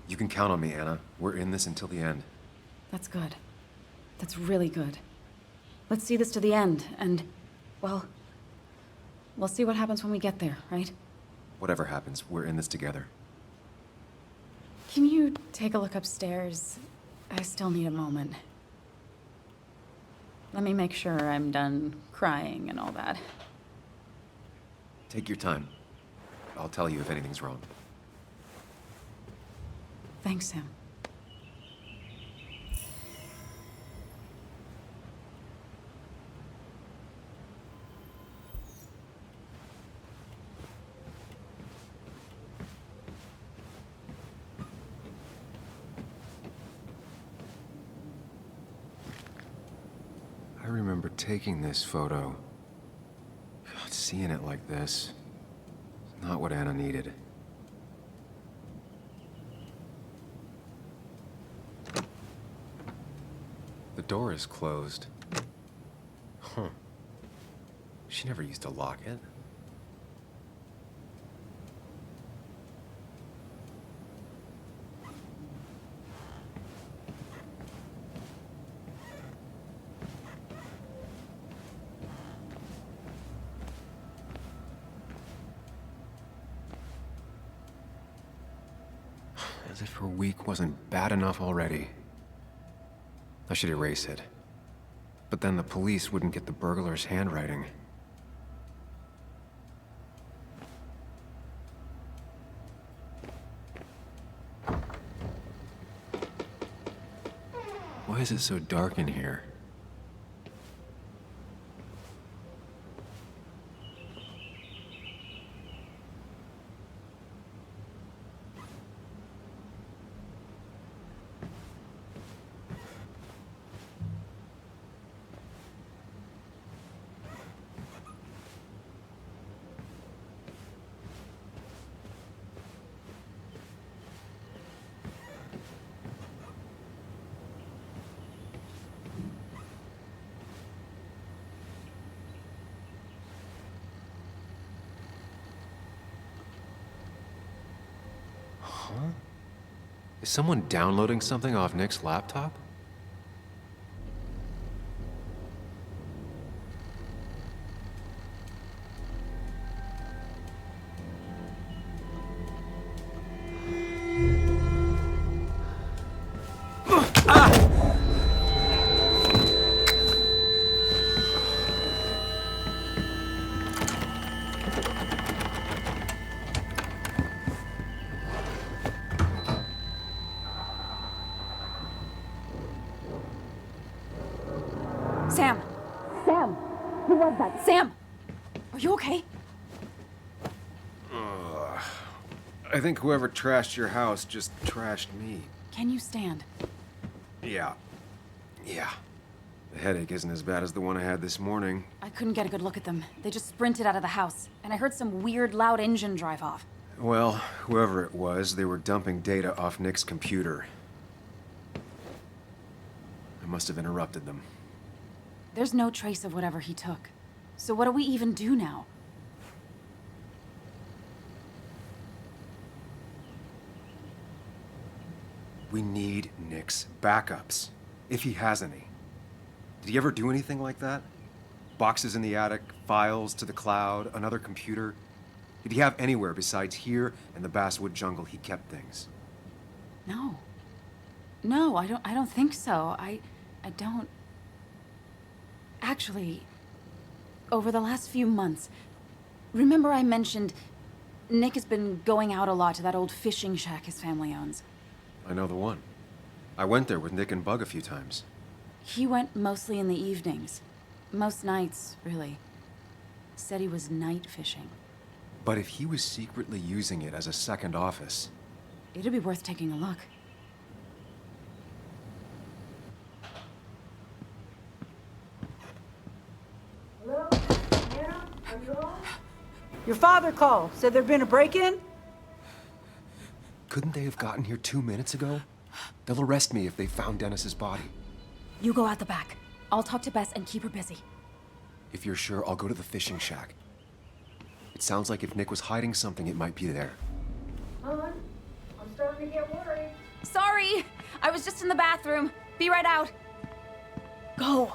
You can count on me, Anna. We're in this until the end. That's good. That's really good. Let's see this to the end, and, well, we'll see what happens when we get there, right? Whatever happens, we're in this together. Can you take a look upstairs? I still need a moment. Let me make sure I'm done crying and all that. Take your time. I'll tell you if anything's wrong. Thanks, Sam. I remember taking this photo. God, seeing it like this. It's not what Anna needed. The door is closed. Huh. She never used to lock it. As if her week wasn't bad enough already. I should erase it. But then the police wouldn't get the burglar's handwriting. Why is it so dark in here? Huh? Is someone downloading something off Nick's laptop? Sam! Sam! Who was that? Sam! Are you okay? I think whoever trashed your house just trashed me. Can you stand? Yeah. The headache isn't as bad as the one I had this morning. I couldn't get a good look at them. They just sprinted out of the house, and I heard some weird, loud engine drive off. Well, whoever it was, they were dumping data off Nick's computer. I must have interrupted them. There's no trace of whatever he took. So what do we even do now? We need Nick's backups, if he has any. Did he ever do anything like that? Boxes in the attic, files to the cloud, another computer? Did he have anywhere besides here and the Basswood jungle he kept things? No. No, I don't think so. I don't... Actually, over the last few months, remember I mentioned Nick has been going out a lot to that old fishing shack his family owns? I know the one. I went there with Nick and Bug a few times. He went mostly in the evenings. Most nights, really. Said he was night fishing. But if he was secretly using it as a second office... It'd be worth taking a look. Hello? Anna? Are you home? Your father called. Said there'd been a break-in? Couldn't they have gotten here 2 minutes ago? They'll arrest me if they found Dennis's body. You go out the back. I'll talk to Bess and keep her busy. If you're sure, I'll go to the fishing shack. It sounds like if Nick was hiding something, it might be there. Hon, I'm starting to get worried. Sorry! I was just in the bathroom. Be right out. Go!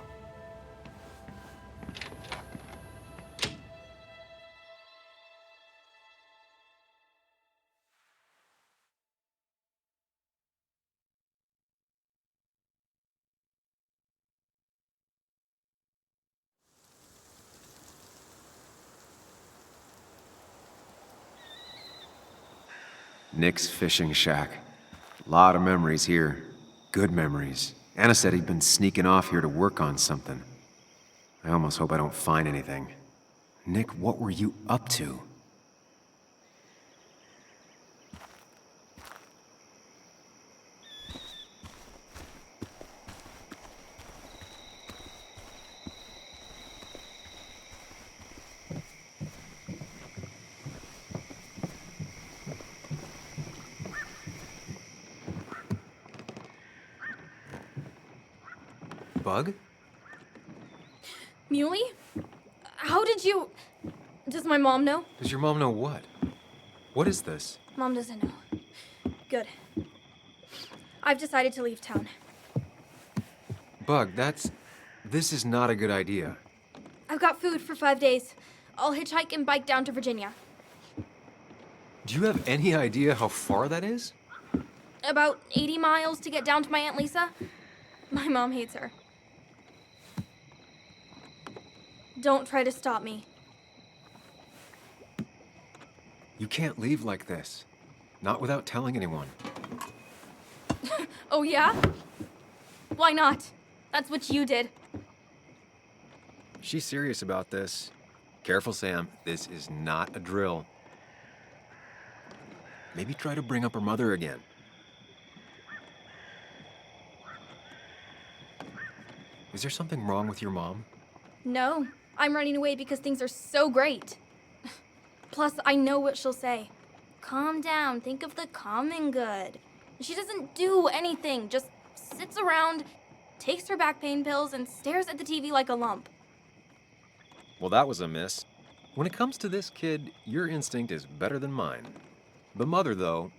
Nick's fishing shack. Lot of memories here. Good memories. Anna said he'd been sneaking off here to work on something. I almost hope I don't find anything. Nick, what were you up to? Bug? Muley? How did you... Does my mom know? Does your mom know what? What is this? Mom doesn't know. Good. I've decided to leave town. Bug, this is not a good idea. I've got food for 5 days. I'll hitchhike and bike down to Virginia. Do you have any idea how far that is? About 80 miles to get down to my Aunt Lisa. My mom hates her. Don't try to stop me. You can't leave like this. Not without telling anyone. Oh, yeah? Why not? That's what you did. She's serious about this. Careful, Sam. This is not a drill. Maybe try to bring up her mother again. Is there something wrong with your mom? No, I'm running away because things are so great. Plus, I know what she'll say. Calm down, think of the common good. She doesn't do anything, just sits around, takes her back pain pills, and stares at the TV like a lump. Well, that was a miss. When it comes to this kid, your instinct is better than mine. The mother, though,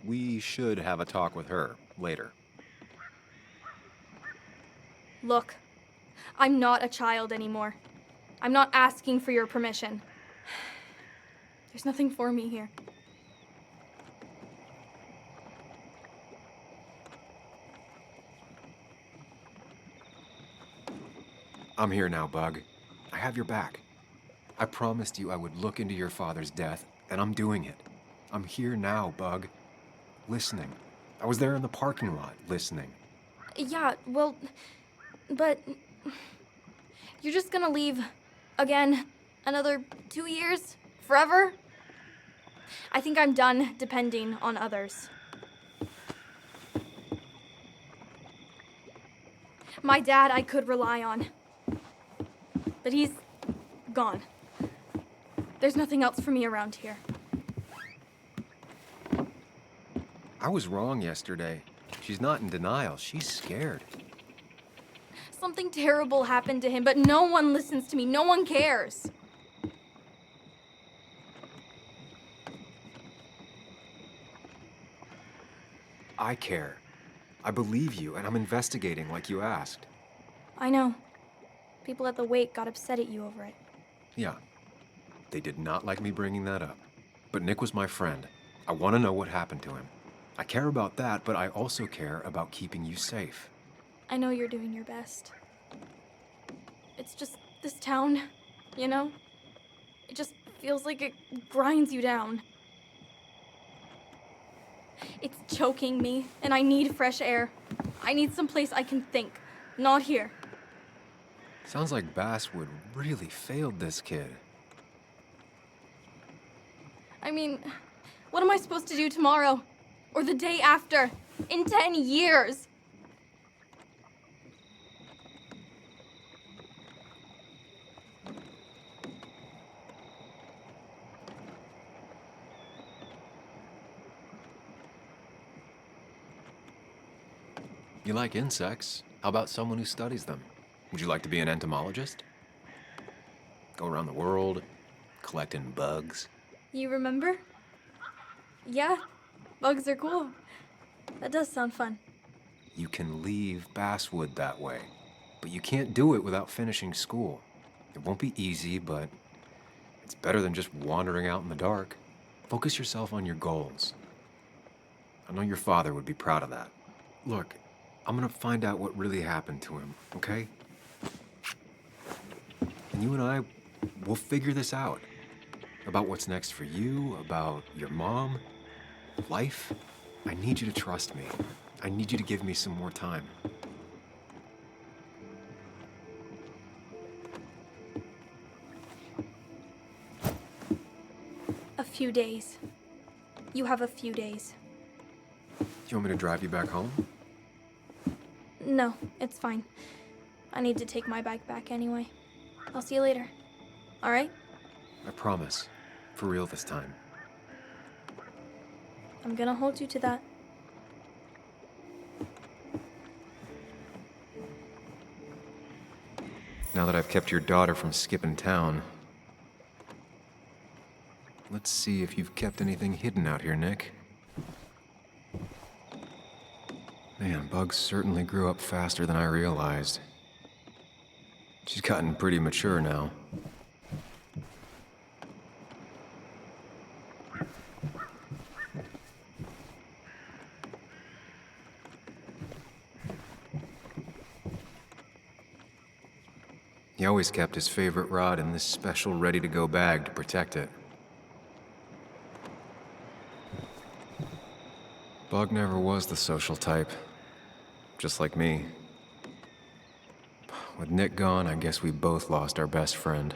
we should have a talk with her later. Look, I'm not a child anymore. I'm not asking for your permission. There's nothing for me here. I'm here now, Bug. I have your back. I promised you I would look into your father's death, and I'm doing it. I'm here now, Bug. Listening. I was there in the parking lot, listening. Yeah, well, but you're just gonna leave again another 2 years? Forever? I think I'm done depending on others. My dad I could rely on, but he's gone. There's nothing else for me around here. I was wrong yesterday. She's not in denial. She's scared. Something terrible happened to him, but no one listens to me. No one cares. I care. I believe you, and I'm investigating like you asked. I know. People at the wake got upset at you over it. Yeah. They did not like me bringing that up. But Nick was my friend. I want to know what happened to him. I care about that, but I also care about keeping you safe. I know you're doing your best. It's just this town, you know? It just feels like it grinds you down. It's choking me, and I need fresh air. I need someplace I can think, not here. Sounds like Basswood really failed this kid. I mean, what am I supposed to do tomorrow? Or the day after? In 10 years? You like insects? How about someone who studies them? Would you like to be an entomologist? Go around the world, collecting bugs? You remember? Yeah, bugs are cool. That does sound fun. You can leave Basswood that way, but you can't do it without finishing school. It won't be easy, but it's better than just wandering out in the dark. Focus yourself on your goals. I know your father would be proud of that. Look, I'm gonna find out what really happened to him, okay? And you and I, we'll figure this out. About what's next for you, about your mom, life. I need you to trust me. I need you to give me some more time. A few days. You have a few days. You want me to drive you back home? No, it's fine. I need to take my bike back anyway. I'll see you later. All right? I promise. For real this time. I'm gonna hold you to that. Now that I've kept your daughter from skipping town, let's see if you've kept anything hidden out here, Nick. Man, Bugs certainly grew up faster than I realized. She's gotten pretty mature now. He always kept his favorite rod in this special ready-to-go bag to protect it. Bug never was the social type, just like me. With Nick gone, I guess we both lost our best friend.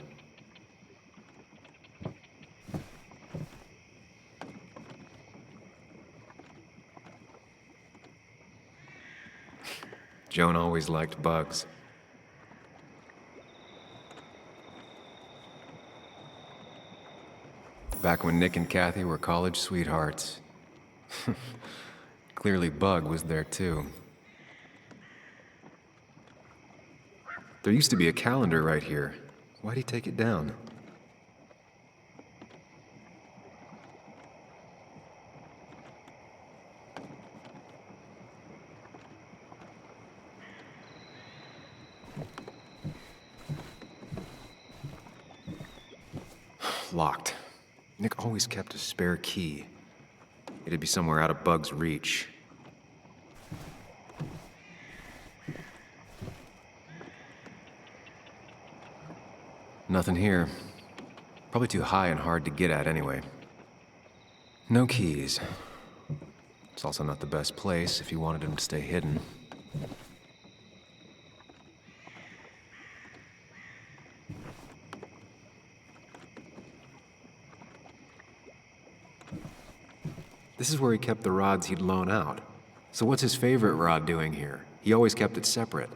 Joan always liked Bugs. Back when Nick and Kathy were college sweethearts. Clearly Bug was there too. There used to be a calendar right here. Why'd he take it down? Locked. Nick always kept a spare key. It'd be somewhere out of Bug's reach. Nothing here. Probably too high and hard to get at anyway. No keys. It's also not the best place if you wanted him to stay hidden. This is where he kept the rods he'd loan out. So what's his favorite rod doing here? He always kept it separate.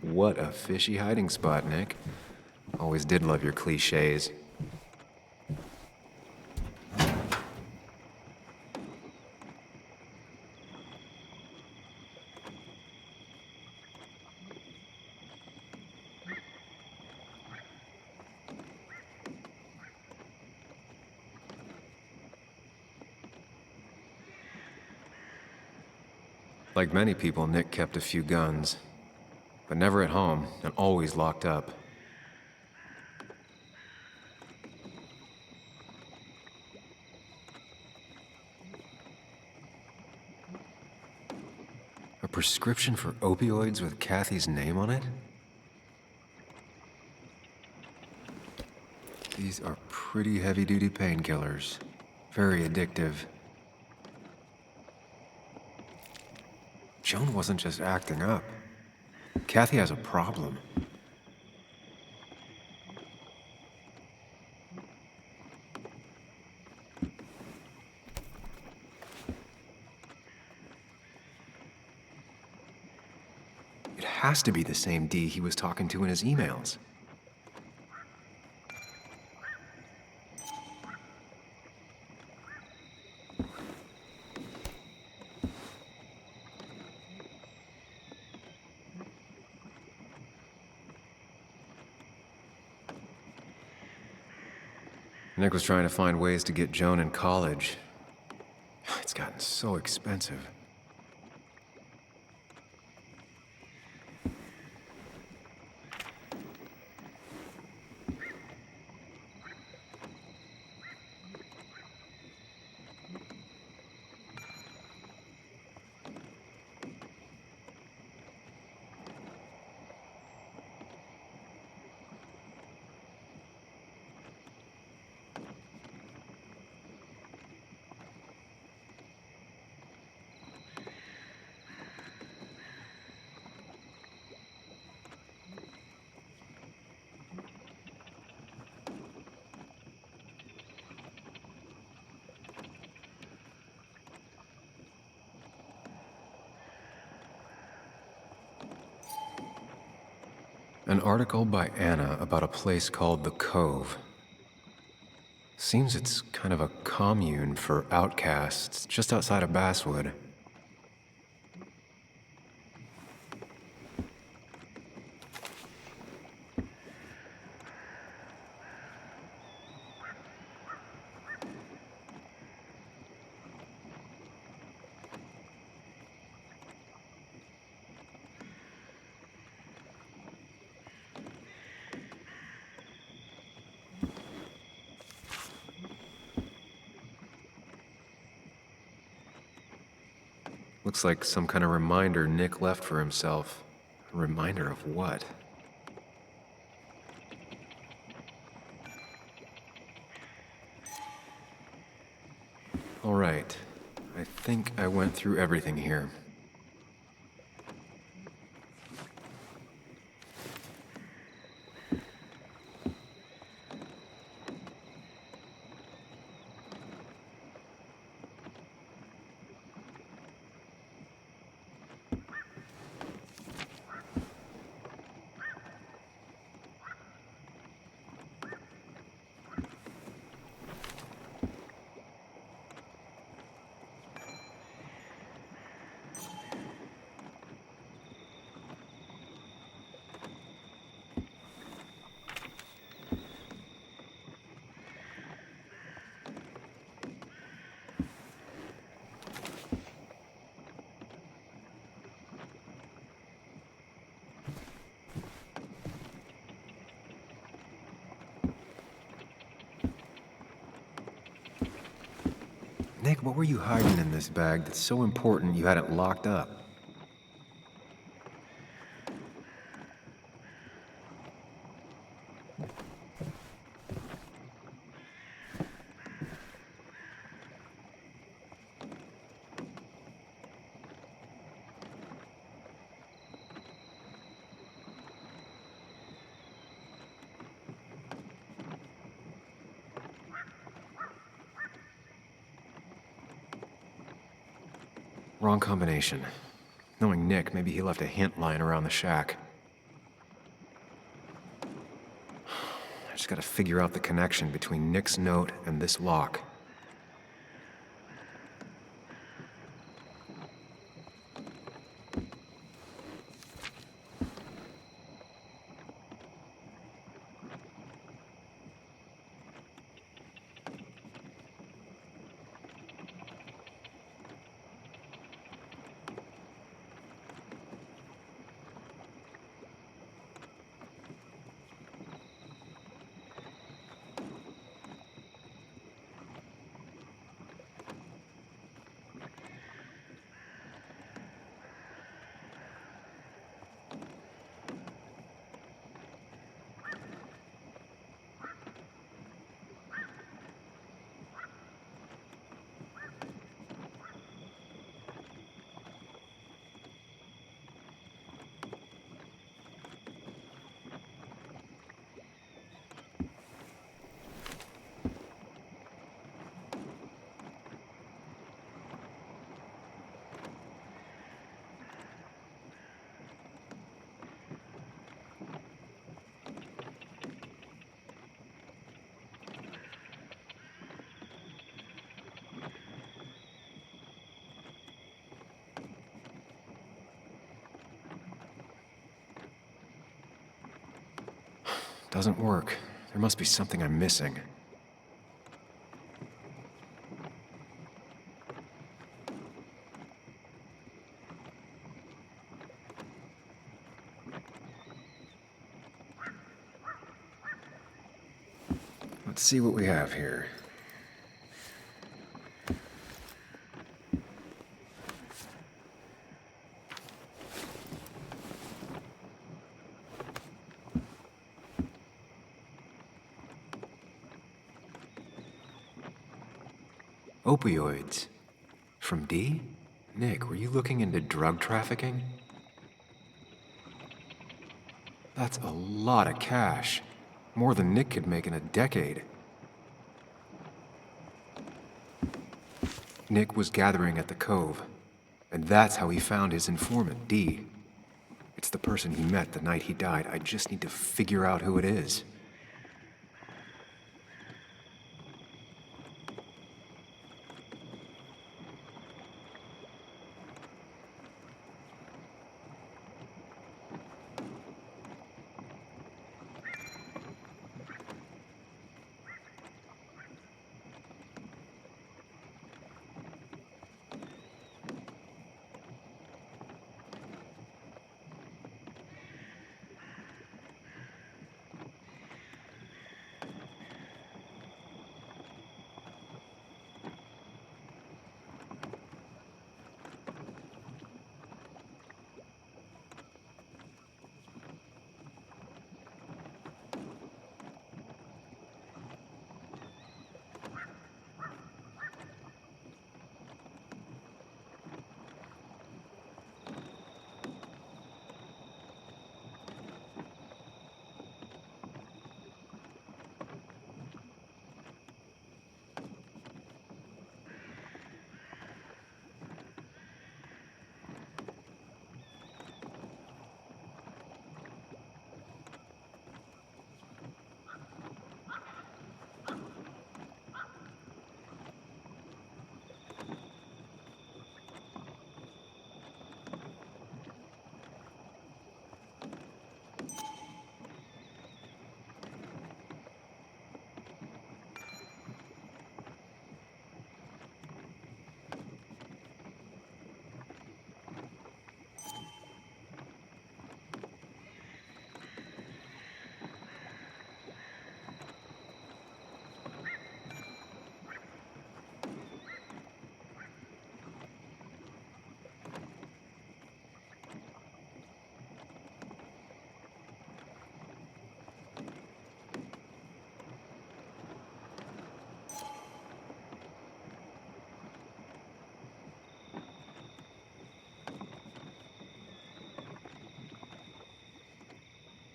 What a fishy hiding spot, Nick. Always did love your cliches. Like many people, Nick kept a few guns, but never at home and always locked up. A prescription for opioids with Kathy's name on it? These are pretty heavy-duty painkillers. Very addictive. Joan wasn't just acting up. Kathy has a problem. It has to be the same D he was talking to in his emails. Nick was trying to find ways to get Joan in college. It's gotten so expensive. An article by Anna about a place called The Cove. Seems it's kind of a commune for outcasts just outside of Basswood. Looks like some kind of reminder Nick left for himself. A reminder of what? All right. I think I went through everything here. Nick, what were you hiding in this bag that's so important you had it locked up? Wrong combination. Knowing Nick, maybe he left a hint lying around the shack. I just gotta figure out the connection between Nick's note and this lock. Doesn't work. There must be something I'm missing. Let's see what we have here. Opioids. From D? Nick, were you looking into drug trafficking? That's a lot of cash. More than Nick could make in a decade. Nick was gathering at the Cove, and that's how he found his informant, D. It's the person he met the night he died. I just need to figure out who it is.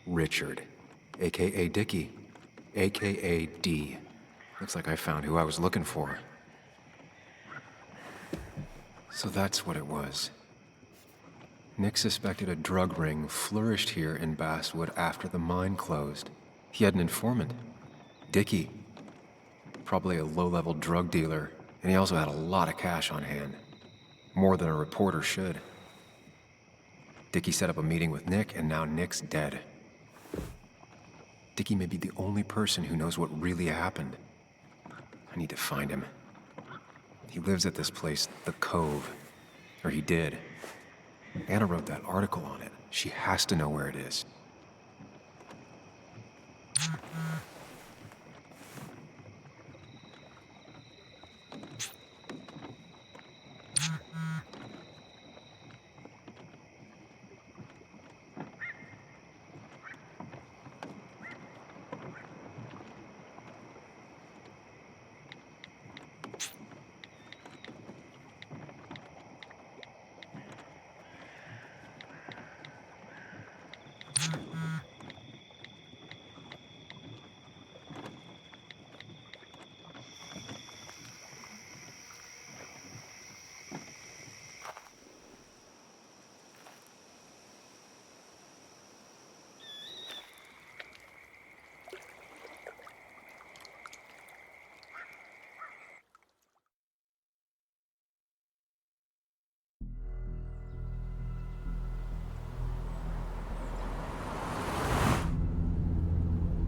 Richard, aka Dickie, aka D. Looks like I found who I was looking for. So that's what it was. Nick suspected a drug ring flourished here in Basswood after the mine closed. He had an informant, Dickie. Probably a low-level drug dealer, and he also had a lot of cash on hand. More than a reporter should. Dickie set up a meeting with Nick, and now Nick's dead. Dickie may be the only person who knows what really happened. I need to find him. He lives at this place, the Cove. Or he did. Anna wrote that article on it. She has to know where it is.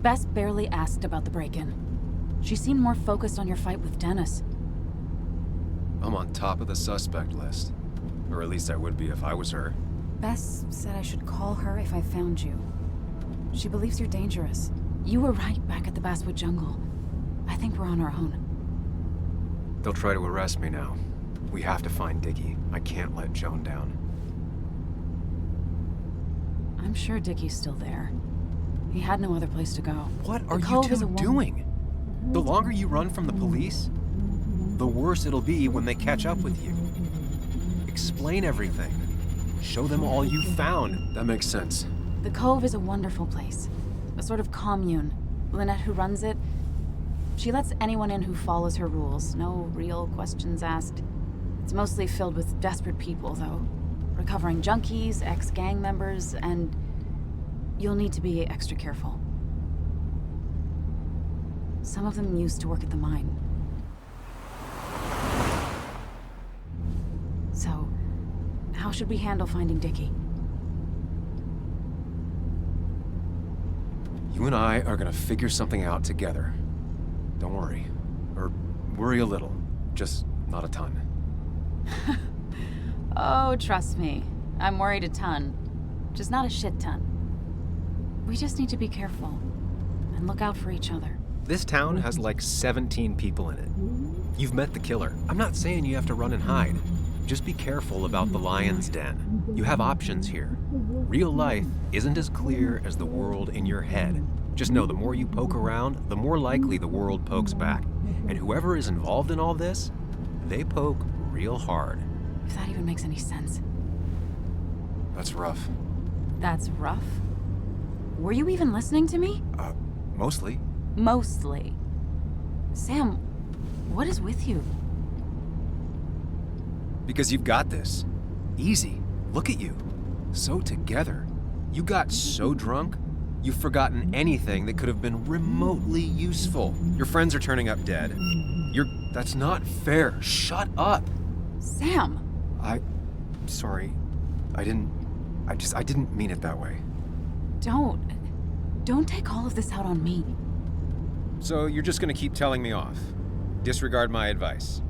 Bess barely asked about the break-in. She seemed more focused on your fight with Dennis. I'm on top of the suspect list. Or at least I would be if I was her. Bess said I should call her if I found you. She believes you're dangerous. You were right back at the Basswood jungle. I think we're on our own. They'll try to arrest me now. We have to find Dickie. I can't let Joan down. I'm sure Dickie's still there. He had no other place to go. What are you two doing? The longer you run from the police, the worse it'll be when they catch up with you. Explain everything. Show them all you found. That makes sense. The Cove is a wonderful place. A sort of commune. Lynette, who runs it, she lets anyone in who follows her rules. No real questions asked. It's mostly filled with desperate people, though. Recovering junkies, ex-gang members, and you'll need to be extra careful. Some of them used to work at the mine. So, how should we handle finding Dickie? You and I are gonna figure something out together. Don't worry. Or worry a little. Just not a ton. Oh, trust me. I'm worried a ton. Just not a shit ton. We just need to be careful. And look out for each other. This town has like 17 people in it. You've met the killer. I'm not saying you have to run and hide. Just be careful about the lion's den. You have options here. Real life isn't as clear as the world in your head. Just know the more you poke around, the more likely the world pokes back. And whoever is involved in all this, they poke real hard. If that even makes any sense. That's rough. That's rough? Were you even listening to me? Mostly. Mostly. Sam, what is with you? Because you've got this. Easy. Look at you. So together. You got so drunk, you've forgotten anything that could have been remotely useful. Your friends are turning up dead. That's not fair. Shut up. Sam! Sorry. I didn't mean it that way. Don't take all of this out on me. So you're just gonna keep telling me off? Disregard my advice?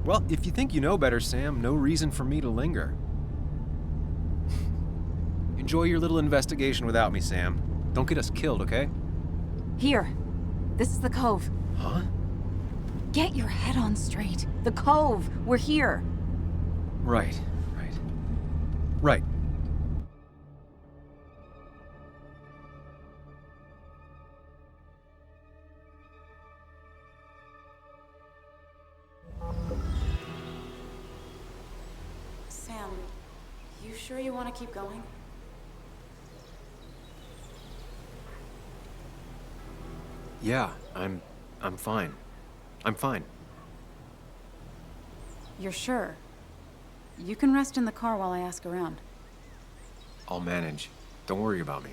Well, if you think you know better, Sam, no reason for me to linger. Enjoy your little investigation without me, Sam. Don't get us killed, okay? Here. This is the Cove. Huh? Get your head on straight. The Cove. We're here. Right. Right. Sam, you sure you want to keep going? Yeah, I'm fine. I'm fine. You're sure? You can rest in the car while I ask around. I'll manage. Don't worry about me.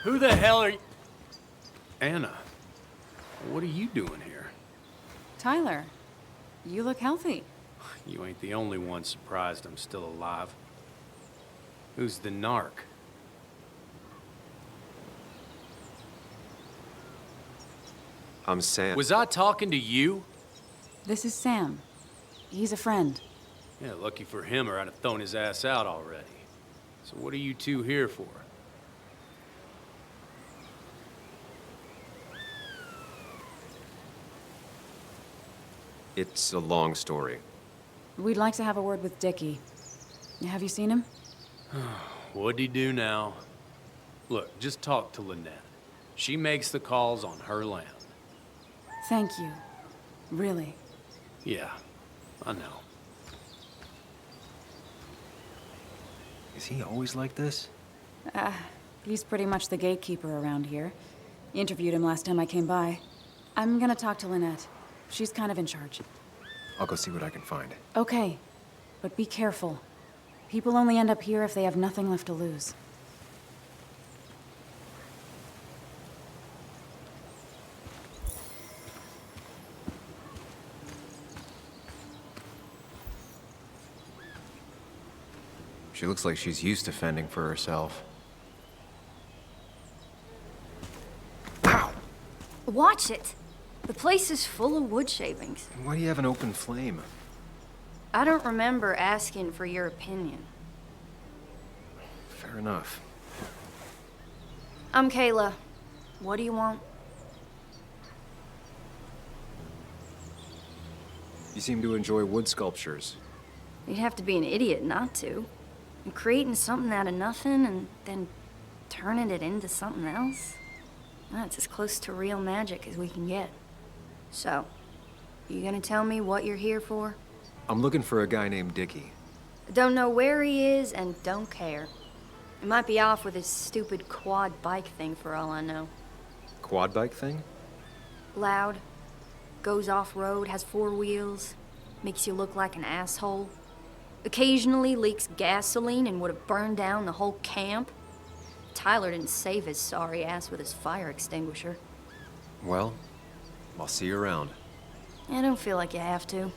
Who the hell are you? Anna, what are you doing here? Tyler, you look healthy. You ain't the only one surprised I'm still alive. Who's the narc? I'm Sam. Was I talking to you? This is Sam. He's a friend. Yeah, lucky for him, or I'd have thrown his ass out already. So what are you two here for? It's a long story. We'd like to have a word with Dickie. Have you seen him? What'd he do now? Look, just talk to Lynette. She makes the calls on her land. Thank you. Really. Yeah, I know. Is he always like this? He's pretty much the gatekeeper around here. Interviewed him last time I came by. I'm gonna talk to Lynette. She's kind of in charge. I'll go see what I can find. Okay, but be careful. People only end up here if they have nothing left to lose. She looks like she's used to fending for herself. Watch it. The place is full of wood shavings. Why do you have an open flame? I don't remember asking for your opinion. Fair enough. I'm Kayla. What do you want? You seem to enjoy wood sculptures. You'd have to be an idiot not to. And creating something out of nothing and then turning it into something else? That's as close to real magic as we can get. So, you gonna tell me what you're here for? I'm looking for a guy named Dickie. Don't know where he is and don't care. He might be off with his stupid quad bike thing for all I know. Quad bike thing? Loud, goes off-road, has 4 wheels, makes you look like an asshole. Occasionally leaks gasoline and would have burned down the whole camp. Tyler didn't save his sorry ass with his fire extinguisher. Well, I'll see you around. I don't feel like you have to.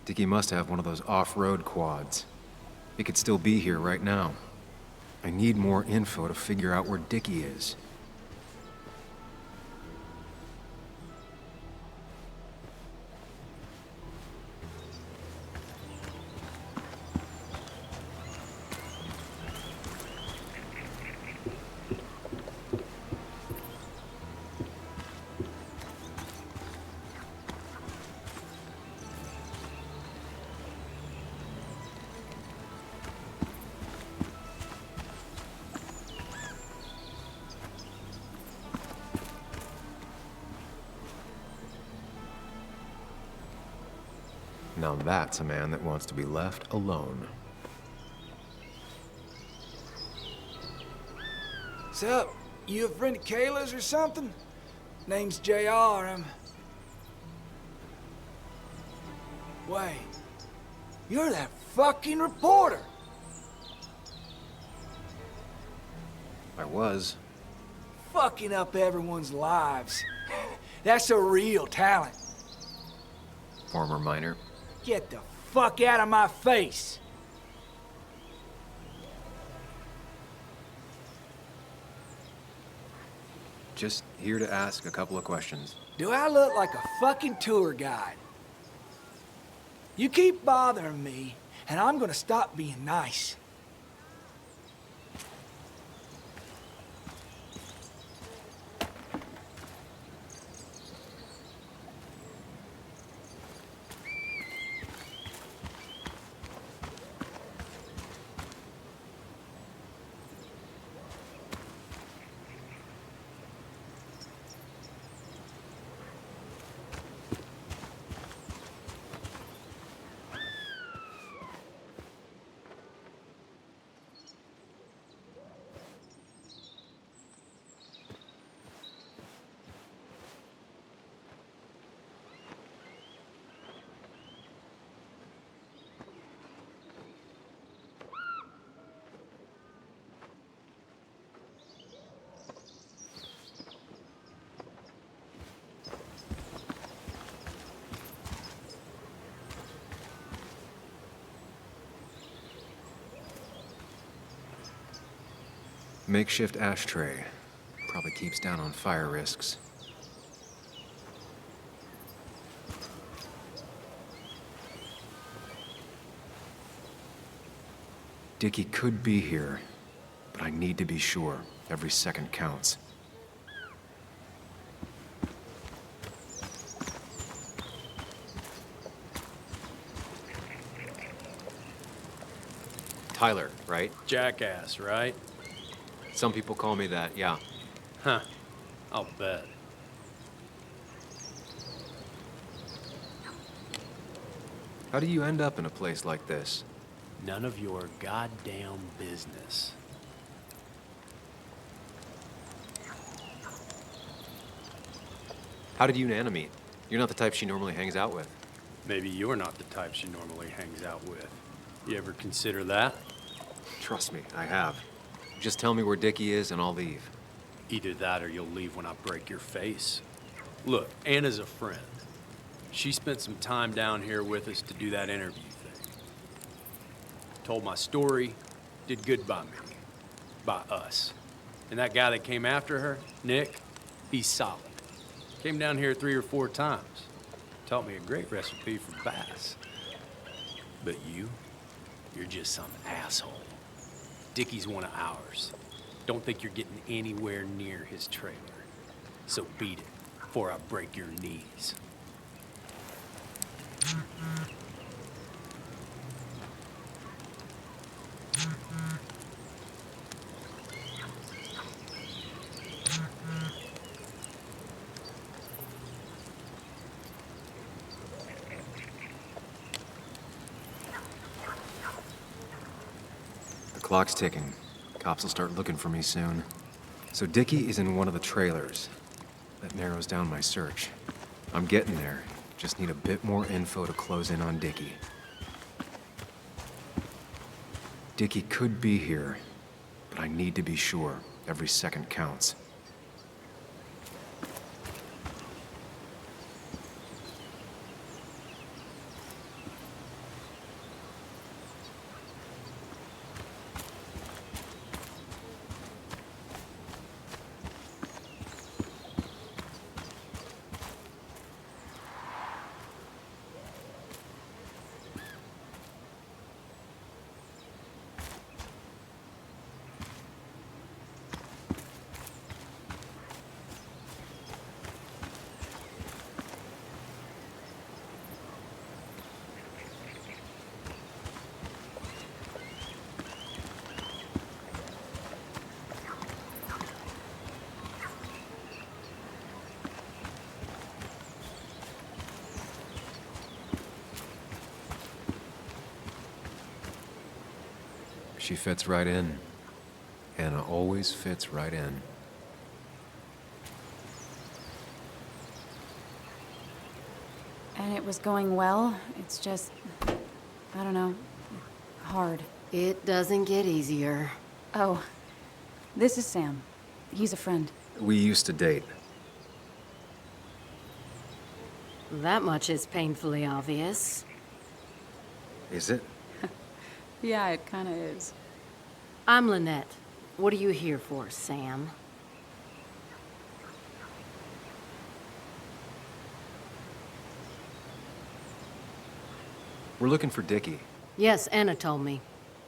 Dickie must have one of those off-road quads. He could still be here right now. I need more info to figure out where Dickie is. Now that's a man that wants to be left alone. Sup? You a friend of Kayla's or something? Name's JR. Wait. You're that fucking reporter! I was. Fucking up everyone's lives. That's a real talent. Former miner. Get the fuck out of my face! Just here to ask a couple of questions. Do I look like a fucking tour guide? You keep bothering me, and I'm gonna stop being nice. Makeshift ashtray. Probably keeps down on fire risks. Dickie could be here, but I need to be sure. Every second counts. Tyler, right? Jackass, right? Some people call me that, yeah. Huh. I'll bet. How do you end up in a place like this? None of your goddamn business. How did you and Anna meet? You're not the type she normally hangs out with. Maybe you're not the type she normally hangs out with. You ever consider that? Trust me, I have. Just tell me where Dickie is and I'll leave. Either that or you'll leave when I break your face. Look, Anna's a friend. She spent some time down here with us to do that interview thing. Told my story, did good by me. By us. And that guy that came after her, Nick, he's solid. Came down here 3 or 4 times. Taught me a great recipe for bass. But you're just some asshole. Dickie's one of ours. Don't think you're getting anywhere near his trailer. So beat it before I break your knees. The clock's ticking. Cops will start looking for me soon. So Dickie is in one of the trailers. That narrows down my search. I'm getting there. Just need a bit more info to close in on Dickie. Dickie could be here, but I need to be sure. Every second counts. She fits right in. Anna always fits right in. And it was going well. It's just, I don't know, hard. It doesn't get easier. Oh, this is Sam. He's a friend. We used to date. That much is painfully obvious. Is it? Yeah, it kind of is. I'm Lynette. What are you here for, Sam? We're looking for Dickie. Yes, Anna told me.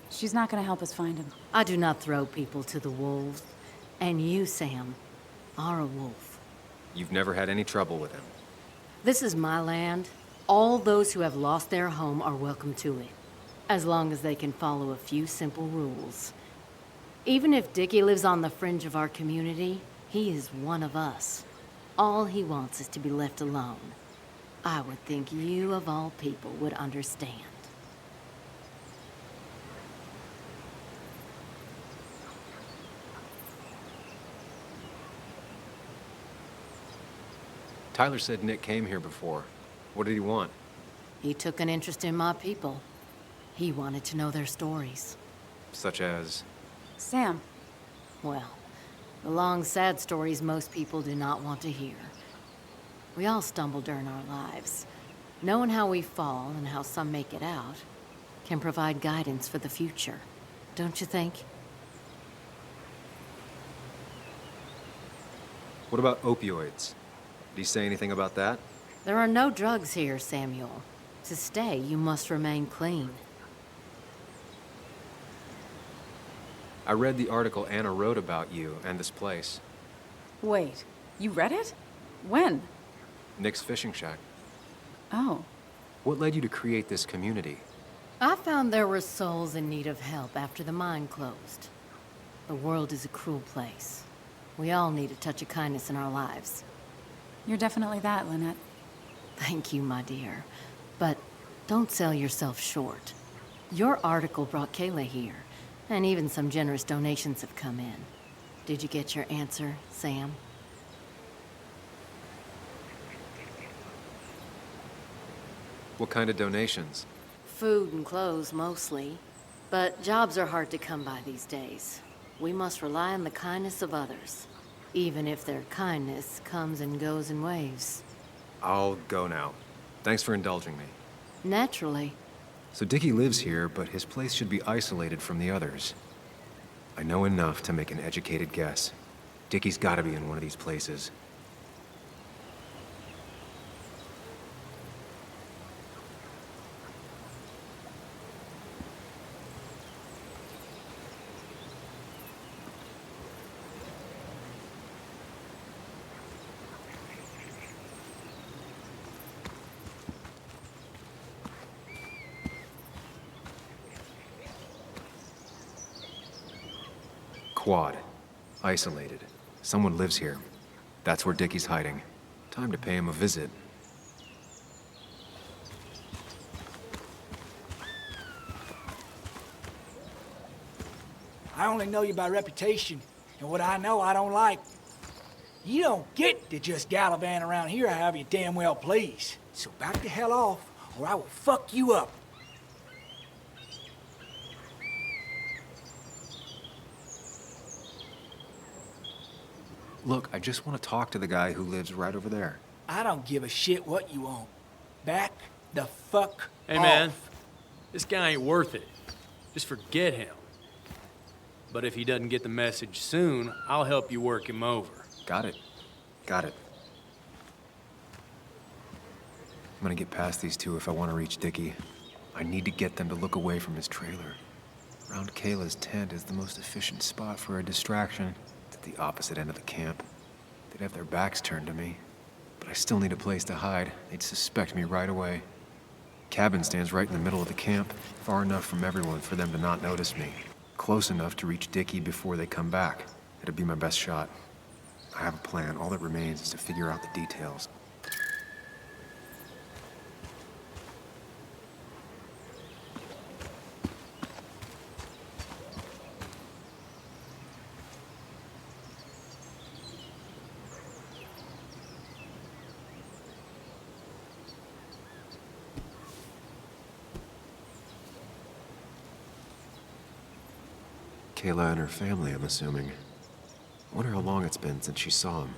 She's not gonna help us find him. I do not throw people to the wolves. And you, Sam, are a wolf. You've never had any trouble with him. This is my land. All those who have lost their home are welcome to it, as long as they can follow a few simple rules. Even if Dickie lives on the fringe of our community, he is one of us. All he wants is to be left alone. I would think you, of all people, would understand. Tyler said Nick came here before. What did he want? He took an interest in my people. He wanted to know their stories. Such as? Sam. Well, the long, sad stories most people do not want to hear. We all stumble during our lives. Knowing how we fall and how some make it out can provide guidance for the future, don't you think? What about opioids? Did he say anything about that? There are no drugs here, Samuel. To stay, you must remain clean. I read the article Anna wrote about you and this place. Wait, you read it? When? Nick's fishing shack. Oh. What led you to create this community? I found there were souls in need of help after the mine closed. The world is a cruel place. We all need a touch of kindness in our lives. You're definitely that, Lynette. Thank you, my dear. But don't sell yourself short. Your article brought Kayla here, and even some generous donations have come in. Did you get your answer, Sam? What kind of donations? Food and clothes, mostly. But jobs are hard to come by these days. We must rely on the kindness of others, even if their kindness comes and goes in waves. I'll go now. Thanks for indulging me. Naturally. So Dickie lives here, but his place should be isolated from the others. I know enough to make an educated guess. Dickie's gotta be in one of these places. Quad. Isolated. Someone lives here. That's where Dickie's hiding. Time to pay him a visit. I only know you by reputation, and what I know I don't like. You don't get to just gallivant around here however you damn well please. So back the hell off, or I will fuck you up. Look, I just want to talk to the guy who lives right over there. I don't give a shit what you want. Back the fuck Hey, off. man. This guy ain't worth it. Just forget him. But if he doesn't get the message soon, I'll help you work him over. Got it. Got it. I'm gonna get past these two if I want to reach Dickie. I need to get them to look away from his trailer. Around Kayla's tent is the most efficient spot for a distraction. It's at the opposite end of the camp. They'd have their backs turned to me. But I still need a place to hide. They'd suspect me right away. Cabin stands right in the middle of the camp, far enough from everyone for them to not notice me. Close enough to reach Dickie before they come back. It'd be my best shot. I have a plan. All that remains is to figure out the details. Kayla and her family, I'm assuming. I wonder how long it's been since she saw him.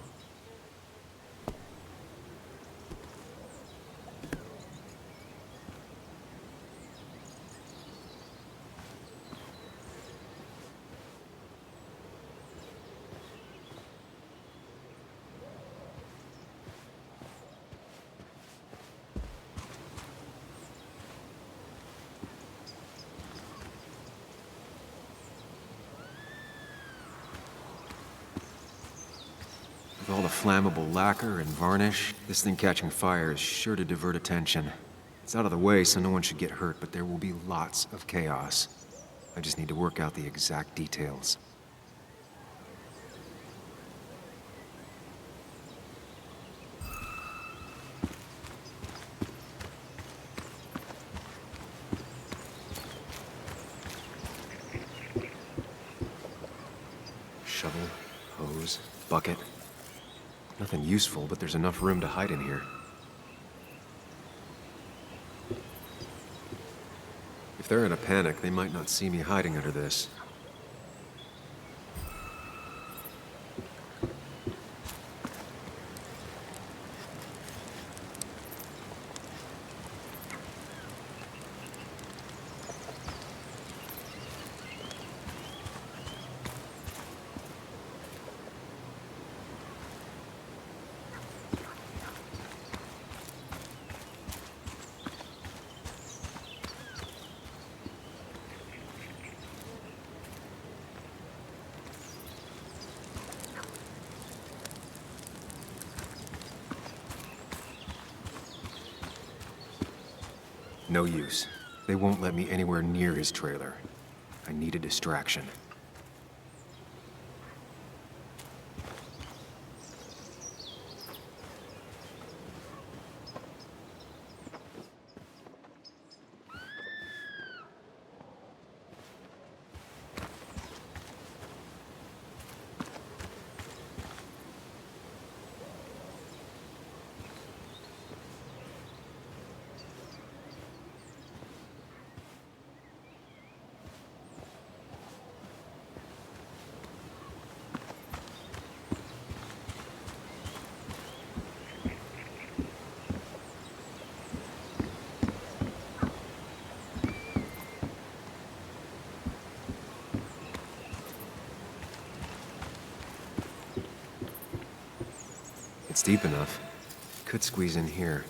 With all the flammable lacquer and varnish, this thing catching fire is sure to divert attention. It's out of the way, so no one should get hurt, but there will be lots of chaos. I just need to work out the exact details. Shovel, hose, bucket. Nothing useful, but there's enough room to hide in here. If they're in a panic, they might not see me hiding under this. No use. They won't let me anywhere near his trailer. I need a distraction. It's deep enough. Could squeeze in here.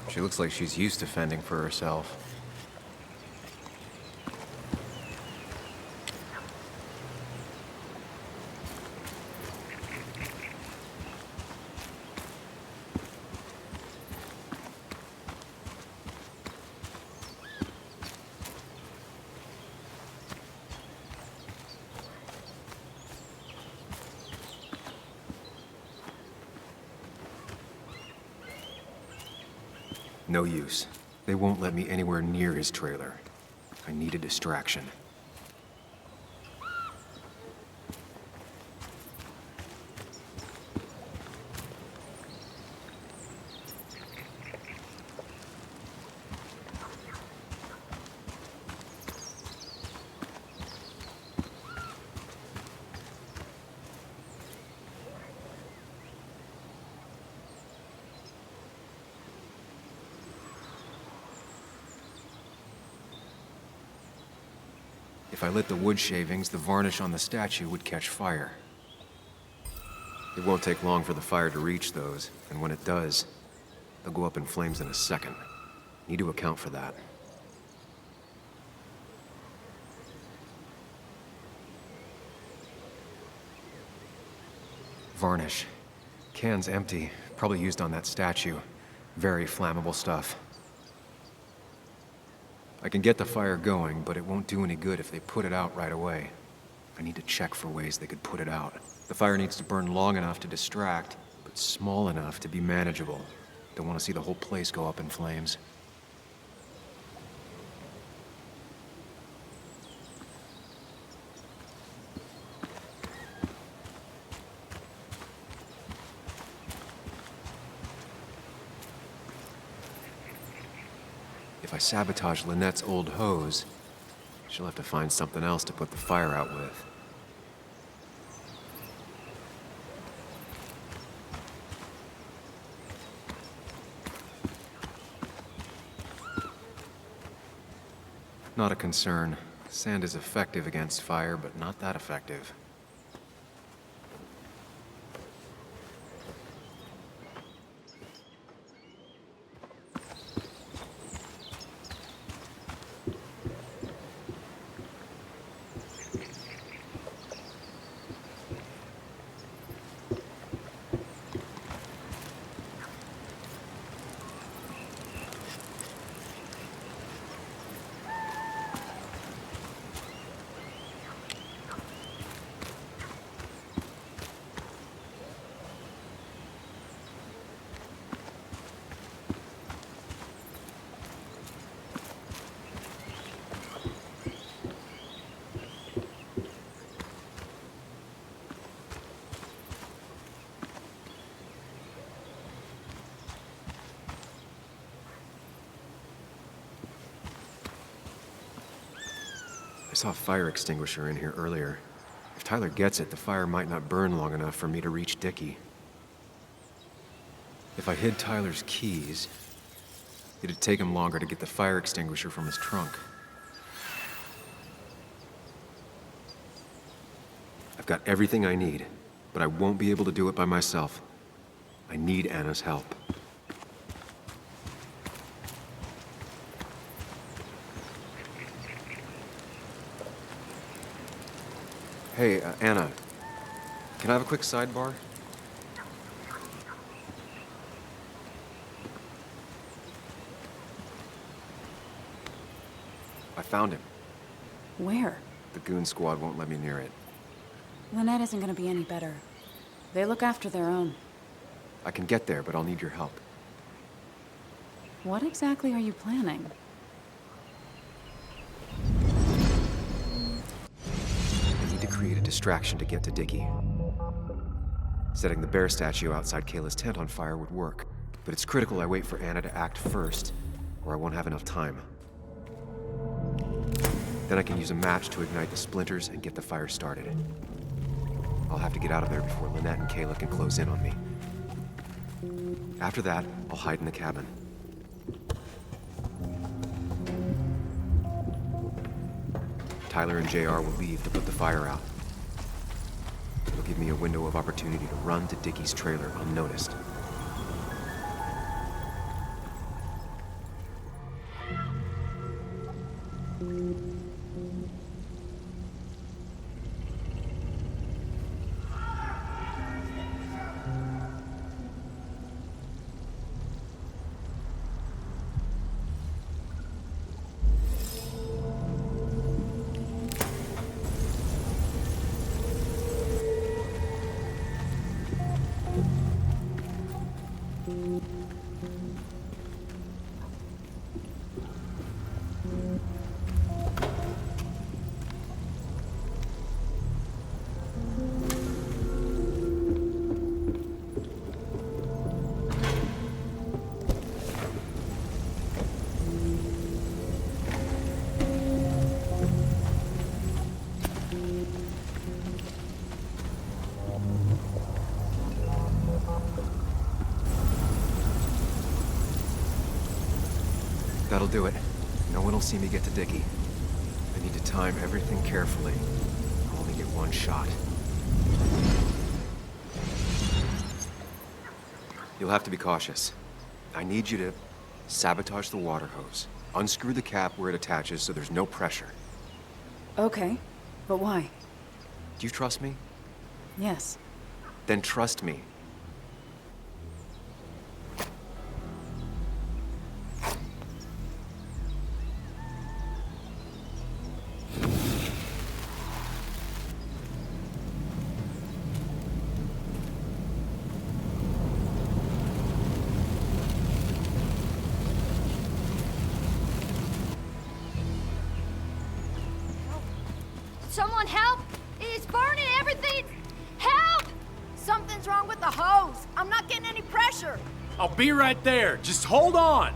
She looks like she's used to fending for herself. No use. They won't let me anywhere near his trailer. I need a distraction. If I lit the wood shavings, the varnish on the statue would catch fire. It won't take long for the fire to reach those, and when it does, they'll go up in flames in a second. Need to account for that. Varnish. Can's empty. Probably used on that statue. Very flammable stuff. I can get the fire going, but it won't do any good if they put it out right away. I need to check for ways they could put it out. The fire needs to burn long enough to distract, but small enough to be manageable. Don't want to see the whole place go up in flames. If I sabotage Lynette's old hose, she'll have to find something else to put the fire out with. Not a concern. Sand is effective against fire, but not that effective. I saw a fire extinguisher in here earlier. If Tyler gets it, the fire might not burn long enough for me to reach Dickie. If I hid Tyler's keys, it'd take him longer to get the fire extinguisher from his trunk. I've got everything I need, but I won't be able to do it by myself. I need Anna's help. Hey, Anna, can I have a quick sidebar? I found him. Where? The goon squad won't let me near it. Lynette isn't gonna be any better. They look after their own. I can get there, but I'll need your help. What exactly are you planning? I need to create a distraction to get to Dickie. Setting the bear statue outside Kayla's tent on fire would work, but it's critical I wait for Anna to act first, or I won't have enough time. Then I can use a match to ignite the splinters and get the fire started. I'll have to get out of there before Lynette and Kayla can close in on me. After that, I'll hide in the cabin. Tyler and JR will leave to put the fire out. It'll give me a window of opportunity to run to Dickie's trailer unnoticed. That'll do it. No one will see me get to Dickie. I need to time everything carefully. I'll only get one shot. You'll have to be cautious. I need you to sabotage the water hose. Unscrew the cap where it attaches so there's no pressure. Okay, but why? Do you trust me? Yes. Then trust me. Someone help! It's burning everything! Help! Something's wrong with the hose. I'm not getting any pressure. I'll be right there. Just hold on.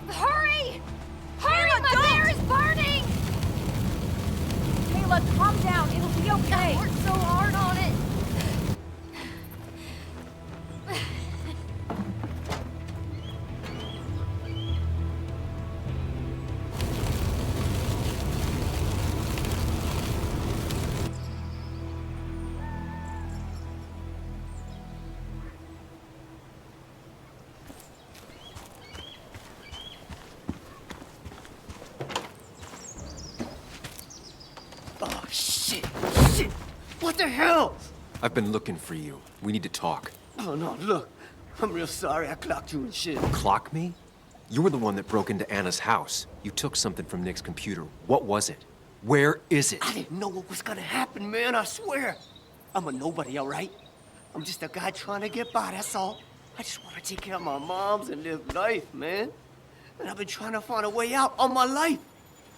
Hurry! Hurry, my bear is burning! Kayla, calm down. It'll be okay. I worked so hard on it. Oh, shit! Shit! What the hell? I've been looking for you. We need to talk. Oh, no, look. I'm real sorry I clocked you and shit. Clock me? You were the one that broke into Anna's house. You took something from Nick's computer. What was it? Where is it? I didn't know what was gonna happen, man, I swear. I'm a nobody, all right? I'm just a guy trying to get by, that's all. I just want to take care of my moms and live life, man. And I've been trying to find a way out all my life.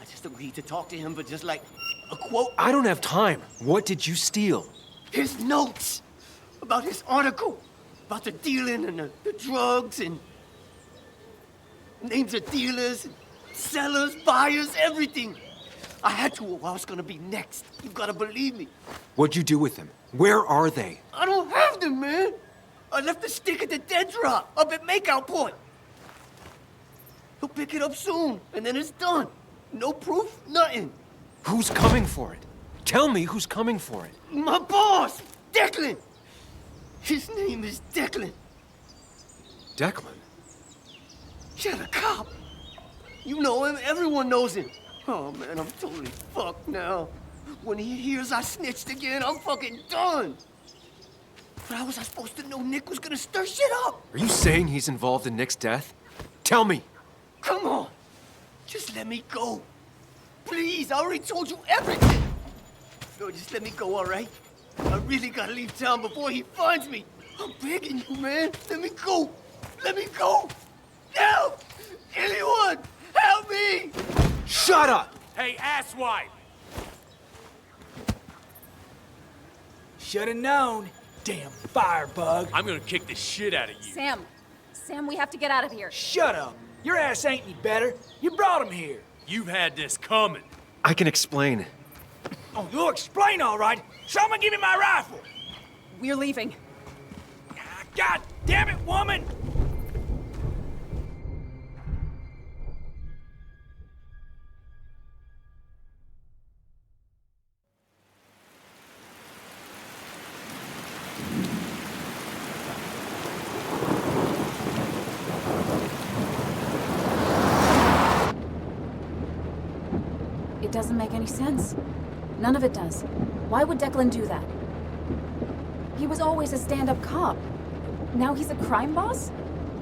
I just agreed to talk to him for just like a quote. I don't have time. What did you steal? His notes about his article, about the dealing and the drugs and names of dealers, sellers, buyers, everything. I had to or I was gonna be next. You gotta believe me. What'd you do with them? Where are they? I don't have them, man. I left the stick at the dead drop up at Makeout Point. He'll pick it up soon, and then it's done. No proof, nothing. Who's coming for it? Tell me who's coming for it. My boss, Declan. His name is Declan. Declan? Yeah, the cop. You know him, everyone knows him. Oh, man, I'm totally fucked now. When he hears I snitched again, I'm fucking done. But how was I supposed to know Nick was gonna stir shit up? Are you saying he's involved in Nick's death? Tell me. Come on. Just let me go. Please, I already told you everything. No, just let me go, all right? I really gotta leave town before he finds me. I'm begging you, man. Let me go. Let me go. Help! Anyone! Help me! Shut up! Hey, asswipe! Should've known. Damn firebug. I'm gonna kick the shit out of you. Sam, we have to get out of here. Shut up. Your ass ain't any better. You brought him here. You've had this coming. I can explain. Oh, you'll explain, all right. Someone give me my rifle. We're leaving. God damn it, woman! It doesn't make any sense. None of it does. Why would Declan do that? He was always a stand-up cop. Now he's a crime boss?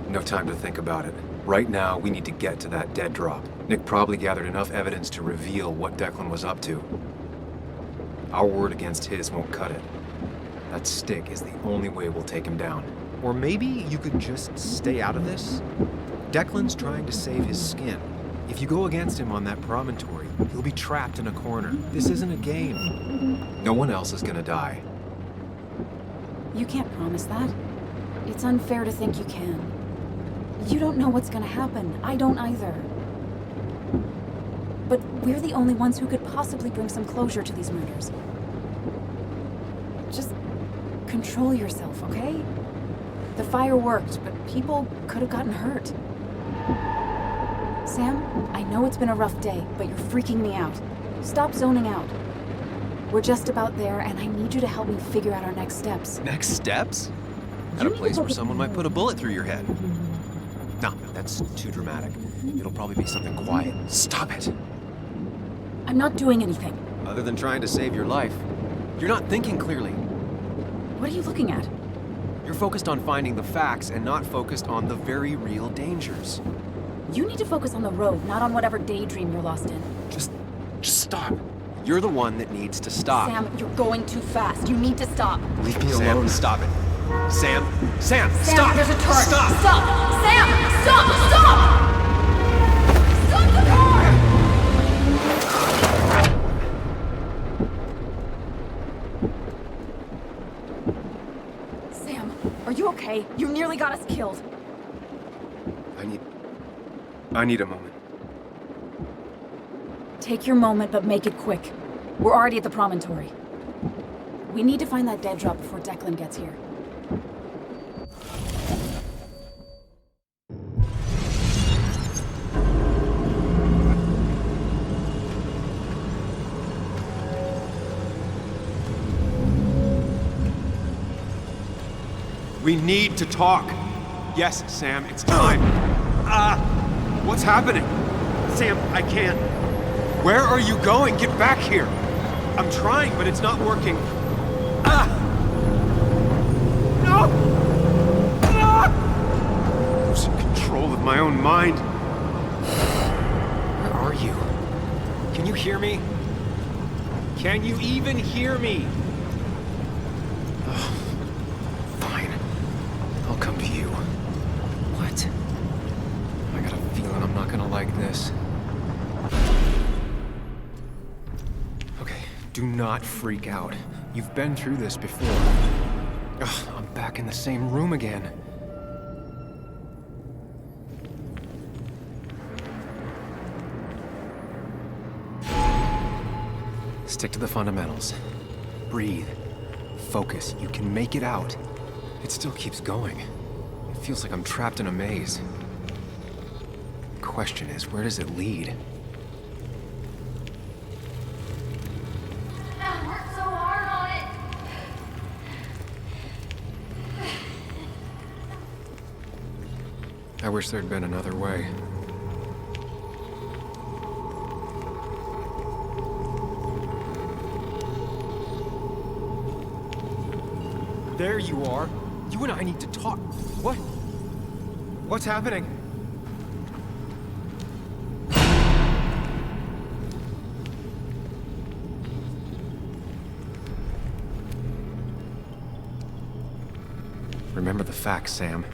No time to think about it. Right now, we need to get to that dead drop. Nick probably gathered enough evidence to reveal what Declan was up to. Our word against his won't cut it. That stick is the only way we'll take him down. Or maybe you could just stay out of this? Declan's trying to save his skin. If you go against him on that promontory, he'll be trapped in a corner. This isn't a game. No one else is gonna die. You can't promise that. It's unfair to think you can. You don't know what's gonna happen. I don't either. But we're the only ones who could possibly bring some closure to these murders. Just control yourself, okay? The fire worked, but people could have gotten hurt. Sam, I know it's been a rough day, but you're freaking me out. Stop zoning out. We're just about there, and I need you to help me figure out our next steps. Next steps? At a place where someone might put a bullet through your head. No, that's too dramatic. It'll probably be something quiet. Stop it! I'm not doing anything. Other than trying to save your life, you're not thinking clearly. What are you looking at? You're focused on finding the facts and not focused on the very real dangers. You need to focus on the road, not on whatever daydream you're lost in. Just stop. You're the one that needs to stop. Sam, you're going too fast. You need to stop. Leave me alone. Stop it. Sam, Sam, stop! There's a turn. Stop! Stop! Sam, stop! Stop! Stop the car! Sam, are you okay? You nearly got us killed. I need a moment. Take your moment, but make it quick. We're already at the promontory. We need to find that dead drop before Declan gets here. We need to talk. Yes, Sam, it's time. What's happening? Sam, I can't. Where are you going? Get back here. I'm trying, but it's not working. No! Losing control of my own mind. Where are you? Can you hear me? Can you even hear me? Fine. I'll come to you. What? I got a feeling I'm not gonna like this. Okay, do not freak out. You've been through this before. Ugh, I'm back in the same room again. Stick to the fundamentals. Breathe. Focus. You can make it out. It still keeps going. It feels like I'm trapped in a maze. Question is, where does it lead? I worked so hard on it. I wish there'd been another way. There you are. You and I need to talk. What? What's happening? Remember the facts, Sam.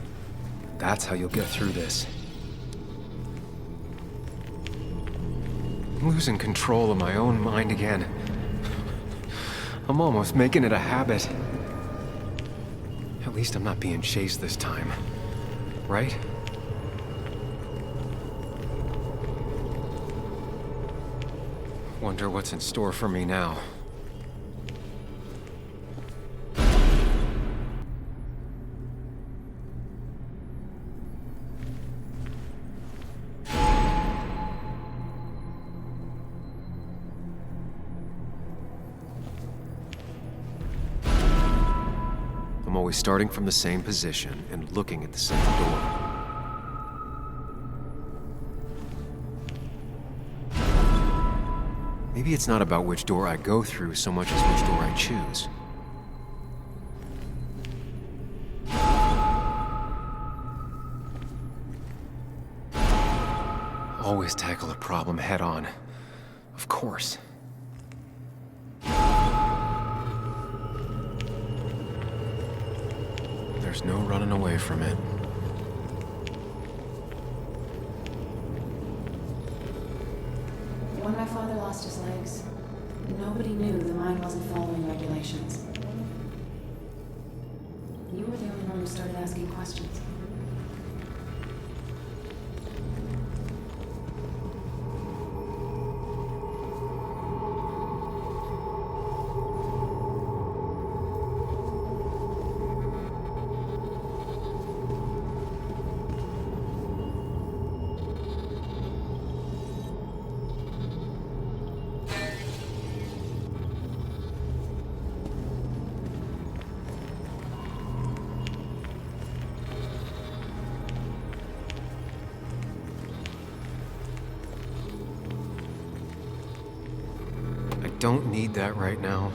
That's how you'll get through this. I'm losing control of my own mind again. I'm almost making it a habit. At least I'm not being chased this time. Right? Wonder what's in store for me now. always starting from the same position and looking at the same door. Maybe it's not about which door I go through so much as which door I choose. Always tackle a problem head on. Of course. There's no running away from it. When my father lost his legs, nobody knew the mine wasn't following regulations. You were the only one who started asking questions. Don't need that right now.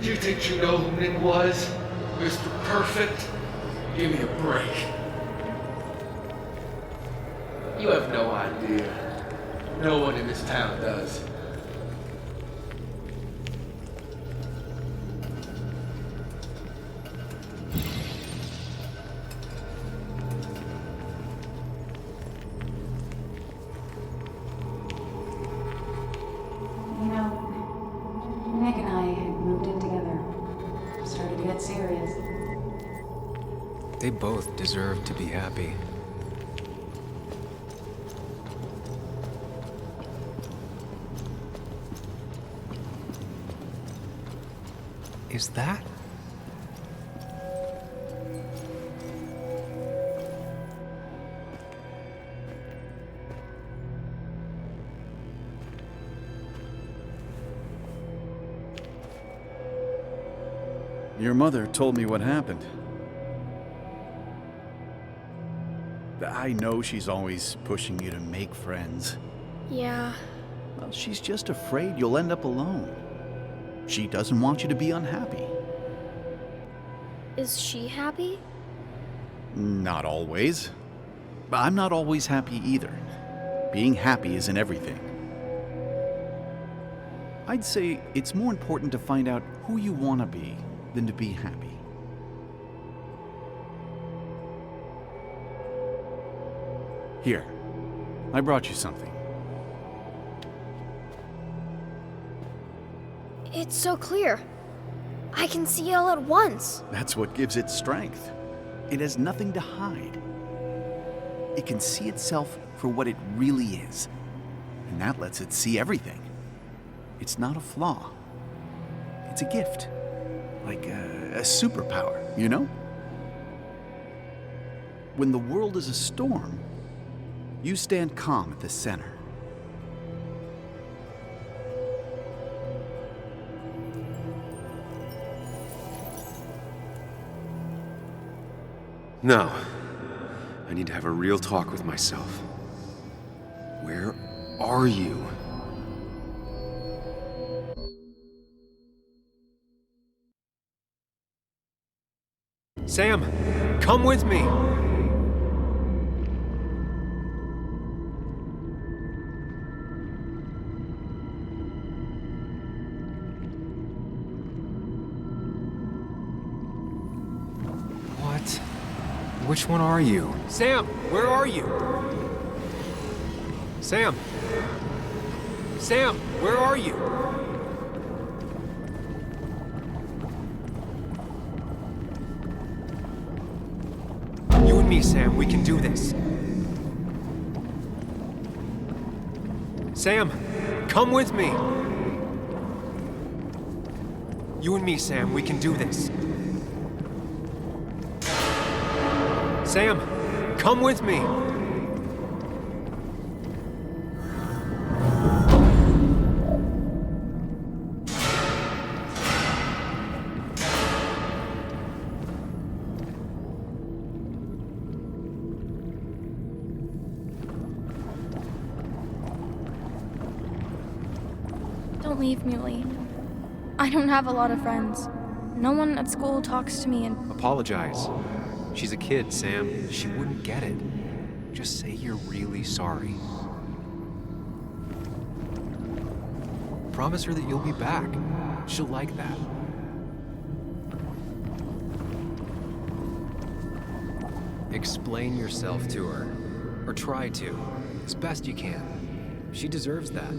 You think you know who Nick was? Mr. Perfect? Give me a break. You have no idea. No one in this town does. Nick and I had moved in together. Started to get serious. They both deserve to be happy. Is that? Your mother told me what happened. I know she's always pushing you to make friends. Yeah. Well, she's just afraid you'll end up alone. She doesn't want you to be unhappy. Is she happy? Not always. I'm not always happy either. Being happy isn't everything. I'd say it's more important to find out who you want to be than to be happy. Here, I brought you something. It's so clear. I can see it all at once. That's what gives it strength. It has nothing to hide. It can see itself for what it really is, and that lets it see everything. It's not a flaw. It's a gift. Like a superpower, you know? When the world is a storm, you stand calm at the center. No. I need to have a real talk with myself. Where are you? Sam, come with me! What? Which one are you? Sam, where are you? Sam! Sam, where are you? You and me, Sam, we can do this. Sam, come with me. You and me, Sam, we can do this. Sam, come with me. Don't leave me, Lee. I don't have a lot of friends. No one at school talks to me and... Apologize. She's a kid, Sam. She wouldn't get it. Just say you're really sorry. Promise her that you'll be back. She'll like that. Explain yourself to her. Or try to. As best you can. She deserves that.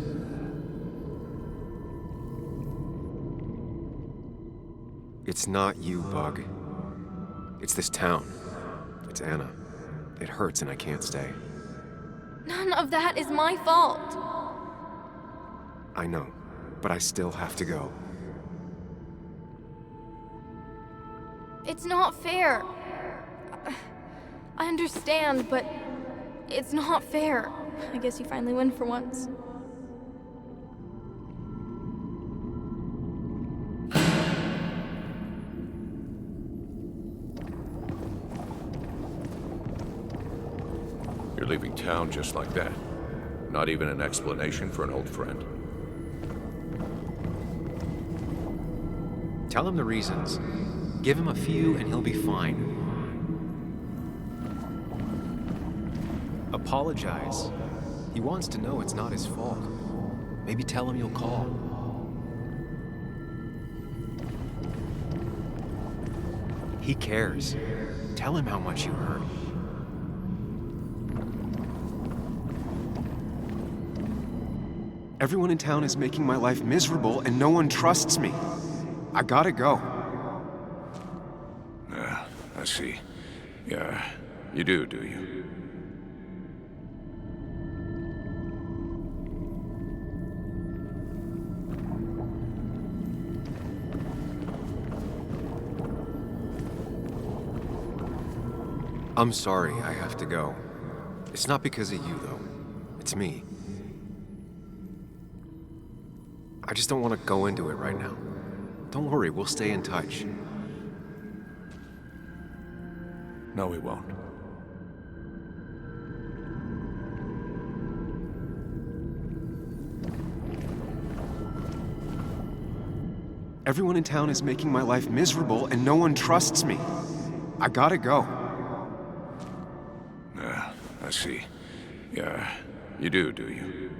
It's not you, Bug. It's this town. It's Anna. It hurts and I can't stay. None of that is my fault. I know, but I still have to go. It's not fair. I understand, but it's not fair. I guess you finally win for once. You're leaving town just like that. Not even an explanation for an old friend. Tell him the reasons. Give him a few and he'll be fine. Apologize. He wants to know it's not his fault. Maybe tell him you'll call. He cares. Tell him how much you hurt. Everyone in town is making my life miserable and no one trusts me. I gotta go. I see. Yeah, you do you? I'm sorry I have to go. It's not because of you, though. It's me. I just don't want to go into it right now. Don't worry, we'll stay in touch. No, we won't. Everyone in town is making my life miserable and no one trusts me. I gotta go. I see. Yeah, you do you?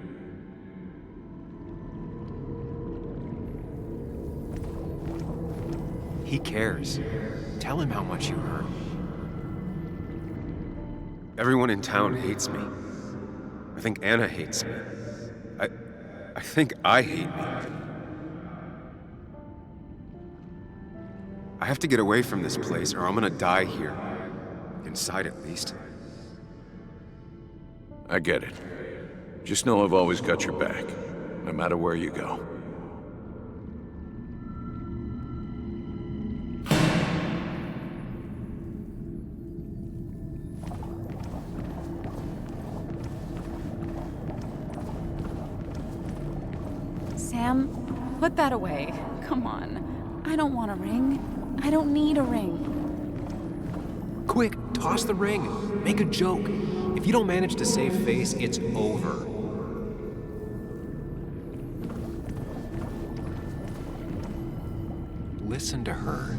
He cares. Tell him how much you hurt. Everyone in town hates me. I think Anna hates me. I think I hate me. I have to get away from this place or I'm gonna die here. Inside at least. I get it. Just know I've always got your back, no matter where you go. Sam, put that away. Come on. I don't want a ring. I don't need a ring. Quick, toss the ring. Make a joke. If you don't manage to save face, it's over. Listen to her.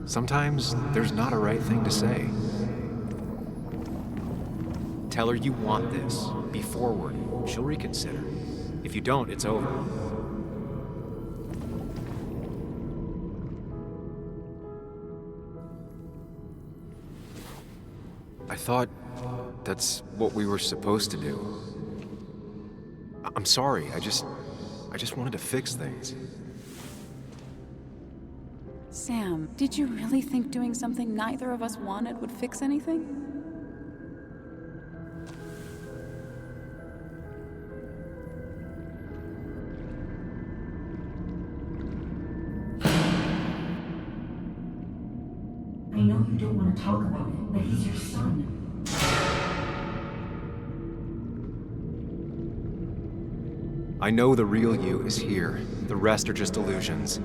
Sometimes there's not a right thing to say. Tell her you want this. Be forward. She'll reconsider. If you don't, it's over. I thought that's what we were supposed to do. I'm sorry, I just wanted to fix things. Sam, did you really think doing something neither of us wanted would fix anything? I know you don't want to talk about it, but he's your son. I know the real you is here. The rest are just illusions.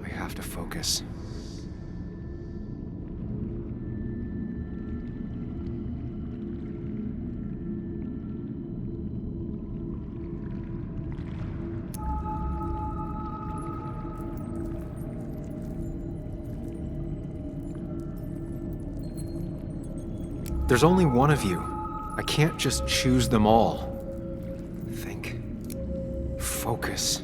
I have to focus. There's only one of you. I can't just choose them all. Think. Focus.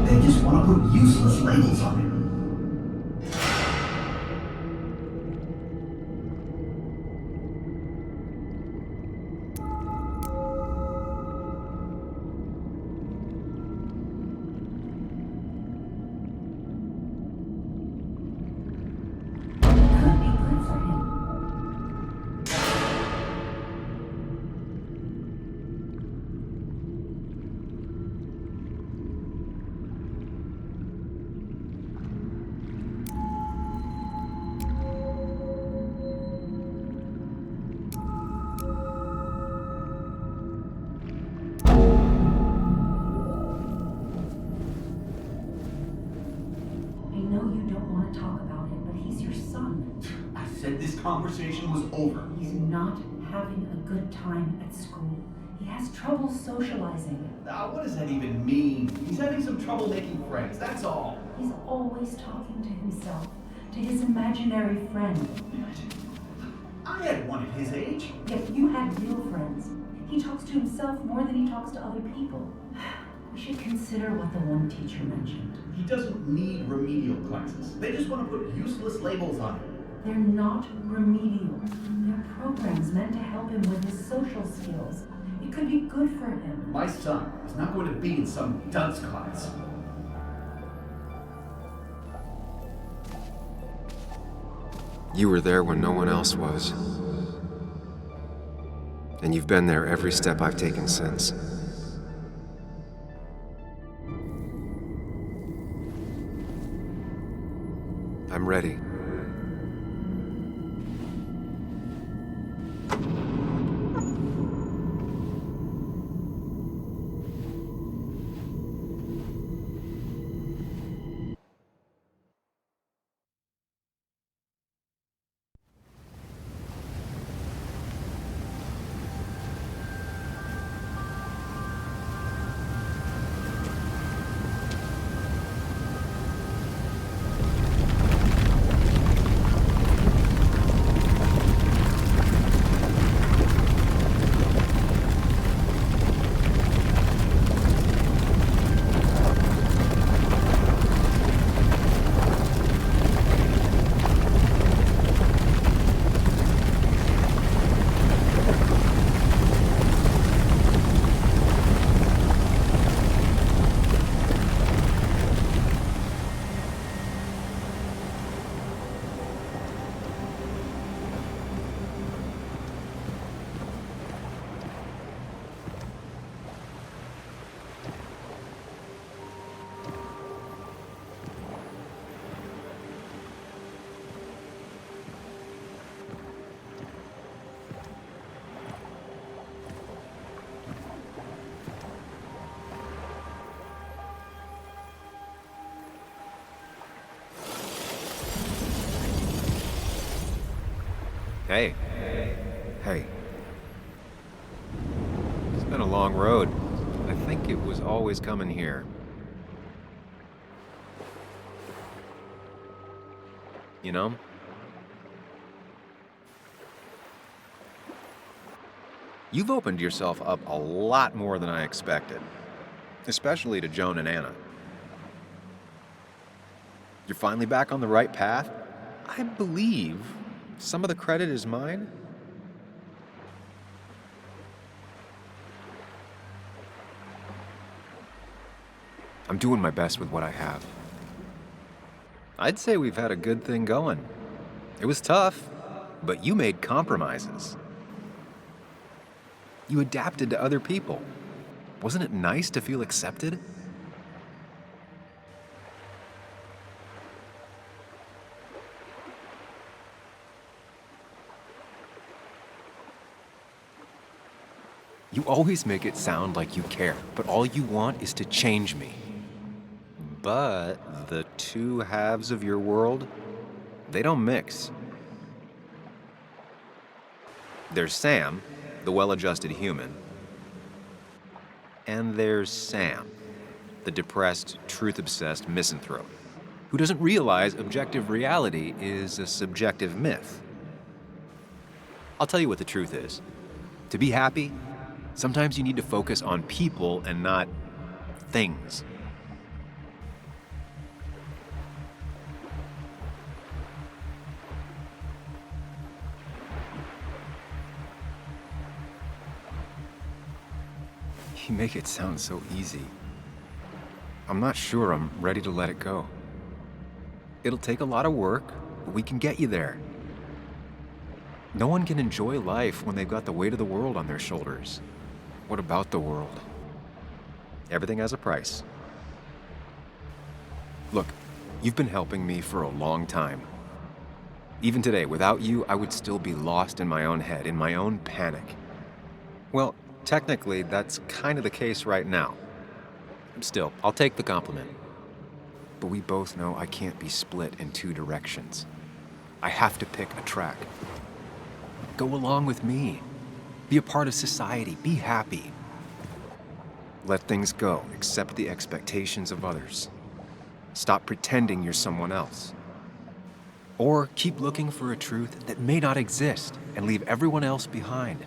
They just want to put useless labels on it. Conversation was over. He's not having a good time at school. He has trouble socializing. What does that even mean? He's having some trouble making friends, that's all. He's always talking to himself, to his imaginary friend. I had one at his age. Yet you had real friends. He talks to himself more than he talks to other people. We should consider what the one teacher mentioned. He doesn't need remedial classes. They just want to put useless labels on him. They're not remedial. They're programs meant to help him with his social skills. It could be good for him. My son is not going to be in some dunce class. You were there when no one else was. And you've been there every step I've taken since. I'm ready. Hey. Hey. It's been a long road. I think it was always coming here. You know? You've opened yourself up a lot more than I expected. Especially to Joan and Anna. You're finally back on the right path? I believe some of the credit is mine. I'm doing my best with what I have. I'd say we've had a good thing going. It was tough, but you made compromises. You adapted to other people. Wasn't it nice to feel accepted? You always make it sound like you care, but all you want is to change me. But the two halves of your world, they don't mix. There's Sam, the well-adjusted human, and there's Sam, the depressed, truth-obsessed misanthrope, who doesn't realize objective reality is a subjective myth. I'll tell you what the truth is. To be happy, sometimes you need to focus on people and not things. You make it sound so easy. I'm not sure I'm ready to let it go. It'll take a lot of work, but we can get you there. No one can enjoy life when they've got the weight of the world on their shoulders. What about the world? Everything has a price. Look, you've been helping me for a long time. Even today, without you, I would still be lost in my own head, in my own panic. Well, technically, that's kind of the case right now. Still, I'll take the compliment. But we both know I can't be split in two directions. I have to pick a track. Go along with me. Be a part of society. Be happy. Let things go. Accept the expectations of others. Stop pretending you're someone else. Or keep looking for a truth that may not exist and leave everyone else behind.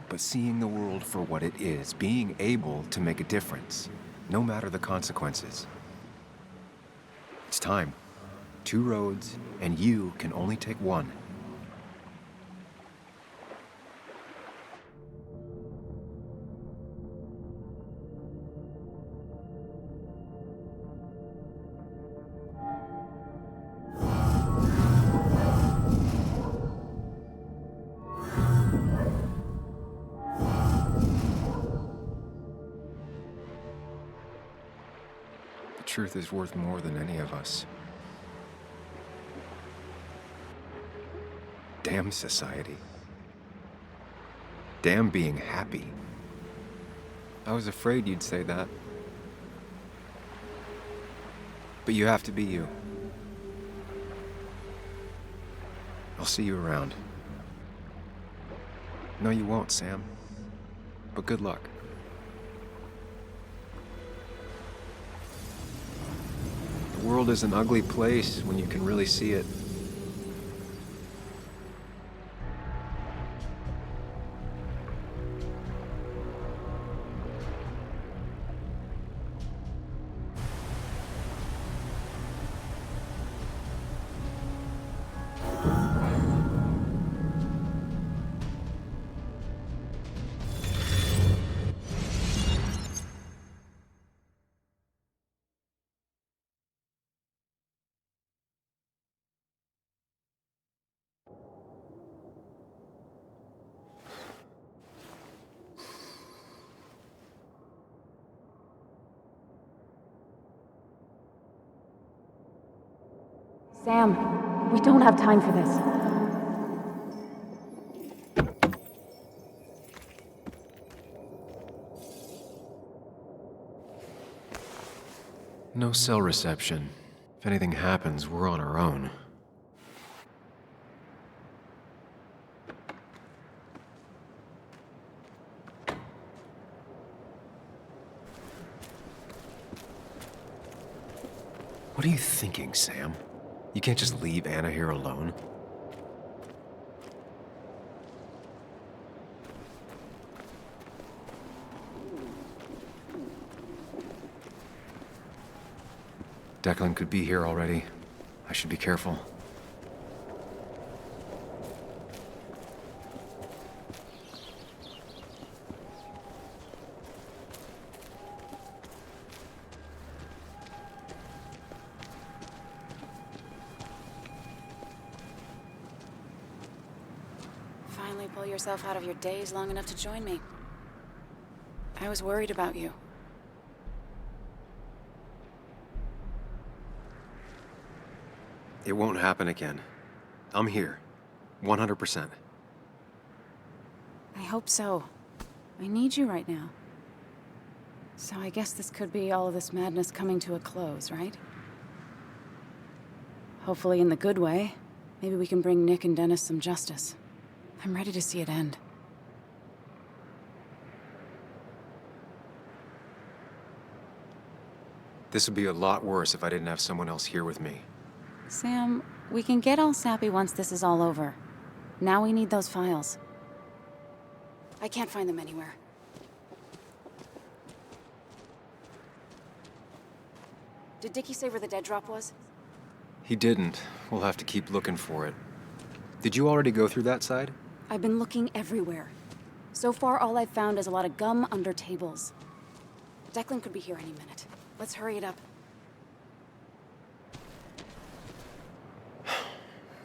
But seeing the world for what it is, being able to make a difference, no matter the consequences. It's time. Two roads, and you can only take one. The truth is worth more than any of us. Damn society. Damn being happy. I was afraid you'd say that. But you have to be you. I'll see you around. No, you won't, Sam. But good luck. The world is an ugly place when you can really see it. Sam, we don't have time for this. No cell reception. If anything happens, we're on our own. What are you thinking, Sam? You can't just leave Anna here alone. Declan could be here already. I should be careful. Finally pull yourself out of your daze long enough to join me. I was worried about you. It won't happen again. I'm here. 100%. I hope so. I need you right now. So I guess this could be all of this madness coming to a close, right? Hopefully in the good way. Maybe we can bring Nick and Dennis some justice. I'm ready to see it end. This would be a lot worse if I didn't have someone else here with me. Sam, we can get all sappy once this is all over. Now we need those files. I can't find them anywhere. Did Dickie say where the dead drop was? He didn't. We'll have to keep looking for it. Did you already go through that side? I've been looking everywhere. So far, all I've found is a lot of gum under tables. Declan could be here any minute. Let's hurry it up.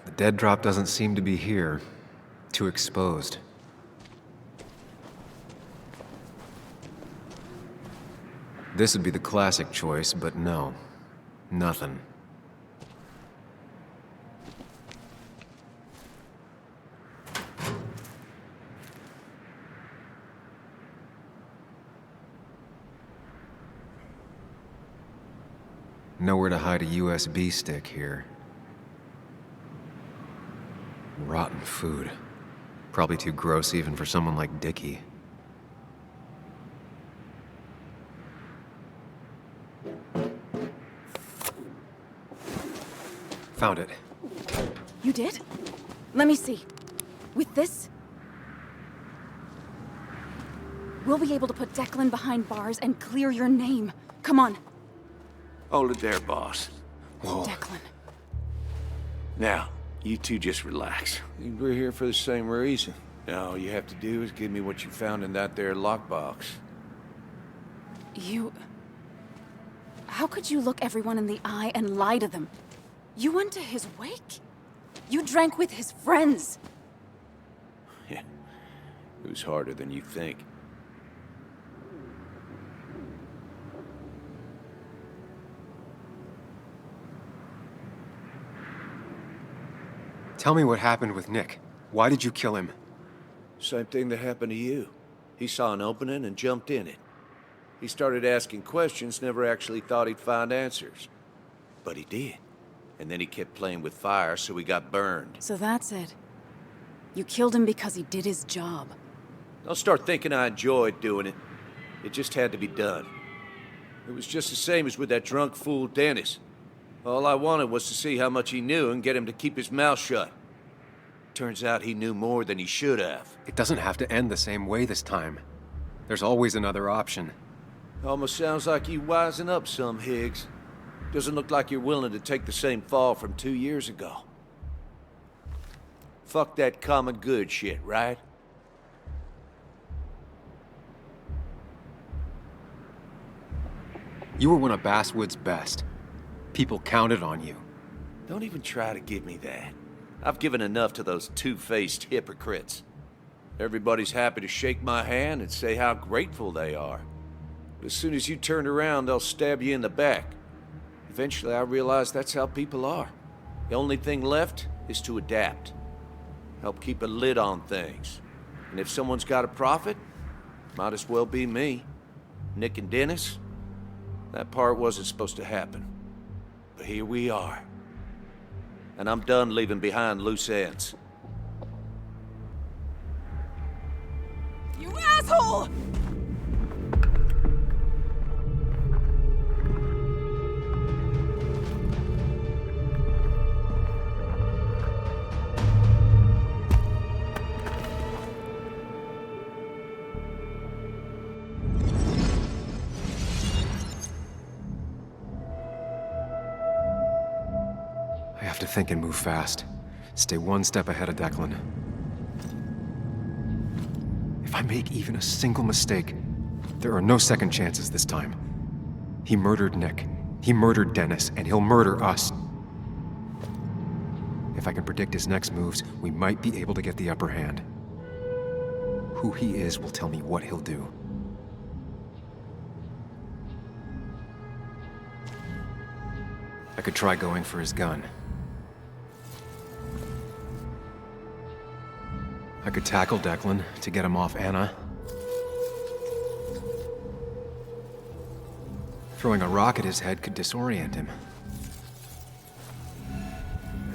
The dead drop doesn't seem to be here. Too exposed. This would be the classic choice, but no. Nothing. Nowhere to hide a USB stick here. Rotten food. Probably too gross even for someone like Dickie. Found it. You did? Let me see. With this, we'll be able to put Declan behind bars and clear your name. Come on. Hold it there, boss. Whoa. Declan. Now, you two just relax. We're here for the same reason. Now, all you have to do is give me what you found in that there lockbox. You... How could you look everyone in the eye and lie to them? You went to his wake? You drank with his friends. Yeah, it was harder than you think. Tell me what happened with Nick. Why did you kill him? Same thing that happened to you. He saw an opening and jumped in it. He started asking questions, never actually thought he'd find answers. But he did. And then he kept playing with fire, so he got burned. So that's it. You killed him because he did his job. Don't start thinking I enjoyed doing it. It just had to be done. It was just the same as with that drunk fool Dennis. All I wanted was to see how much he knew and get him to keep his mouth shut. Turns out he knew more than he should have. It doesn't have to end the same way this time. There's always another option. Almost sounds like you wising up some, Higgs. Doesn't look like you're willing to take the same fall from 2 years ago. Fuck that common good shit, right? You were one of Basswood's best. People counted on you. Don't even try to give me that. I've given enough to those two-faced hypocrites. Everybody's happy to shake my hand and say how grateful they are. But as soon as you turn around, they'll stab you in the back. Eventually, I realized that's how people are. The only thing left is to adapt. Help keep a lid on things. And if someone's got a profit, might as well be me. Nick and Dennis, that part wasn't supposed to happen. But here we are. And I'm done leaving behind loose ends. You asshole! think and move fast. Stay one step ahead of Declan. If I make even a single mistake, there are no second chances this time. He murdered Nick. He murdered Dennis, and he'll murder us. If I can predict his next moves, we might be able to get the upper hand. Who he is will tell me what he'll do. I could try going for his gun. I could tackle Declan to get him off Anna. Throwing a rock at his head could disorient him.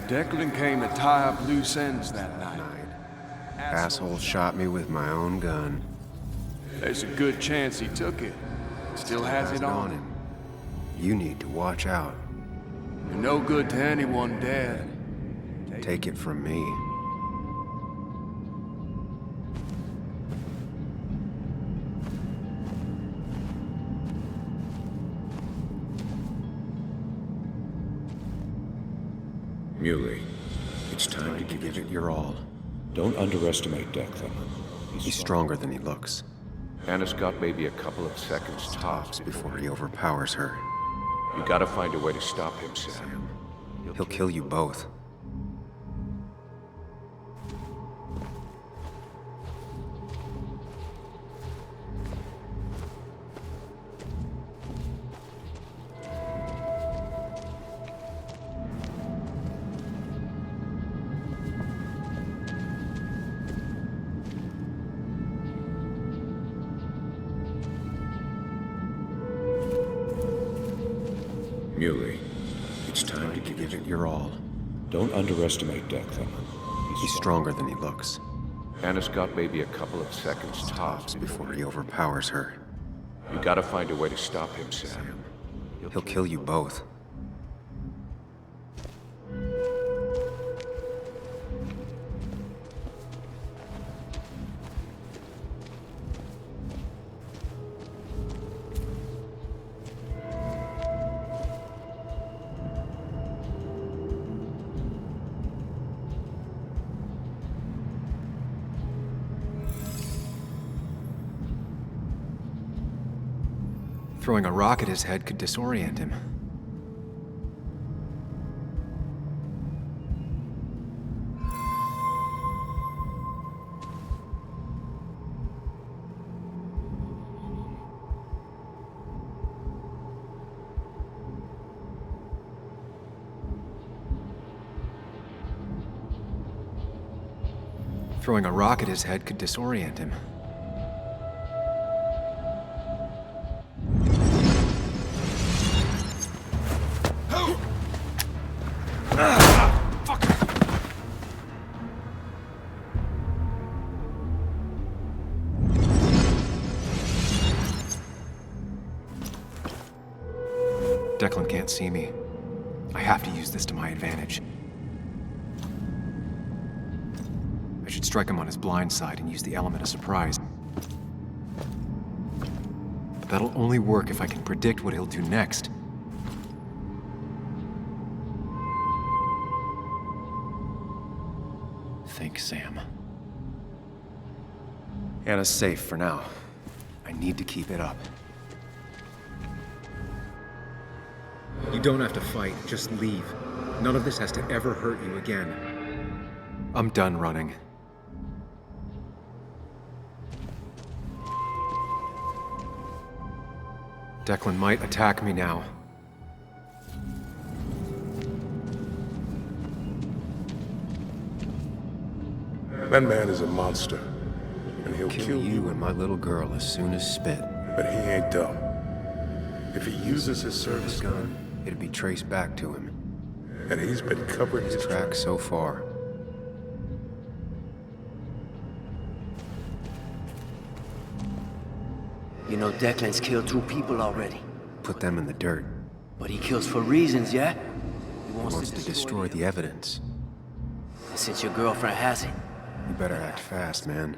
Declan came to tie up loose ends that night. Asshole shot me with my own gun. There's a good chance he took it. Still has it on him. You need to watch out. You're no good to anyone dead. Take it from me. Muley, it's time to give it your all. Don't underestimate Declan. He's stronger than he looks. Anna's got maybe a couple of seconds tops before he overpowers her. You gotta find a way to stop him, Sam. He'll kill you both. Muley, it's time to give it your all. Don't underestimate Declan. He's stronger than he looks. Anna's got maybe a couple of seconds tops before he overpowers her. You gotta find a way to stop him, Sam. He'll kill you both. Throwing a rock at his head could disorient him. Throwing a rock at his head could disorient him. Declan can't see me. I have to use this to my advantage. I should strike him on his blind side and use the element of surprise. But that'll only work if I can predict what he'll do next. Think, Sam. Anna's safe for now. I need to keep it up. You don't have to fight, just leave. None of this has to ever hurt you again. I'm done running. Declan might attack me now. That man is a monster, and he'll kill you and my little girl as soon as spit. But he ain't dumb. If he uses his service gun, it'd be traced back to him. And he's been covering his tracks so far. You know Declan's killed 2 people already. Put them in the dirt. But he kills for reasons, yeah? He wants to destroy the evidence. And since your girlfriend has it... You better act fast, man.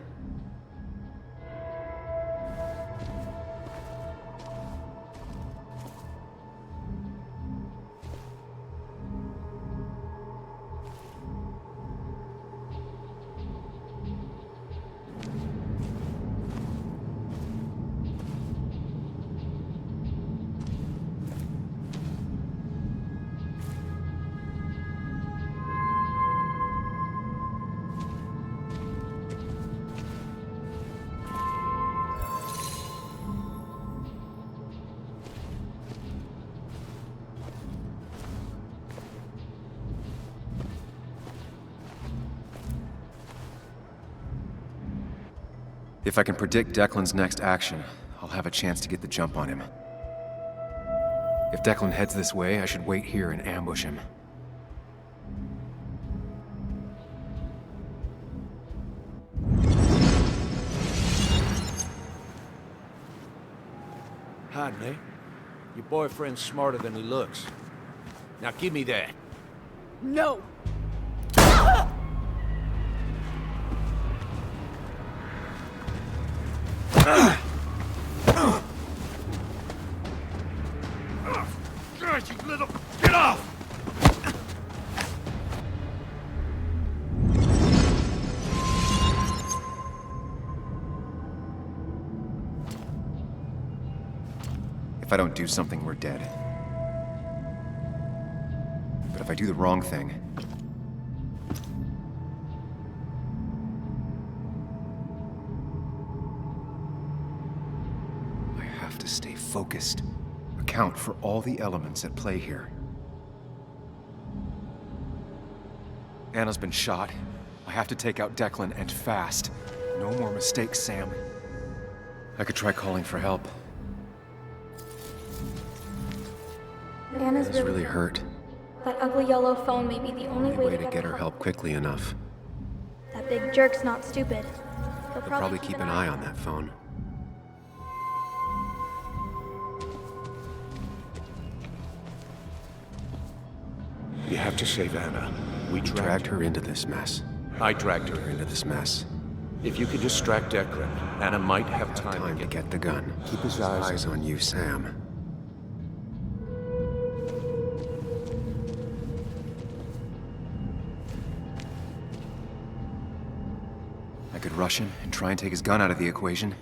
If I can predict Declan's next action, I'll have a chance to get the jump on him. If Declan heads this way, I should wait here and ambush him. Hi, Nate. Your boyfriend's smarter than he looks. Now give me that. No! Gosh, you little... Get off! If I don't do something, we're dead. But if I do the wrong thing... I have to stay focused. Account for all the elements at play here. Anna's been shot. I have to take out Declan, and fast. No more mistakes, Sam. I could try calling for help. Anna's really hurt. That ugly yellow phone may be the only way to get her help quickly enough. That big jerk's not stupid. He'll They'll probably keep an eye on that phone. You have to save Anna. We dragged her into this mess. I dragged her into this mess. If you could distract Declan, Anna might have time to get the gun. Keep his eyes on you, Sam. I could rush him and try and take his gun out of the equation.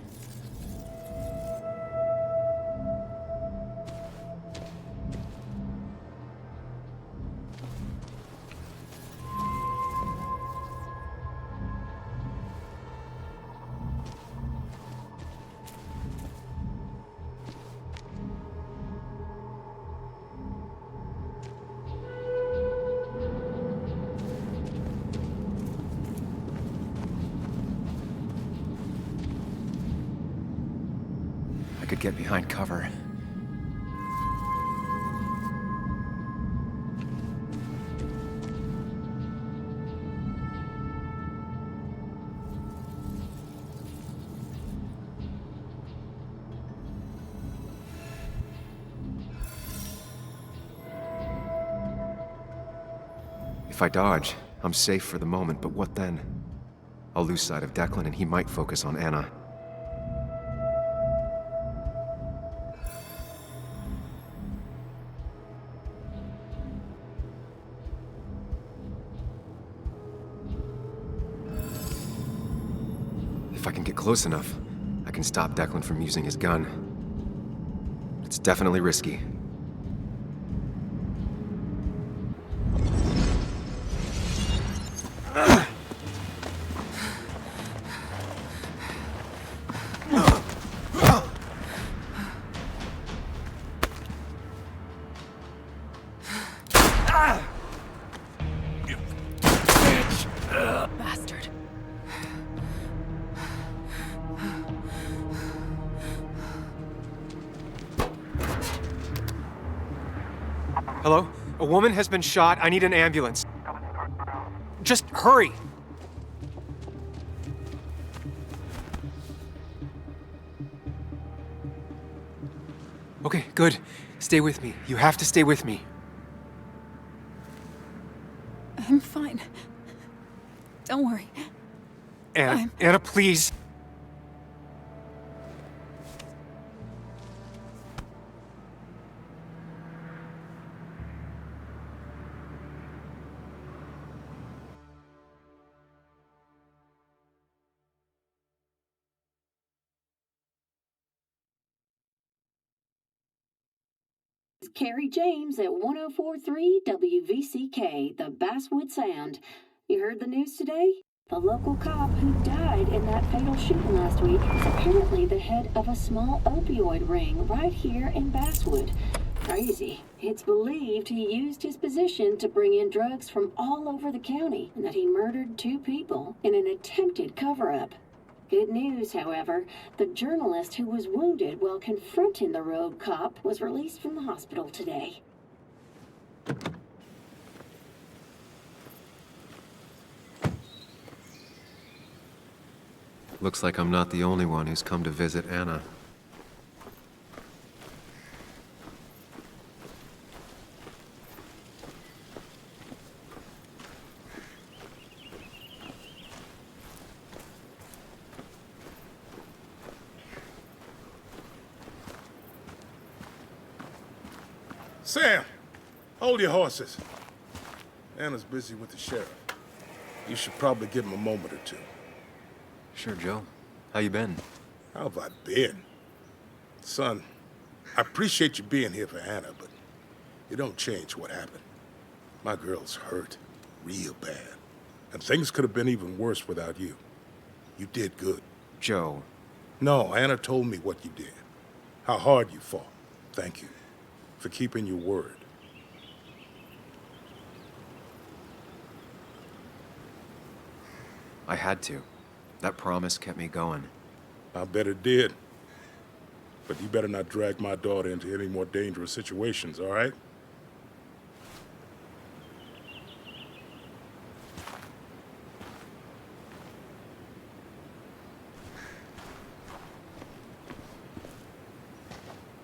I could get behind cover. If I dodge, I'm safe for the moment, but what then? I'll lose sight of Declan and he might focus on Anna. If I can get close enough, I can stop Declan from using his gun. It's definitely risky. Bastard. Hello? A woman has been shot. I need an ambulance. Just hurry! Okay, good. Stay with me. You have to stay with me. I'm fine. Don't worry. Anna, Anna, please. Carrie James at 1043 WVCK, the Basswood Sound. You heard the news today? The local cop who died in that fatal shooting last week is apparently the head of a small opioid ring right here in Basswood. Crazy. It's believed he used his position to bring in drugs from all over the county and that he murdered 2 people in an attempted cover-up. Good news, however. The journalist who was wounded while confronting the rogue cop was released from the hospital today. Looks like I'm not the only one who's come to visit Anna. Sam, hold your horses. Anna's busy with the sheriff. You should probably give him a moment or two. Sure, Joe. How you been? How have I been? Son, I appreciate you being here for Anna, but it don't change what happened. My girl's hurt, real bad. And things could have been even worse without you. You did good. Joe. No, Anna told me what you did. How hard you fought. Thank you for keeping your word. I had to. That promise kept me going. I bet it did. But you better not drag my daughter into any more dangerous situations, all right?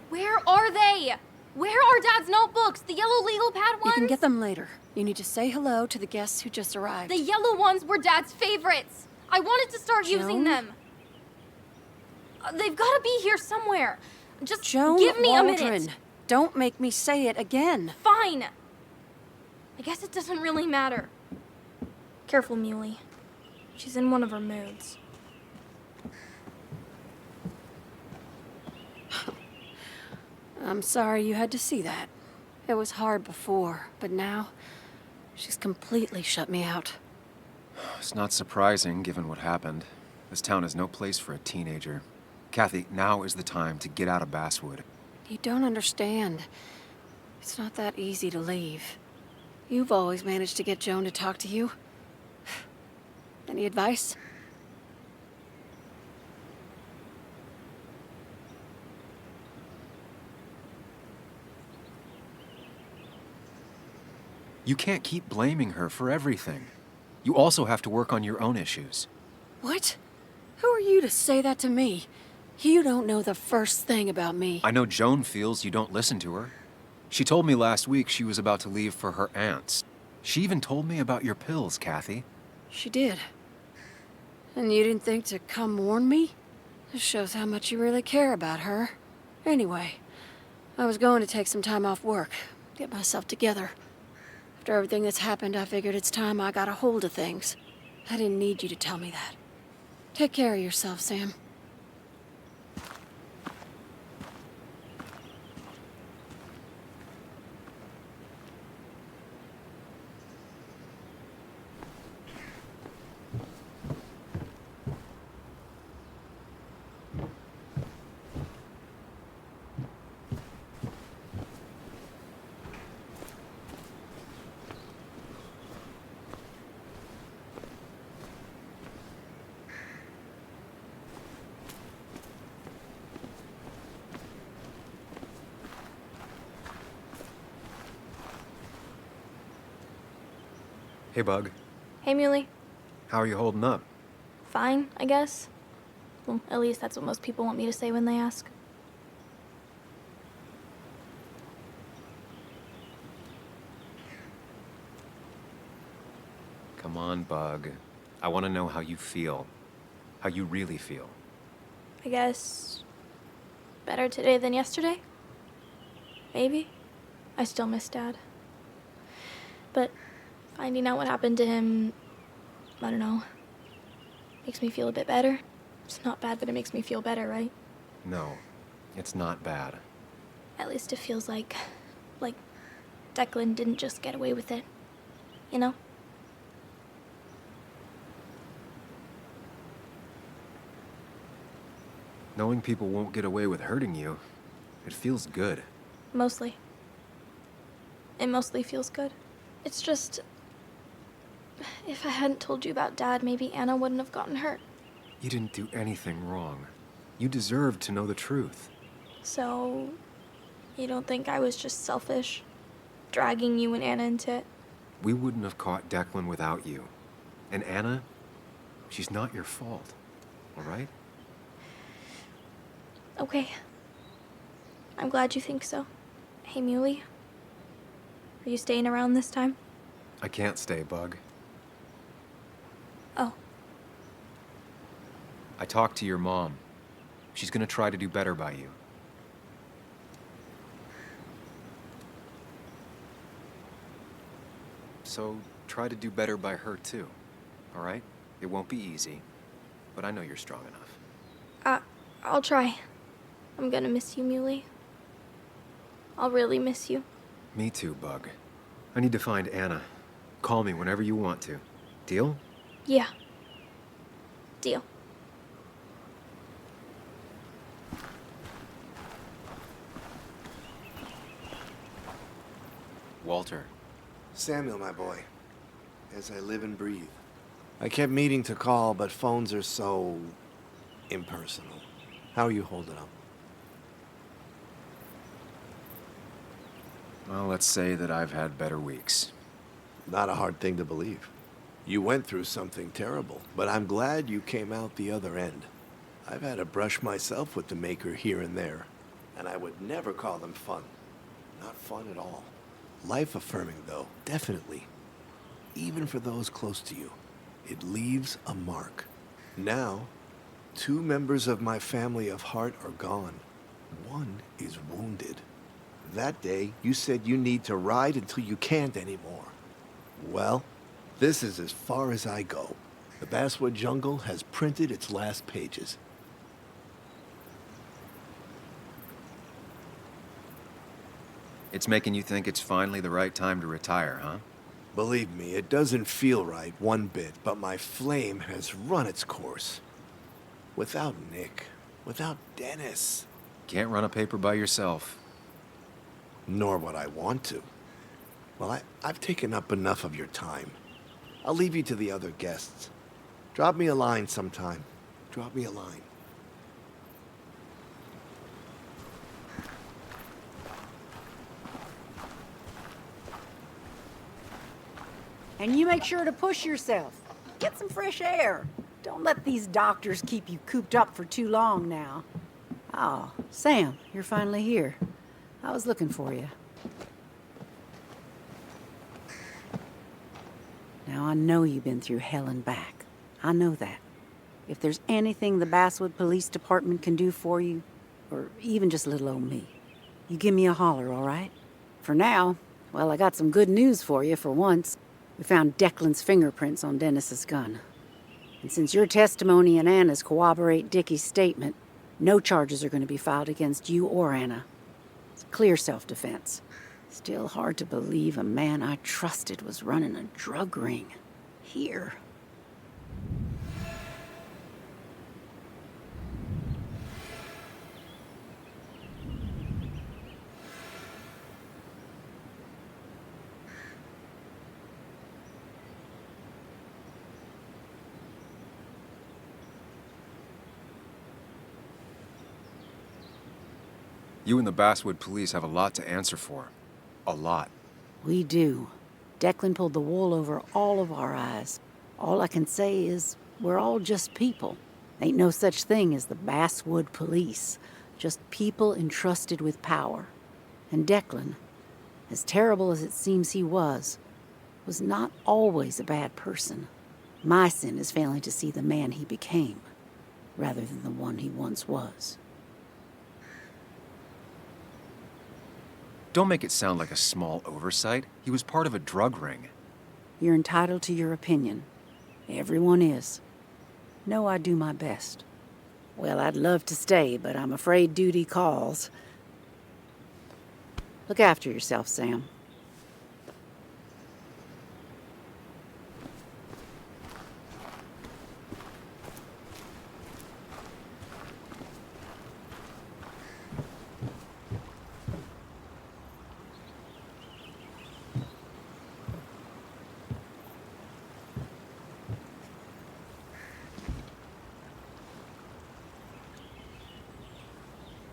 Where are they? Where are Dad's notebooks? The yellow legal pad ones? You can get them later. You need to say hello to the guests who just arrived. The yellow ones were Dad's favorites. I wanted to start using them. They've got to be here somewhere. Just give me a minute. Don't make me say it again. Fine. I guess it doesn't really matter. Careful, Muley. She's in one of her moods. I'm sorry you had to see that. It was hard before, but now she's completely shut me out. It's not surprising, given what happened. This town is no place for a teenager. Kathy, now is the time to get out of Basswood. You don't understand. It's not that easy to leave. You've always managed to get Joan to talk to you. Any advice? You can't keep blaming her for everything. You also have to work on your own issues. What? Who are you to say that to me? You don't know the first thing about me. I know Joan feels you don't listen to her. She told me last week she was about to leave for her aunt's. She even told me about your pills, Kathy. She did. And you didn't think to come warn me? This shows how much you really care about her. Anyway, I was going to take some time off work, get myself together. After everything that's happened, I figured it's time I got a hold of things. I didn't need you to tell me that. Take care of yourself, Sam. Hey, Bug. Hey, Muley. How are you holding up? Fine, I guess. Well, at least that's what most people want me to say when they ask. Come on, Bug. I want to know how you feel. How you really feel. I guess better today than yesterday? Maybe. I still miss Dad. But finding out what happened to him, I don't know, makes me feel a bit better. It's not bad, but it makes me feel better, right? No, it's not bad. At least it feels like Declan didn't just get away with it. You know? Knowing people won't get away with hurting you, it feels good. Mostly. It mostly feels good. It's just, if I hadn't told you about Dad, maybe Anna wouldn't have gotten hurt. You didn't do anything wrong. You deserved to know the truth. So, you don't think I was just selfish? Dragging you and Anna into it? We wouldn't have caught Declan without you. And Anna, she's not your fault, all right? Okay. I'm glad you think so. Hey, Muley. Are you staying around this time? I can't stay, Bug. Oh. I talked to your mom. She's gonna try to do better by you. So try to do better by her too, all right? It won't be easy, but I know you're strong enough. I'll try. I'm gonna miss you, Muley. I'll really miss you. Me too, Bug. I need to find Anna. Call me whenever you want to. Deal? Yeah. Deal. Walter. Samuel, my boy. As I live and breathe. I kept meaning to call, but phones are so impersonal. How are you holding up? Well, let's say that I've had better weeks. Not a hard thing to believe. You went through something terrible, but I'm glad you came out the other end. I've had a brush myself with the Maker here and there, and I would never call them fun. Not fun at all. Life-affirming, though, definitely. Even for those close to you, it leaves a mark. Now, 2 members of my family of heart are gone. One is wounded. That day, you said you need to ride until you can't anymore. Well, this is as far as I go. The Basswood jungle has printed its last pages. It's making you think it's finally the right time to retire, huh? Believe me, it doesn't feel right one bit, but my flame has run its course. Without Nick, without Dennis. Can't run a paper by yourself. Nor would I want to. Well, I've taken up enough of your time. I'll leave you to the other guests. Drop me a line sometime. Drop me a line. And you make sure to push yourself. Get some fresh air. Don't let these doctors keep you cooped up for too long now. Oh, Sam, you're finally here. I was looking for you. Now, I know you've been through hell and back. I know that. If there's anything the Basswood Police Department can do for you, or even just little old me, you give me a holler, all right? For now, well, I got some good news for you for once. We found Declan's fingerprints on Dennis's gun. And since your testimony and Anna's corroborate Dickie's statement, no charges are going to be filed against you or Anna. It's clear self-defense. Still hard to believe a man I trusted was running a drug ring. Here. You and the Basswood police have a lot to answer for. A lot. We do. Declan pulled the wool over all of our eyes. All I can say is we're all just people. Ain't no such thing as the Basswood police. Just people entrusted with power. And Declan, as terrible as it seems he was not always a bad person. My sin is failing to see the man he became, rather than the one he once was. Don't make it sound like a small oversight. He was part of a drug ring. You're entitled to your opinion. Everyone is. Know I do my best. Well, I'd love to stay, but I'm afraid duty calls. Look after yourself, Sam.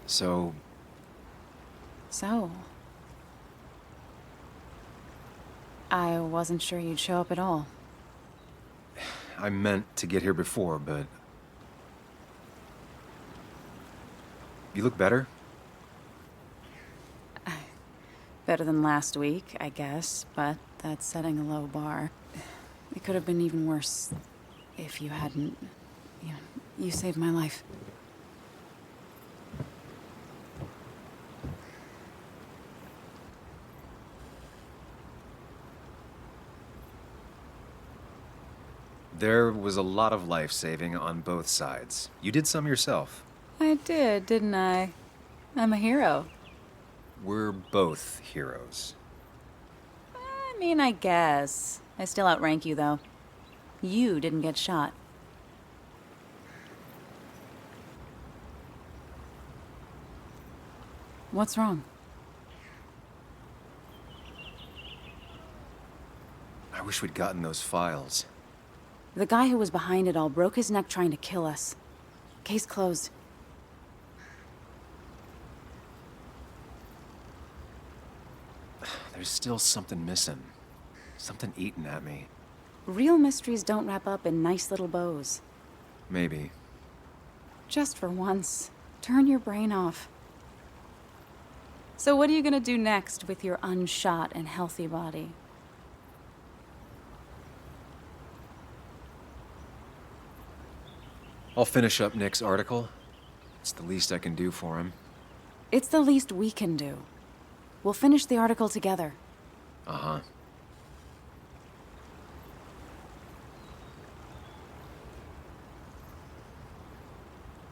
So, So, I wasn't sure you'd show up at all. I meant to get here before, but... You look better? Better than last week, I guess, but that's setting a low bar. It could have been even worse if you hadn't... You saved my life. There was a lot of life-saving on both sides. You did some yourself. I did, didn't I? I'm a hero. We're both heroes. I mean, I guess. I still outrank you, though. You didn't get shot. What's wrong? I wish we'd gotten those files. The guy who was behind it all broke his neck trying to kill us. Case closed. There's still something missing. Something eating at me. Real mysteries don't wrap up in nice little bows. Maybe. Just for once, turn your brain off. So what are you gonna do next with your unshot and healthy body? I'll finish up Nick's article. It's the least I can do for him. It's the least we can do. We'll finish the article together. Uh-huh.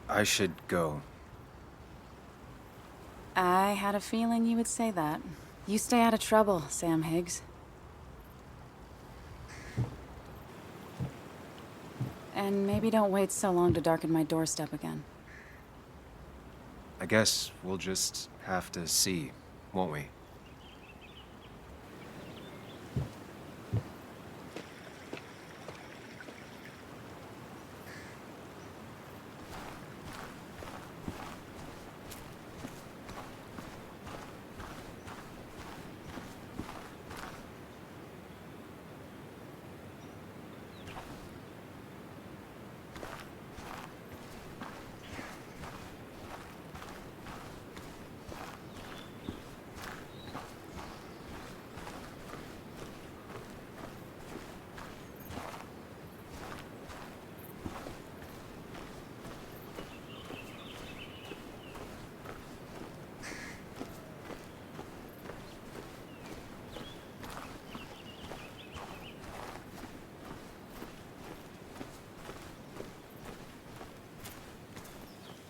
I should go. I had a feeling you would say that. You stay out of trouble, Sam Higgs. And maybe don't wait so long to darken my doorstep again. I guess we'll just have to see, won't we?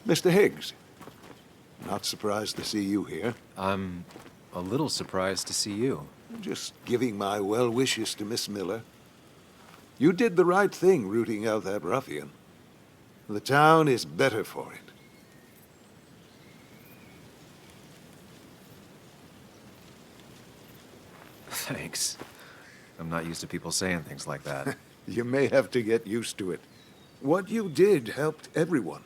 Mr. Higgs, not surprised to see you here. I'm a little surprised to see you. Just giving my well wishes to Miss Miller. You did the right thing rooting out that ruffian. The town is better for it. Thanks. I'm not used to people saying things like that. You may have to get used to it. What you did helped everyone.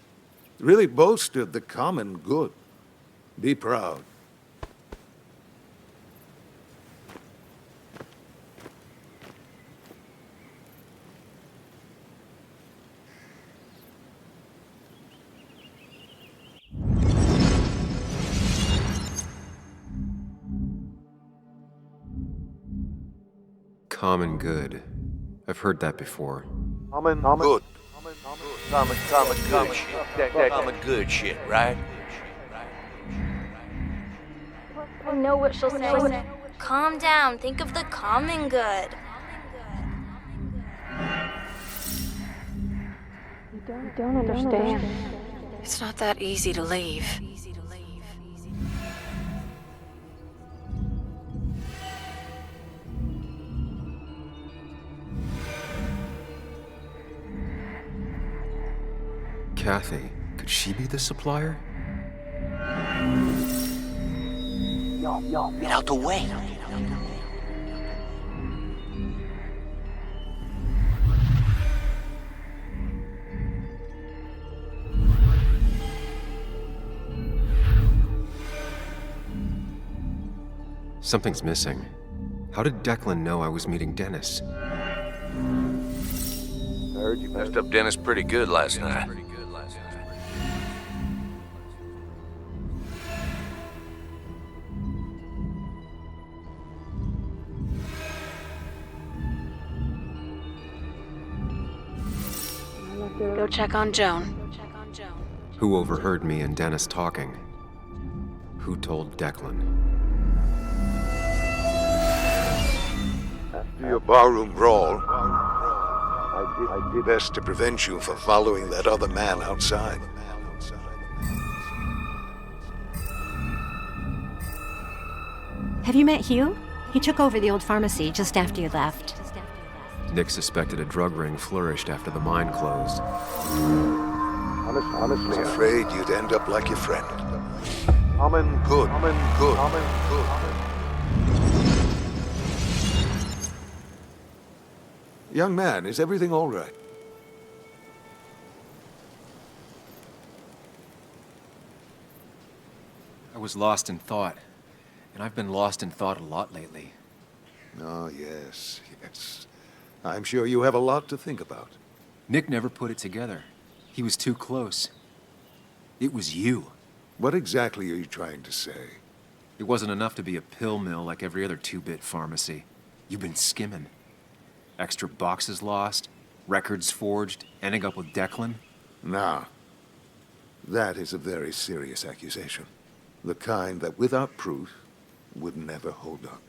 Really bolstered the common good. Be proud. Common good. I've heard that before. Good. Common good shit, right? I know what she'll say. Calm down. Think of the common good. You don't understand. It's not that easy to leave. Kathy, could she be the supplier? Yo, get out the way. Something's missing. How did Declan know I was meeting Dennis? Heard you messed up Dennis pretty good last night. Go check on Joan. Who overheard me and Dennis talking? Who told Declan? After your barroom brawl, I did best to prevent you from following that other man outside. Have you met Hugh? He took over the old pharmacy just after you left. Nick suspected a drug ring flourished after the mine closed. Honestly, afraid you'd end up like your friend. Common good. Common good. Young man, is everything all right? I was lost in thought, and I've been lost in thought a lot lately. Oh, yes. I'm sure you have a lot to think about. Nick never put it together. He was too close. It was you. What exactly are you trying to say? It wasn't enough to be a pill mill like every other two-bit pharmacy. You've been skimming. Extra boxes lost, records forged, ending up with Declan. Now, that is a very serious accusation. The kind that, without proof, would never hold up.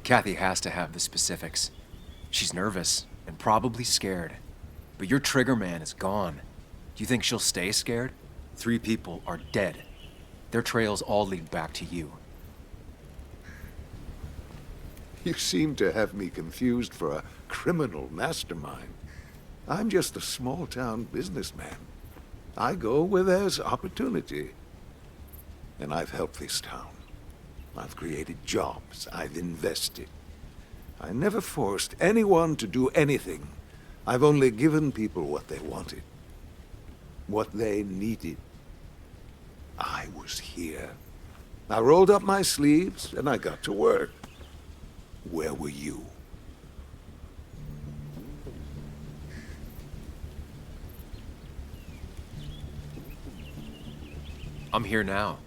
Kathy has to have the specifics. She's nervous and probably scared. But your trigger man is gone. Do you think she'll stay scared? 3 people are dead. Their trails all lead back to you. You seem to have me confused for a criminal mastermind. I'm just a small-town businessman. I go where there's opportunity. And I've helped this town. I've created jobs. I've invested. I never forced anyone to do anything. I've only given people what they wanted. What they needed. I was here. I rolled up my sleeves and I got to work. Where were you? I'm here now.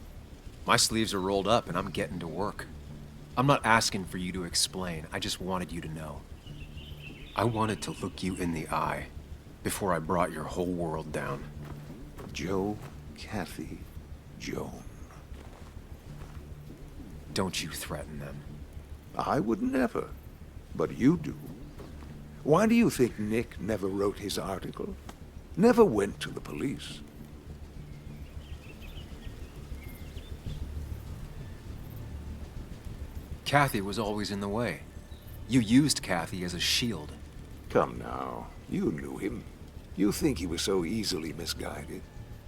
My sleeves are rolled up and I'm getting to work. I'm not asking for you to explain. I just wanted you to know. I wanted to look you in the eye before I brought your whole world down. Joe, Kathy, Joan. Don't you threaten them. I would never, but you do. Why do you think Nick never wrote his article? Never went to the police? Kathy was always in the way. You used Kathy as a shield. Come now, you knew him. You think he was so easily misguided?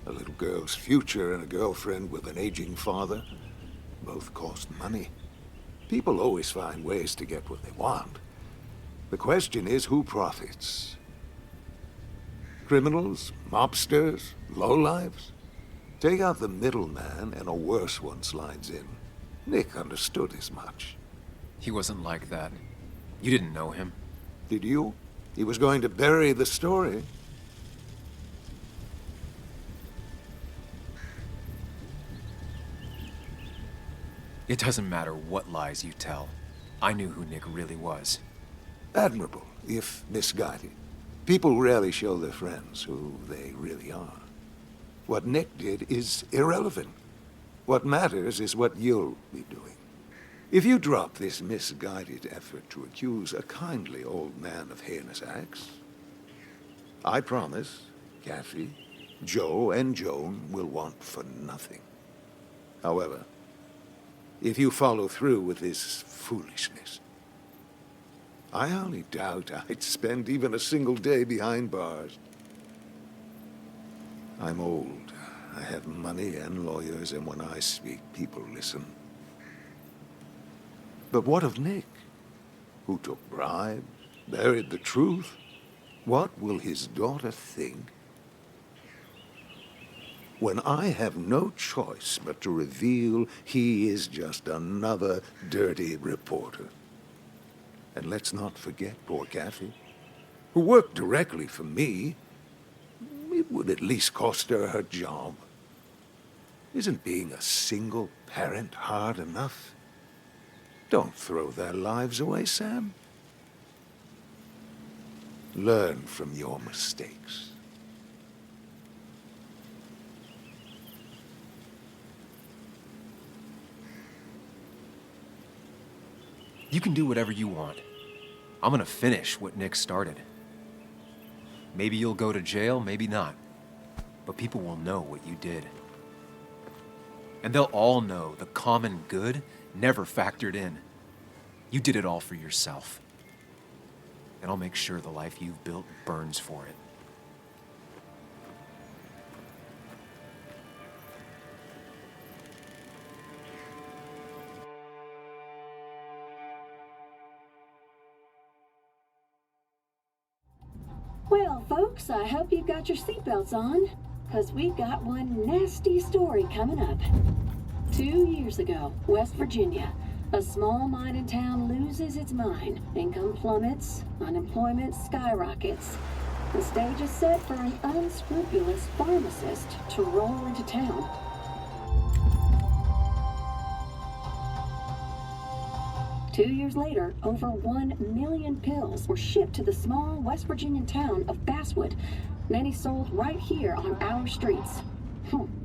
A little girl's future and a girlfriend with an aging father? Both cost money. People always find ways to get what they want. The question is, who profits? Criminals? Mobsters? Lowlifes? Take out the middleman and a worse one slides in. Nick understood as much. He wasn't like that. You didn't know him. Did you? He was going to bury the story. It doesn't matter what lies you tell. I knew who Nick really was. Admirable, if misguided. People rarely show their friends who they really are. What Nick did is irrelevant. What matters is what you'll be doing. If you drop this misguided effort to accuse a kindly old man of heinous acts, I promise Kathy, Joe, and Joan will want for nothing. However, if you follow through with this foolishness, I only doubt I'd spend even a single day behind bars. I'm old. I have money and lawyers, and when I speak, people listen. But what of Nick, who took bribes, buried the truth? What will his daughter think when I have no choice but to reveal he is just another dirty reporter? And let's not forget poor Kathy, who worked directly for me. It would at least cost her her job. Isn't being a single parent hard enough? Don't throw their lives away, Sam. Learn from your mistakes. You can do whatever you want. I'm gonna finish what Nick started. Maybe you'll go to jail, maybe not. But people will know what you did. And they'll all know the common good never factored in. You did it all for yourself. And I'll make sure the life you've built burns for it. Well, folks, I hope you've got your seatbelts on, because we've got one nasty story coming up. 2 years ago, West Virginia, a small mining town loses its mind. Income plummets, unemployment skyrockets. The stage is set for an unscrupulous pharmacist to roll into town. Two years later, over 1 million pills were shipped to the small West Virginian town of Basswood, many sold right here on our streets.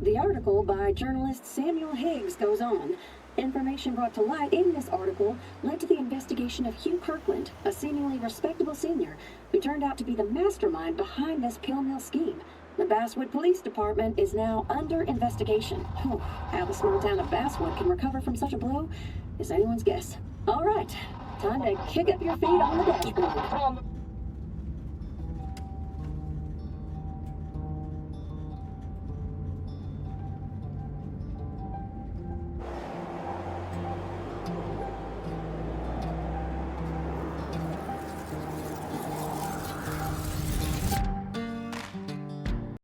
The article by journalist Samuel Higgs goes on. Information brought to light in this article led to the investigation of Hugh Kirkland, a seemingly respectable senior who turned out to be the mastermind behind this pill mill scheme. The Basswood Police Department is now under investigation. How the small town of Basswood can recover from such a blow is anyone's guess. All right, time to kick up your feet on the dashboard.